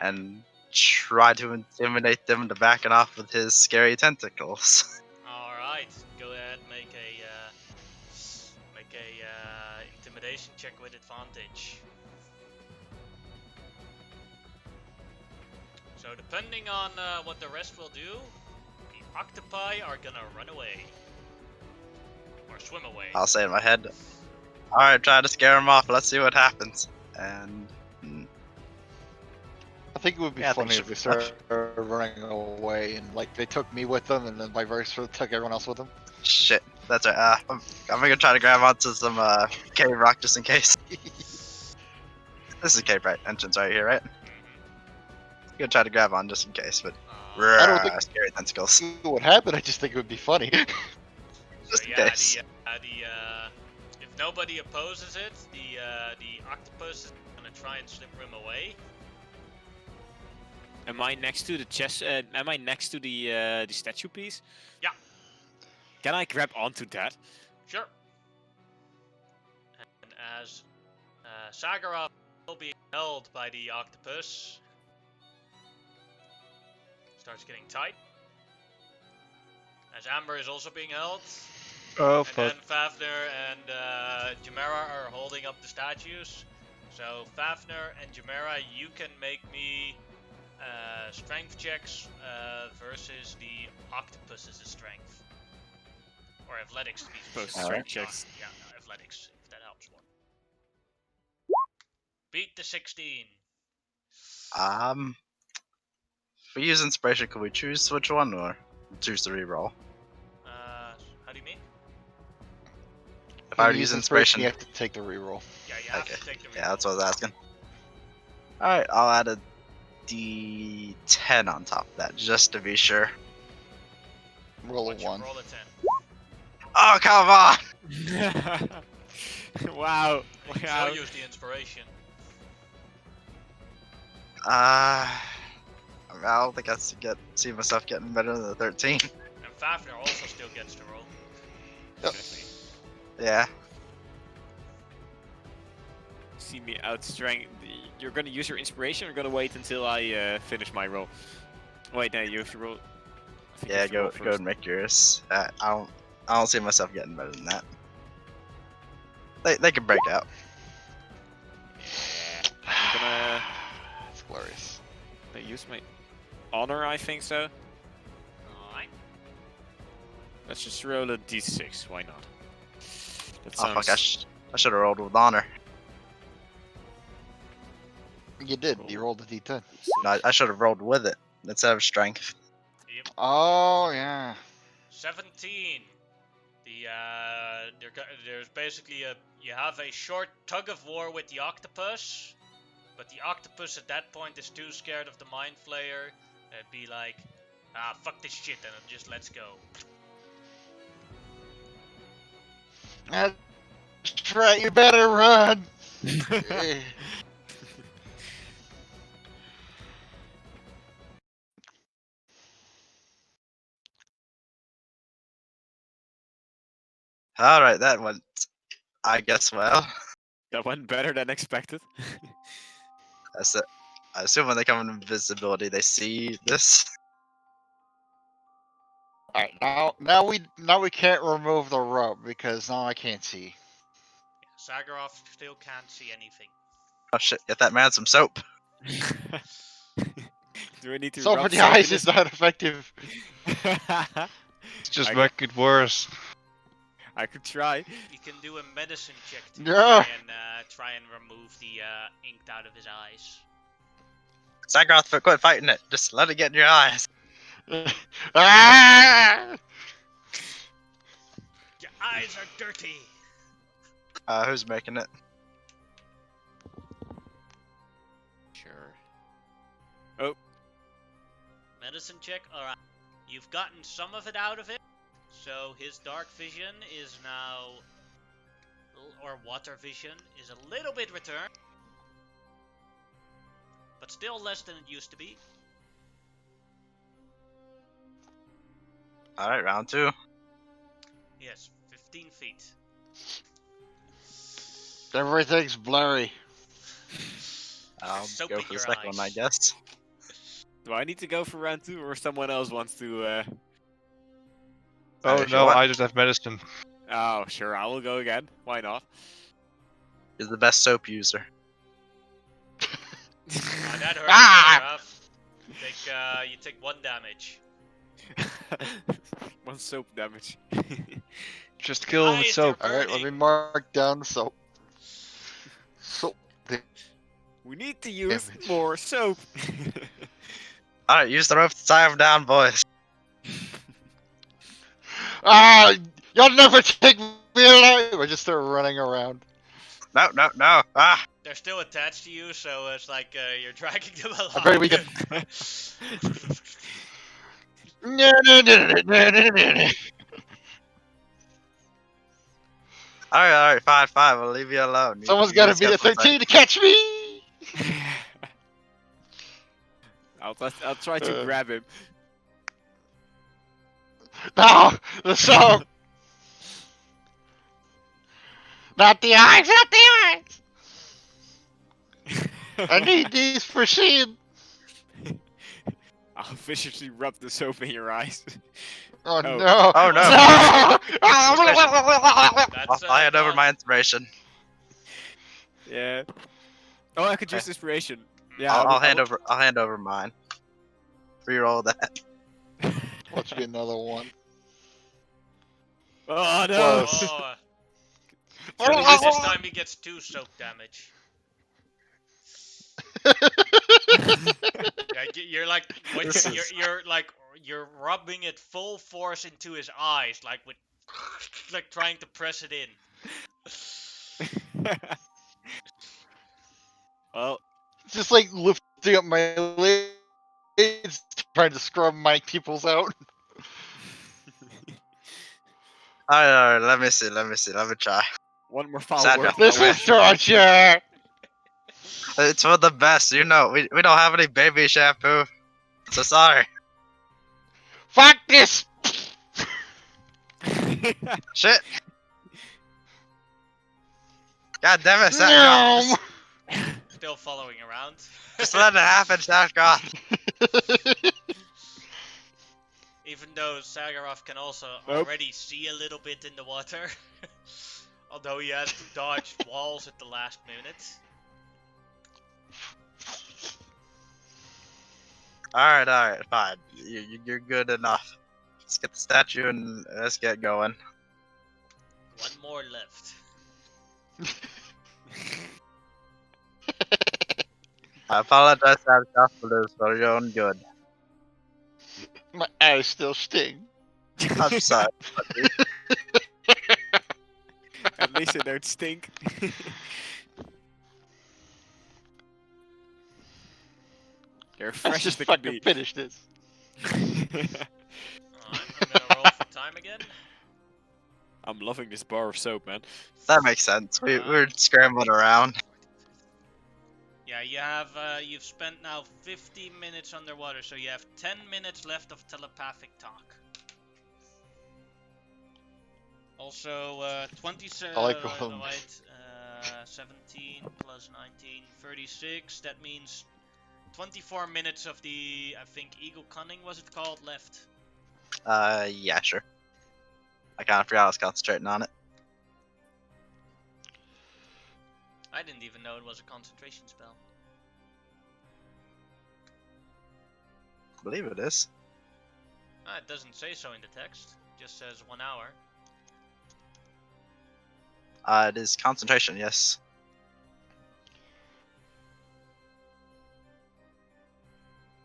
and try to intimidate them into backing off with his scary tentacles. Alright, go ahead, make a intimidation check with advantage. So depending on what the rest will do, the octopi are gonna run away. Or swim away. I'll say in my head, alright, try to scare him off, let's see what happens. And I think it would be Yeah, I think funny it if they should be started running away and like they took me with them and then vice versa took everyone else with them. shit, that's right. I'm gonna try to grab onto some cave rock just in case. This is cave right entrance right here, right? I'm gonna try to grab on just in case, but I don't think- scary tentacles. What would happen? I just think it would be funny. Just So in yeah, case. if nobody opposes it, the octopus is gonna try and slip him away. Am I next to the chest? Am I next to the statue piece? Yeah. Can I grab onto that? Sure. And as Sagarov will be held by the octopus, starts getting tight. As Amber is also being held. Oh And fuck. then Fafnir and Jamera are holding up the statues. So Fafnir and Jamera, you can make me strength checks versus the octopus's strength. Or athletics to be Both specific. strength checks. Yeah, athletics, if that helps one. Beat the 16. If we use inspiration, can we choose which one or choose the reroll? How do you mean? If I were When to you use inspiration, you have to take the reroll. Yeah, you have okay. to take the Yeah, that's reroll. what I was asking. Alright, I'll add a D10 on top of that, just to be sure. Roll a What's your 1. roll a 10? Oh, come on! Wow. You can Wow. still use the inspiration. I don't think I see myself getting better than the 13. And Fafnir also still gets the roll. Yeah. See me out strength. You're gonna use your inspiration or gonna wait until I finish my roll? Wait, no, you have to roll. I think you Yeah, have to roll go first. and make yours. I don't see myself getting better than that. They can break out. I'm gonna It's glorious. use my honor, I think so. Alright. Let's just roll a d6, why not? That Oh fuck! sounds... I should have rolled with honor. You did. You rolled a d10. No, I should have rolled with it instead of strength. Yep. Oh yeah. 17. There's basically you have a short tug of war with the octopus, but the octopus at that point is too scared of the mind flayer. It'd be like, fuck this shit, and just let's go. That's right. You better run. Eh. All right, that went, I guess, well. That went better than expected. That's it. I assume when they come in invisibility, they see this. All right. Now we can't remove the rope because now I can't see. Sagarov still can't see anything. Oh shit! Get that man some soap. Do we need to So rub for the soap in eyes his- is not effective. Just I- make it worse. I could try. You can do a medicine check to Yeah. try and remove the ink out of his eyes. Sagroth, quit fighting it. Just let it get in your eyes. Ah! Your eyes are dirty. Who's making it? Sure. Medicine check. Alright. You've gotten some of it out of it. So his dark vision is now, or water vision, is a little bit returned. But still less than it used to be. All right, round 2. Yes, 15 feet. Everything's blurry. I'll Soap go in for the your second one, I eyes. guess. Do I need to go for round 2, or someone else wants to? Oh if you no, want. I don't have medicine. Oh, sure, I will go again. Why not? He's the best soap user. Oh, that hurts, Ah! Sagarath. You take 1 damage. 1 soap damage. Just kill him with Eyes, soap. they're Alright, let me burning. mark down the soap. Soap. We need to use Damage. more soap. Alright, use the rope to tie him down, boys. Ah! You'll never take me alive! I just start running around. No, no, no. Ah! They're still attached to you, so it's like you're dragging them along. I bet we can. No, no, no, no, no, no, no, no. Alright, fine, fine. We'll leave you alone. Someone's You gotta just beat a for a 13 to catch me! I'll try to grab him. No! The soap! Not the eyes! Not the eyes! I need these for seeing! I'll viciously rub the soap in your eyes. Oh, Oh. no! Oh, no. That's, I hand over fun. my inspiration. Yeah. Oh, I could use Okay. inspiration. Yeah. I'll hand over mine. Reroll that. Watch me another one. Oh no! Close. Oh. This time he gets 2 soap damage. Yeah, you're like, when This you're rubbing it full force into his eyes, like with, like trying to press it in. Well, Just like lifting up my legs, trying to scrub my pupils out. Alright, let me see. Let me try. one more foul Sandra. word. This is torture! It's for the best, you know. We don't have any baby shampoo. So sorry. Fuck this! Shit. God damn it, No! Sandra. Still following around. Just let it happen, Sandra. Even though Sagarath can also Nope. already see a little bit in the water. Although he has to dodge walls at the last minute. Alright, fine. You're good enough. Let's get the statue and let's get going. 1 more left. I apologize, Sandra, for this for your own good. My eyes still sting. I'm sorry. At least they don't stink. They're Let's fresh as just they can fucking be. finish this. Alright, I'm gonna roll for time again. I'm loving this bar of soap, man. That makes sense. We're scrambling around. Yeah, you've spent now 50 minutes underwater, so you have 10 minutes left of telepathic talk. Also, 27, I like no, wait, 17 plus 19, 36, that means 24 minutes of the, I think, Eagle Cunning, was it called, left. Yeah, sure. I kind of forgot I was concentrating on it. I didn't even know it was a concentration spell. I believe it is. It doesn't say so in the text, it just says 1 hour. It is concentration, yes.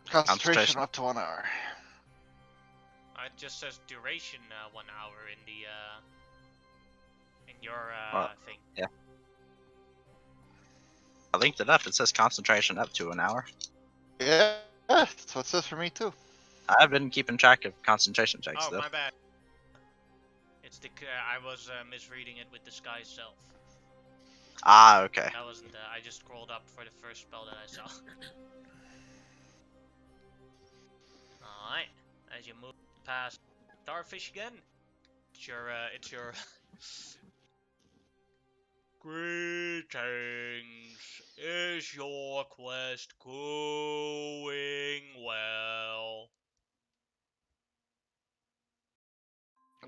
Concentration up to 1 hour. It just says duration 1 hour in the in your thing. Yeah. I linked it up. It says concentration up to an hour. Yeah, that's what it says for me too. I've been keeping track of concentration checks, Oh, though. my bad. It's the I was misreading it with the sky self. Ah, okay. That wasn't. I just scrolled up for the first spell that I saw. All right. As you move past Starfish again, it's your Greetings. Is your quest going well?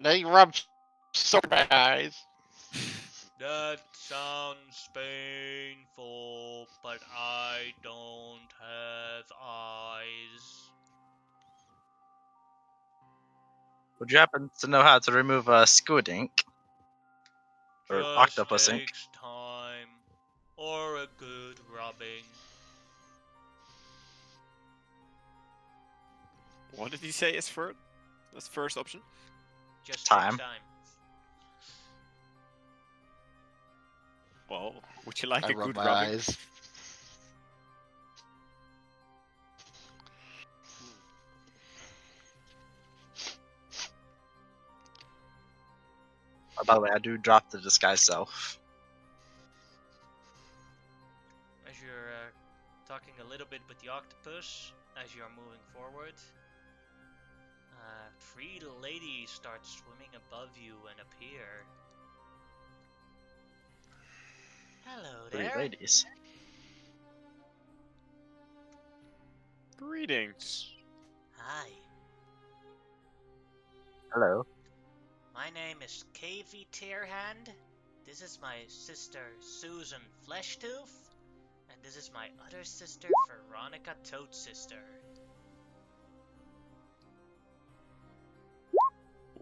They rub soap in my eyes. That sounds painful, but I don't have eyes. Would you happen to know how to remove squid ink or Just octopus ink? takes time or a good rubbing. What did he say is first? That's the first option. Just Time. takes time. Well, would you like I a rub good my rubbing? eyes. Oh, by the way, I do drop the disguise self. As you're talking a little bit with the octopus, as you're moving forward, 3 ladies start swimming above you and appear. Hello 3 there. ladies. Greetings. Hi. Hello. My name is KV Tearhand. This is my sister Susan Fleshtooth. And this is my other sister Veronica Toadsister.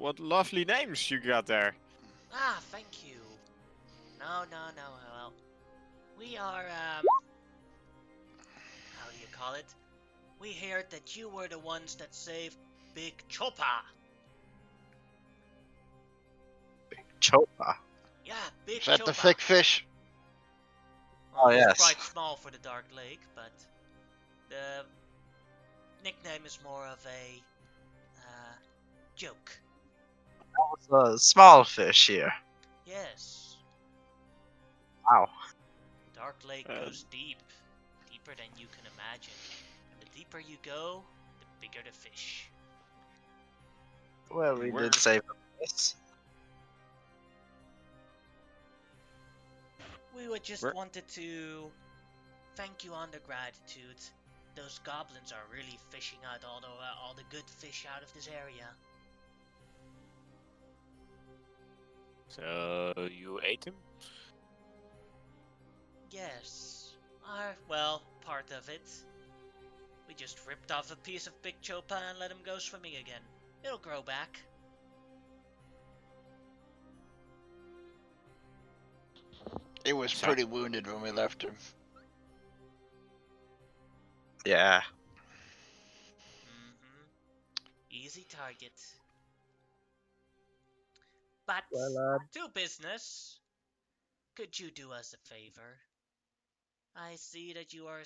What lovely names you got there. Ah, thank you. No, well, we are, how do you call it? We heard that you were the ones that saved Big Chopa. Chopa. Yeah, Big Is that Chopa. the thick fish? Well, Oh, he's yes. quite small for the Dark Lake, but the nickname is more of a, joke. That was a small fish here. Yes. Wow. Dark Lake goes deep. Deeper than you can imagine. And the deeper you go, the bigger the fish. Well, we Where- did save this. We would just Where- wanted to thank you on the gratitude. Those goblins are really fishing out all the good fish out of this area. So you ate him? Yes. Well, part of it. We just ripped off a piece of Big Chopa and let him go swimming again. It'll grow back. It was So- pretty wounded when we left him. Yeah. Mm-hmm. Easy target. But Well, to business. Could you do us a favor? I see that you are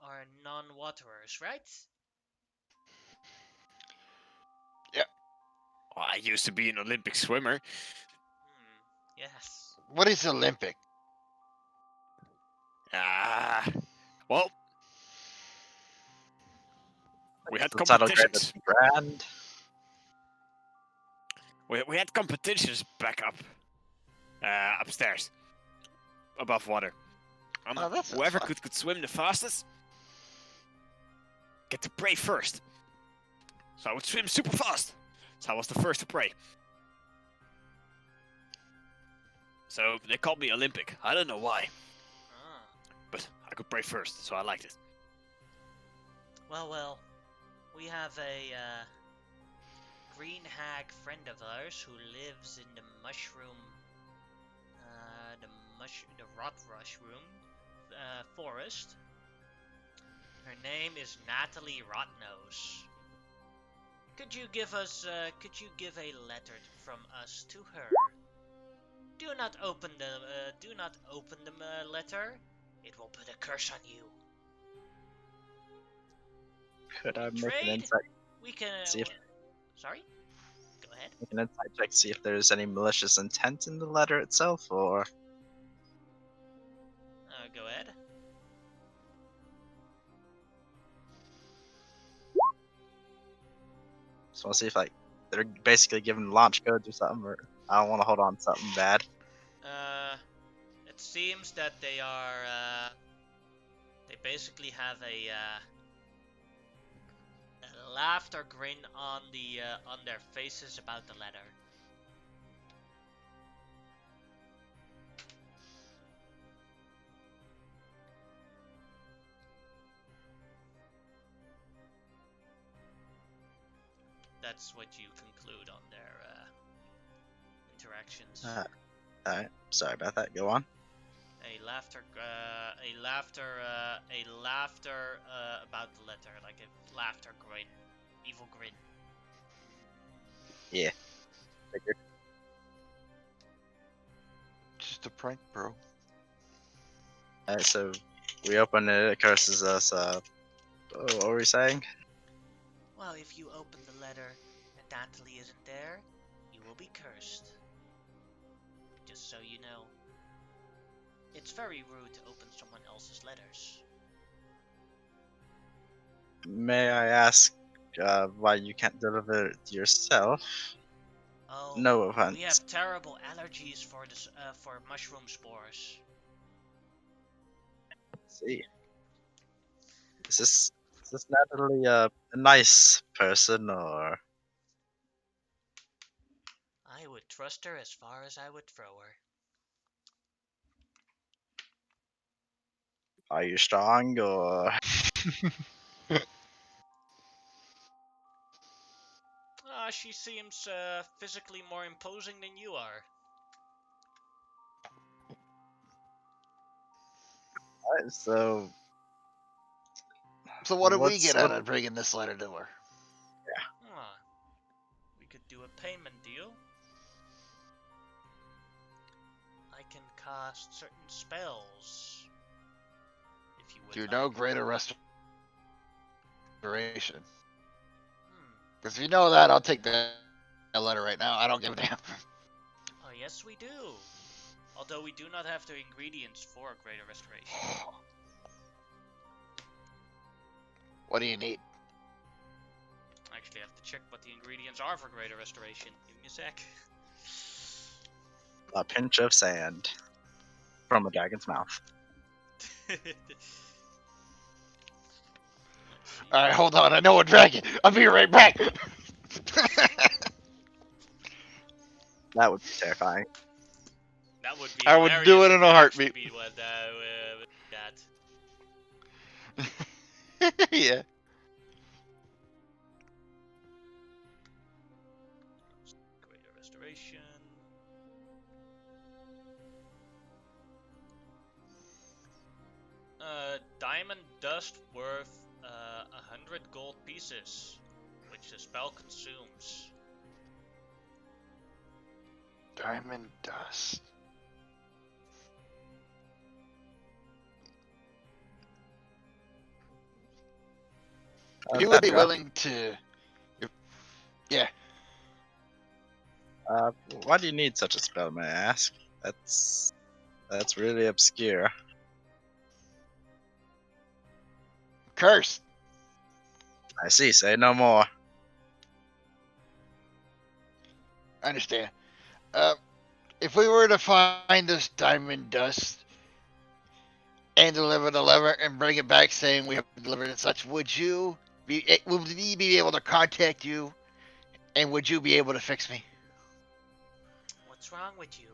are non-waterers, right? Well, I used to be an Olympic swimmer. Yes. What is Olympic? Well, we had the title grade competitions. is grand. We had competitions back up, upstairs, above water. And Oh, that sounds whoever fun. could swim the fastest get to pray first. So I would swim super fast. So I was the first to pray. So they called me Olympic. I don't know why, Ah. but I could pray first, so I liked it. Well. We have a green hag friend of ours who lives in the mushroom, the rot mushroom forest. Her name is Natalie Rotnose. Could you give a letter from us to her? Do not open the letter. It will put a curse on you. Could I make an Trade? insight? We can. See if- Sorry. Go ahead. Make an insight check, see if there's any malicious intent in the letter itself, or Go ahead. just want to see if like they're basically giving launch codes or something, or I don't want to hold on to something bad. seems that they are. They basically have a laughter grin on their faces about the letter. That's what you conclude on their interactions. Alright, sorry about that. Go on. A laughter about the letter, like a laughter grin, evil grin. Yeah. Figured. Just a prank, bro. Alright, so we open it. It curses us. What were we saying? Well, if you open the letter and Dantley isn't there, you will be cursed. Just so you know. It's very rude to open someone else's letters. May I ask why you can't deliver it yourself? Oh, No we offense. have terrible allergies for mushroom spores. See, is this Natalie a nice person, or I would trust her as far as I would throw her. are you strong, or She seems physically more imposing than you are. so? So what did we What's get what? out of bringing this letter to her? Huh. We could do a payment deal. I can cast certain spells. If you would Do you like. know greater restoration? Hmm. Because if you know that, I'll take that letter right now. I don't give a damn. Oh, yes, we do. Although we do not have the ingredients for greater restoration. What do you need? Actually, I have to check what the ingredients are for greater restoration. Give me a sec. A pinch of sand from a dragon's mouth. Let's see. Alright, hold on. I know a dragon. I'll be right back. That would be terrifying. That would be I would hilarious do it if in we a actually heartbeat. beat with that. Yeah. Greater restoration. Diamond dust worth 100 gold pieces, which the spell consumes. Diamond dust. You would be Petra, willing to. Yeah. why do you need such a spell, may I ask? That's really obscure. Curse. I see. Say no more. I understand. If we were to find this diamond dust and deliver the lever and bring it back saying we have delivered and such, would we be able to contact you, and would you be able to fix me? What's wrong with you?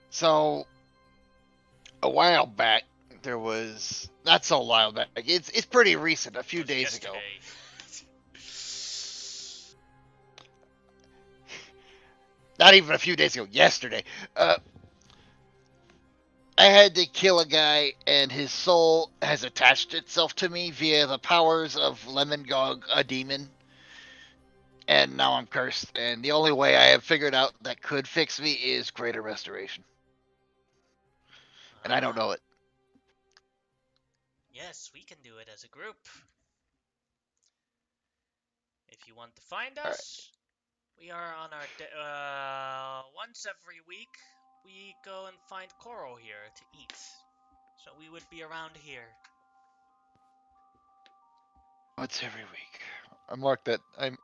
So, a while back, there was not so while back. It's pretty recent, a few It was days ago. yesterday. Not even a few days ago, yesterday. I had to kill a guy, and his soul has attached itself to me via the powers of Lemongog, a demon. And now I'm cursed. And the only way I have figured out that could fix me is greater restoration. And I don't know it. Yes, we can do it as a group. If you want to find All right. us, we are on our once every week. We go and find coral here to eat. So we would be around here. Once every week. I mark that.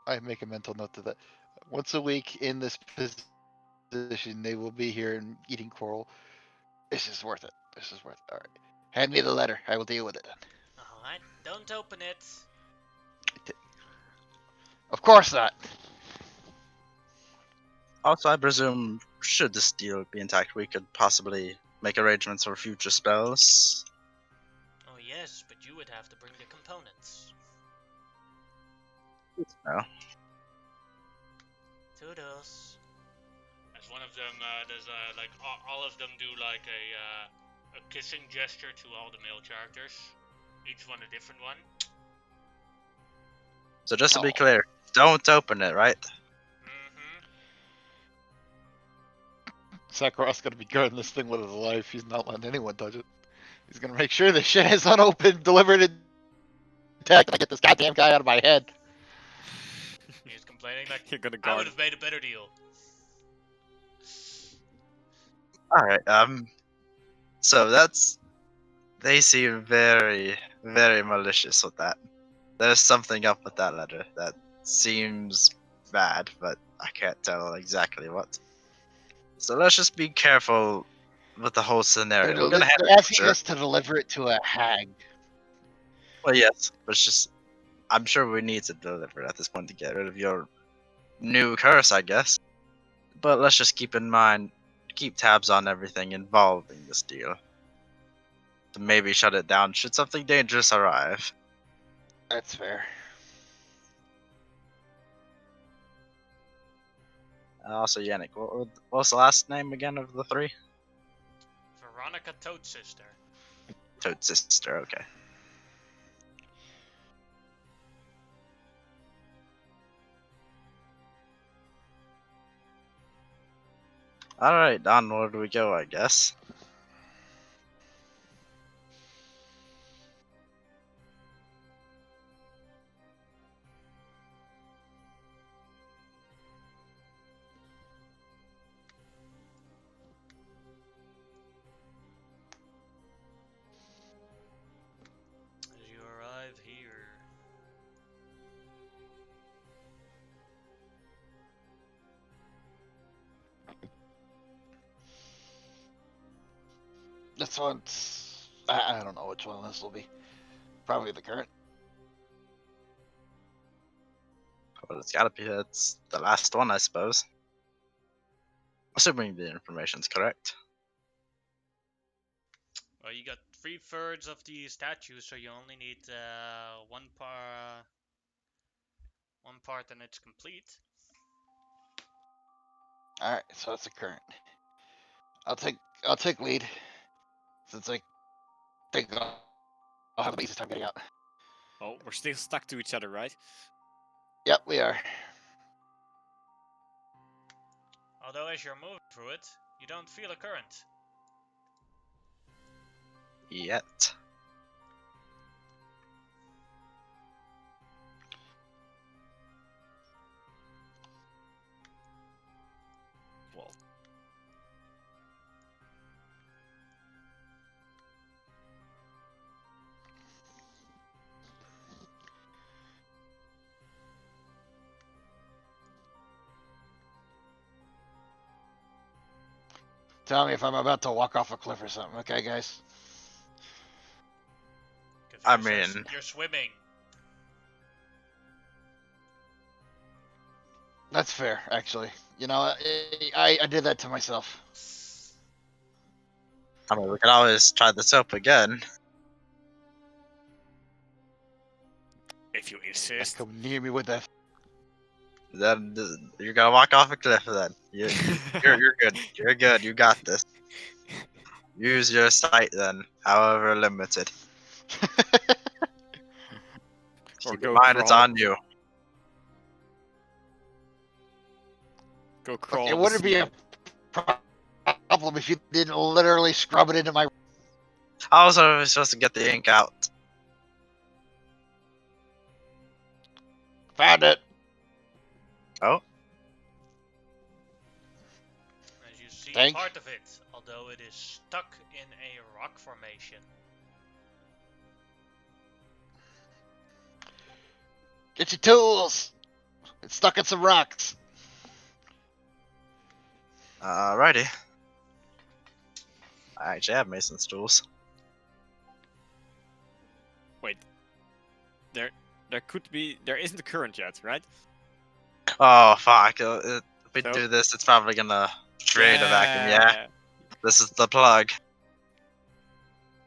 I make a mental note of that. Once a week in this position position they will be here and eating coral. This is worth it. This is worth it. All right. Hand me the letter. I will deal with it then. Alright, don't open it. Of course not. Also, I presume, should this deal be intact, we could possibly make arrangements for future spells. Oh yes, but you would have to bring the components. No. Toodles. As one of them does, like all of them do like a kissing gesture to all the male characters, each one a different one. So just to be Oh. clear, don't open it, right? Mm-hmm. Sakhar's gonna be guarding this thing with his life. He's not letting anyone touch it. He's gonna make sure the shit is unopened, delivered intact. I get this goddamn guy out of my head. He's complaining like, You're gonna I guard. would have made a better deal. Alright, so they seem very, very malicious with that. There's something up with that letter that seems bad, but I can't tell exactly what. So let's just be careful with the whole scenario. We're gonna They're have asking us to deliver it to a hag. Well, yes, but it's just I'm sure we need to deliver it at this point to get rid of your new curse, I guess. But let's just keep in mind, keep tabs on everything involving this deal. To maybe shut it down should something dangerous arrive. That's fair. Also, Yannick, what was the last name again of the three? Veronica Toad Sister. Toad Sister, okay. Alright, onward we go, I guess. As you arrive here. This one's. I don't know which one this will be. Probably the current. Well, it's gotta be, it's the last one, I suppose. Assuming the information's correct. Well, you got 3/3 of the statue, so you only need one part and it's complete. All right, so it's the current. I'll take lead, since I think I'll have the easiest time getting out. Oh, we're still stuck to each other, right? Yep, we are. Although as you're moving through it, you don't feel a current. Yet. Well, Tell me if I'm about to walk off a cliff or something, okay, guys? 'Cause I you're mean- you're swimming. That's fair, actually. You know, I did that to myself. I mean, we can always try this up again. if you Just insist. come near me with that. Then you're gonna walk off a cliff. Then you're good. You're good. You got this. Use your sight then, however limited. Or Keep go in mind it's crawl. on you. Go crawl. It on the wouldn't be a problem if you didn't literally scrub it into my. I was supposed to get the ink out. Found it. Oh, As you see Thank- part of it, although it is stuck in a rock formation. Get your tools. It's stuck in some rocks. Alrighty. I actually have mason stools. There isn't a current yet, right? Oh fuck! If we So- do this, it's probably gonna create a vacuum. Yeah, this is the plug.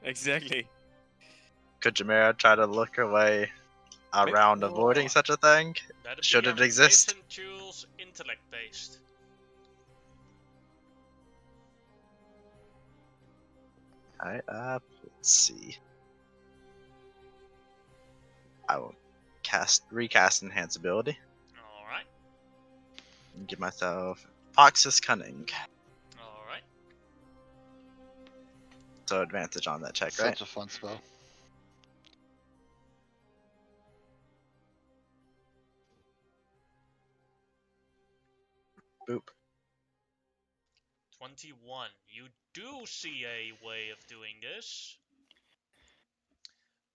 Exactly. Could Jamira try to look her way around avoiding Oh. such a thing? That'd Should be it a exist? Mason tools intellect based. Alright, let's see. I will recast enhance ability Alright. and give myself Fox's Cunning. Alright. So advantage on that check, right? Such a fun spell. Boop. 21. You do see a way of doing this.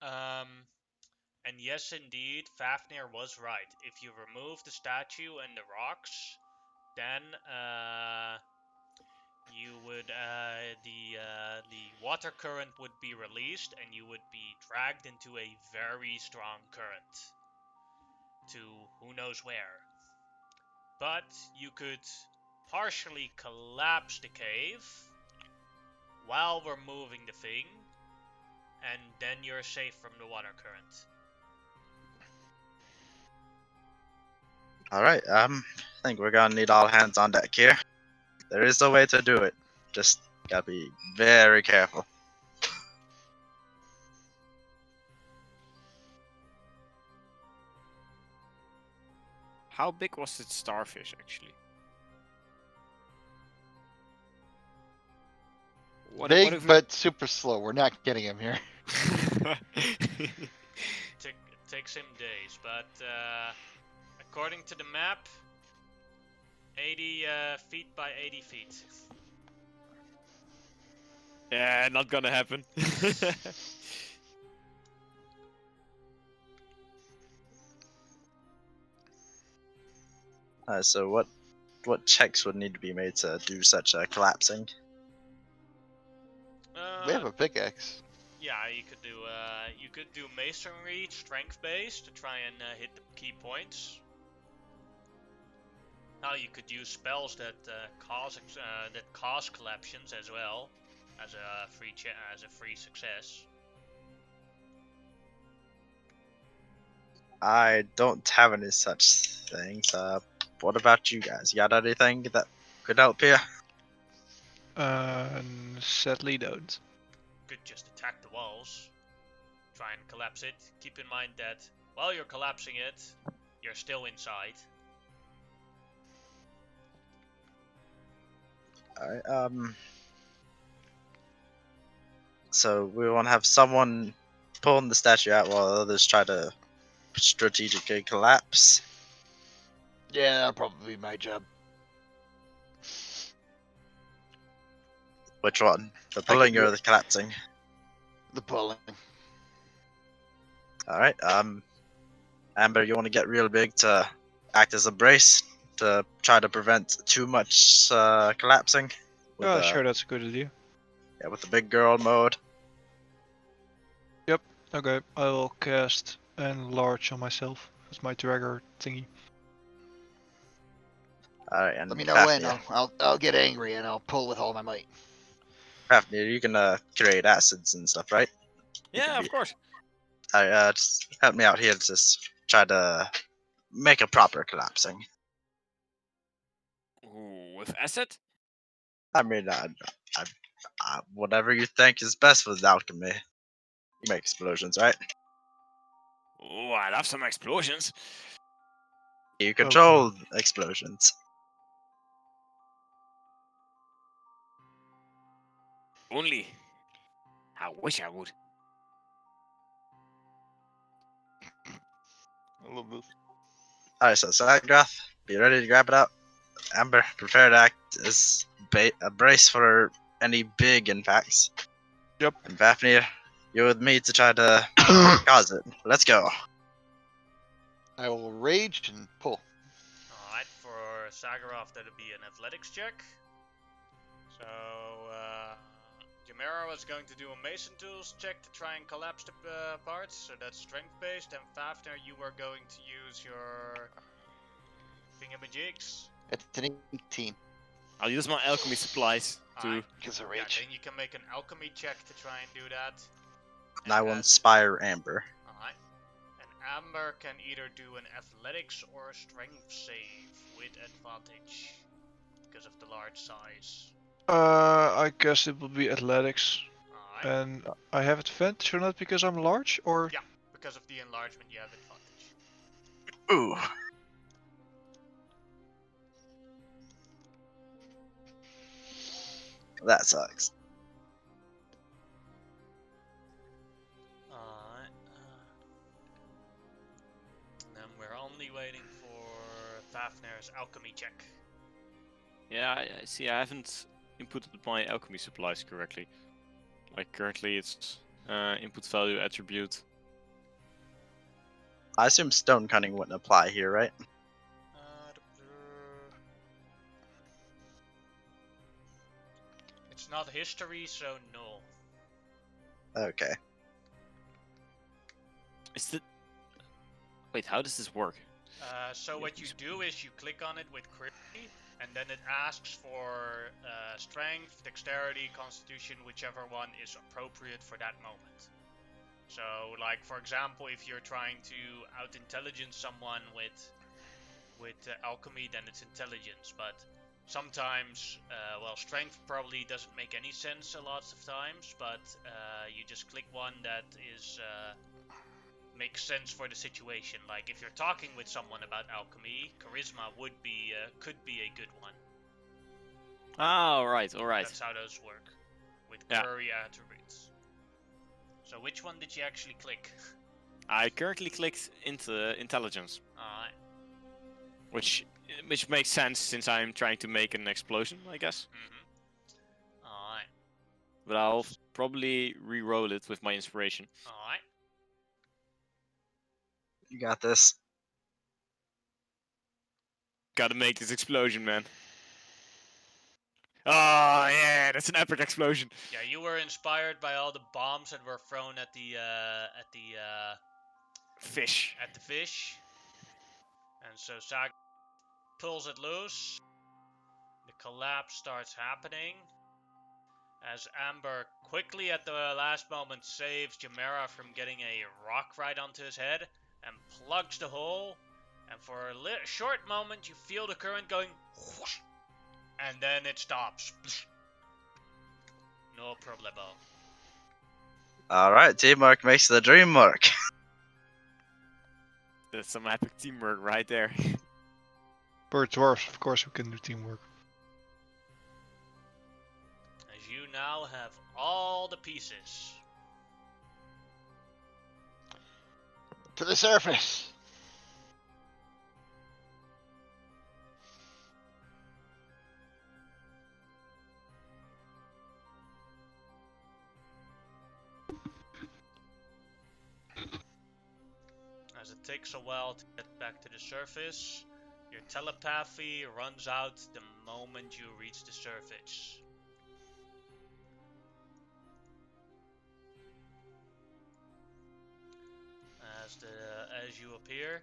And yes, indeed, Fafnir was right. If you remove the statue and the rocks, then you would the water current would be released, and you would be dragged into a very strong current to who knows where. But you could partially collapse the cave while removing the thing, and then you're safe from the water current. Alright, I think we're gonna need all hands on deck here. There is a way to do it. Just gotta be very careful. How big was the starfish actually? Big if we- but super slow. We're not getting him here. It takes him days, but according to the map, 80 feet by 80 feet. Yeah, not gonna happen. So what checks would need to be made to do such a collapsing? We have a pickaxe. Yeah, you could do masonry, strength based to try and hit the key points. Now you could use spells that cause collapsions as well, as a free success. I don't have any such things. What about you guys? You got anything that could help here? Sadly don't. Could just attack the walls, try and collapse it. Keep in mind that while you're collapsing it, you're still inside. Alright, so we want to have someone pulling the statue out while others try to strategically collapse. Yeah, that'll probably be my job. Which one? The can pulling do or it. the collapsing? The pulling. Alright, Amber, you want to get real big to act as a brace to try to prevent too much collapsing? With Oh, the, sure, that's a good idea. Yeah, with the big girl mode. Okay, I will cast Enlarge on myself with my dragger thingy. Alright, and Let me know when. Fafnir, I'll get angry and I'll pull with all my might. Fafnir, you can create acids and stuff, right? yeah, of course. Alright, just help me out here to just try to make a proper collapsing. Ooh, with acid? I mean, whatever you think is best with alchemy. You make explosions, right? Ooh, I love some explosions. You control explosions. Only. I wish I would. I love this. Alright, so Sagrath, be ready to grab it out. Amber, prepare to act as a brace for any big impacts. Yep. And Fafnir, you're with me to try to cause it. Let's go. I will rage and pull. Alright, for Sagaroth, that'd be an athletics check. So, Jamera was going to do a Mason Tools check to try and collapse the parts, so that's strength based, and Fafner, you are going to use your thingamajigs. It's an 18. I'll use my alchemy supplies to. Alright. Gives a Yeah, rage. then you can make an alchemy check to try and do that. And I will that- inspire Amber. Alright. And Amber can either do an athletics or a strength save with advantage because of the large size. I guess it will be athletics. Alright. And I have advantage or not because I'm large, or? Yeah. Because of the enlargement, you have advantage. Ooh. That sucks. Alright. And then we're only waiting for Fafner's alchemy check. Yeah, I see. I haven't inputted my alchemy supplies correctly. Like currently, it's input value attribute. I assume stone cutting wouldn't apply here, right? It's not history, so no. Okay. Is the wait? How does this work? So what you do is you click on it with query, and then it asks for strength, dexterity, constitution, whichever one is appropriate for that moment. So, like for example, if you're trying to out-intelligence someone with alchemy, then it's intelligence. But sometimes, well, strength probably doesn't make any sense a lot of times. But you just click one that is makes sense for the situation. Like if you're talking with someone about alchemy, charisma would be could be a good one. Ah, all right. That's how those work with Yeah. query attributes. So which one did you actually click? I currently clicked into intelligence, Alright. which makes sense since I'm trying to make an explosion, I guess. Alright. But I'll probably re-roll it with my inspiration. Alright. You got this. Gotta make this explosion, man. Oh yeah, that's an epic explosion. Yeah, you were inspired by all the bombs that were thrown at the Fish. fish. And so Sag pulls it loose. The collapse starts happening. As Amber quickly at the last moment saves Jamera from getting a rock right onto his head and plugs the hole. And for a short moment you feel the current going whoosh, and then it stops. No problemo. Alright, teamwork makes the dream work. That's some epic teamwork right there. We're dwarves, of course we can do teamwork. As you now have all the pieces. To the surface! As it takes a while to get back to the surface, your telepathy runs out the moment you reach the surface. As you appear,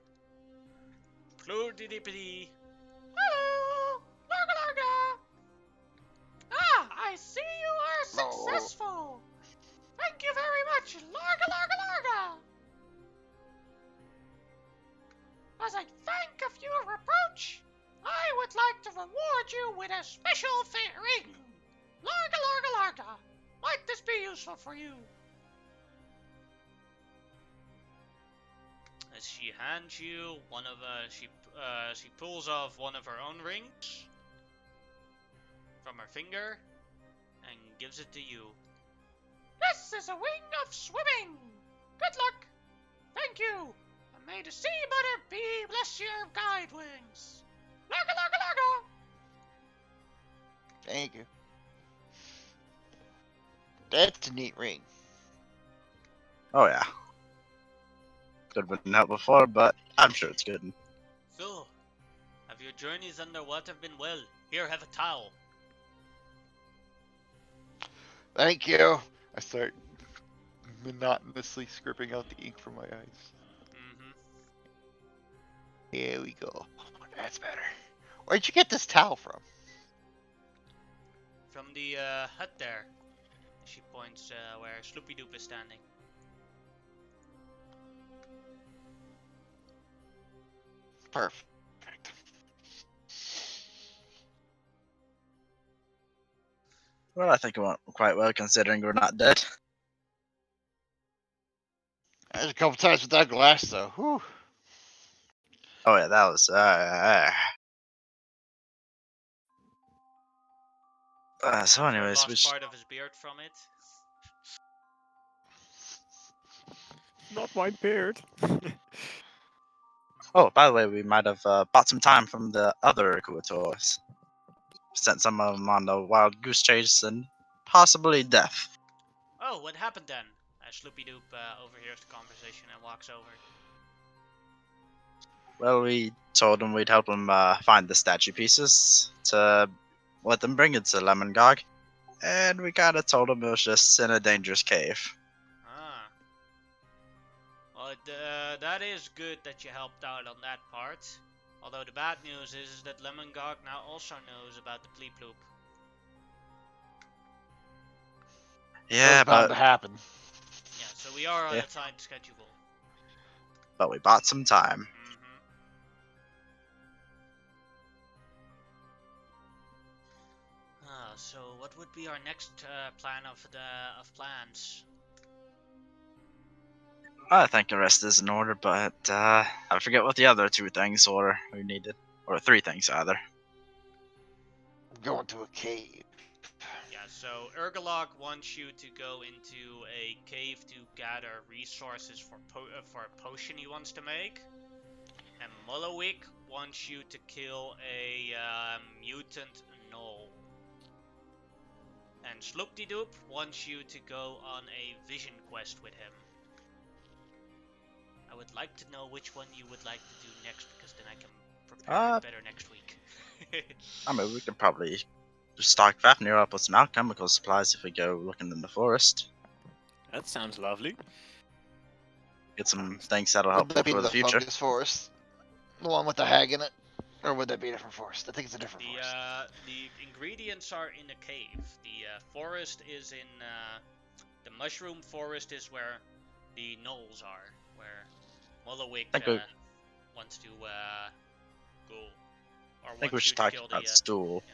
Plurdidippity. Hello, Larga Larga. Ah, I see you are successful. Thank you very much, Larga Larga Larga. As a thank of your reproach, I would like to reward you with a special ring. Larga Larga Larga. Might this be useful for you? As she hands you one of she pulls off one of her own rings from her finger and gives it to you. This is a wing of swimming. Good luck. Thank you. And may the sea butter be bless your guide wings. Larga larga larga. Thank you. That's a neat ring. Oh yeah. Could have been out before, but I'm sure it's good. So, have your journeys underwater been well? Here, have a towel. Thank you. I start monotonously scribbling out the ink from my eyes. Mm-hmm. Here we go. That's better. Where'd you get this towel from? From the hut there. She points where Sloopy Doop is standing. Perfect. Well, I think it went quite well considering we're not dead. There's a couple times with that glass though. Whew. Oh yeah, that was. So, Fur anyways, lost part of his beard from it. Not my beard. oh, by the way, we might have bought some time from the other Kuatoas. Sent some of them on the wild goose chase and possibly death. Oh, what happened then? Sloopy Doop overhears the conversation and walks over. Well, we told them we'd help them find the statue pieces to let them bring it to Lemongog, and we kind of told them it was just in a dangerous cave. Ah. Well, that is good that you helped out on that part. Although the bad news is that Lemongog now also knows about the Pleep Loop. Yeah, That's bound but to happen. Yeah, so we are on Yeah. a tight schedule. we bought some time. Mm-hmm. So what would be our next plan of plans? I think the rest is in order, but I forget what the other two things were we needed, or three things either. Going to a cave. Yeah, so Ergolog wants you to go into a cave to gather resources for a potion he wants to make. And Mullowik wants you to kill a mutant gnoll. And Sloopty-Doop wants you to go on a vision quest with him. I would like to know which one you would like to do next, because then I can prepare it better next week. I mean, we could probably stock Fafnir up with some alchemical supplies if we go looking in the forest. That sounds lovely. Get some things that'll help Would that be for the the future. fungus forest? The one with the hag in it? Or would that be a different forest? I think it's a different forest. The ingredients are in a cave. The forest is in the mushroom forest is where the gnolls are, where Mullowik wants to go. Or I think we wants should you to talk kill about the Stool. yeah.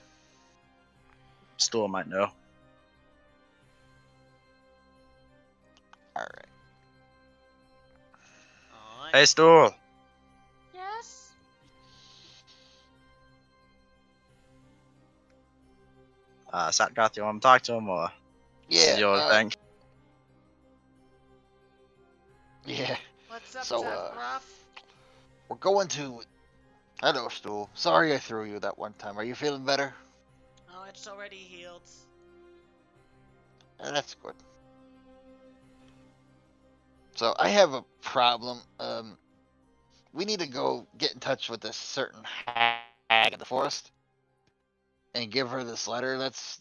Stool might know. Alright. Alright. Hey, Stool! Yes. Satgoth, you want to talk to him, or this is Yeah, your thing? yeah. What's up, So, Zapgroff? we're going to... Hello, Stool. Sorry I threw you that one time. Are you feeling better? Oh, it's already healed. That's good. So, I have a problem. We need to go get in touch with this certain hag in the forest and give her this letter that's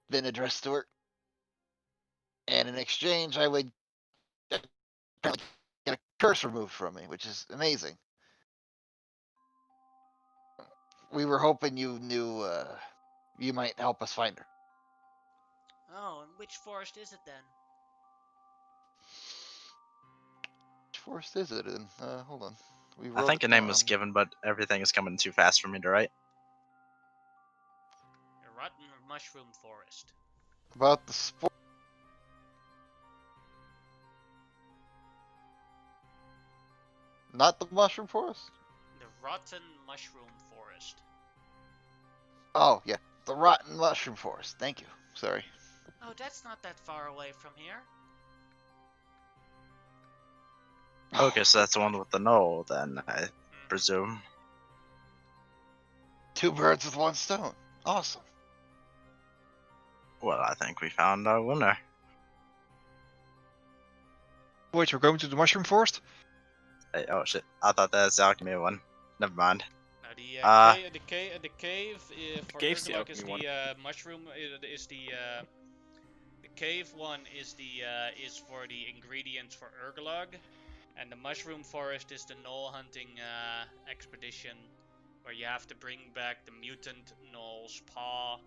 been addressed to her. And in exchange, I would apparently get a curse removed from me, which is amazing. We were hoping you knew you might help us find her. Oh, and which forest is it then? Which forest is it in? Hold on. We I wrote think it a name was down. given, but everything is coming too fast for me to write. The Rotten Mushroom Forest. About the sport. Not the mushroom forest? The Rotten Mushroom Forest. Oh, yeah. The rotten mushroom forest. Thank you. Sorry. Oh, that's not that far away from here. Okay, so that's the one with the knoll, then, I presume. Two birds with one stone. Awesome. Well, I think we found our winner. Wait, we're going to the mushroom forest? Hey, oh shit, I thought that was the alchemy one. Never mind. Now the cave's for the Ergolog is alchemy one. the mushroom is the cave one is is for the ingredients for Urgalog, and the mushroom forest is the gnoll hunting expedition, where you have to bring back the mutant gnoll's paw.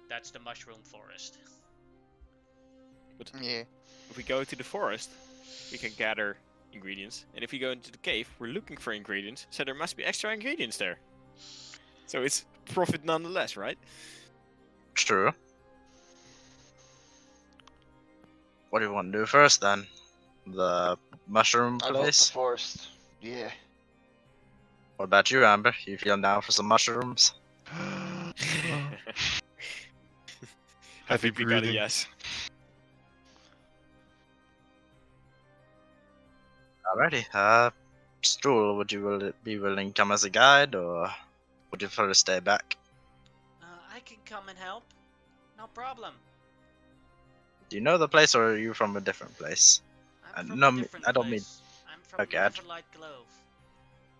That's the mushroom forest. Yeah. If we go to the forest, we can gather ingredients, and if we go into the cave, we're looking for ingredients, so there must be extra ingredients there. So it's profit nonetheless, right? True. What do you want to do first then? The mushroom I vote the place? forest. Yeah. What about you, Amber? You feeling down for some mushrooms? I Heavy think we got a breathing. yes. Alrighty. Stool, would you be willing to come as a guide, or would you prefer to stay back? I can come and help. No problem. Do you know the place, or are you from a different place? I'm from no, a different I don't mean. place. I'm from Okay, Riverlight Grove.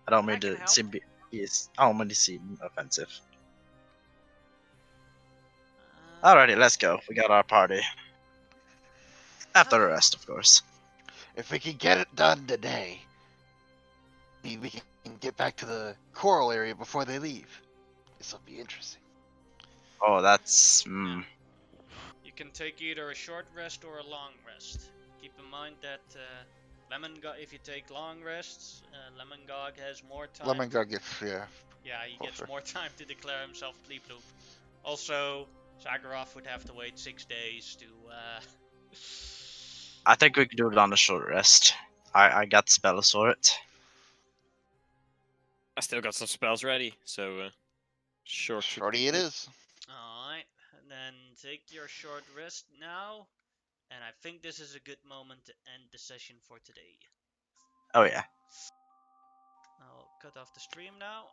I don't But I mean can to help. seem. I don't mean to seem offensive. Alrighty, let's go. We got our party. After the Okay. rest, of course. If we can get it done today, we can get back to the coral area before they leave. This will be interesting. Oh, that's. You can take either a short rest or a long rest. Keep in mind that if you take long rests, Lemongog has more time. Lemongog gets, yeah. Yeah, he gets closer. more time to declare himself Pleeploop. Also, Zagoroth would have to wait 6 days to. I think we could do it on a short rest. I got spells for it. I still got some spells ready, so short. should Shorty be it good. is. Alright, then take your short rest now. And I think this is a good moment to end the session for today. Oh yeah. I'll cut off the stream now.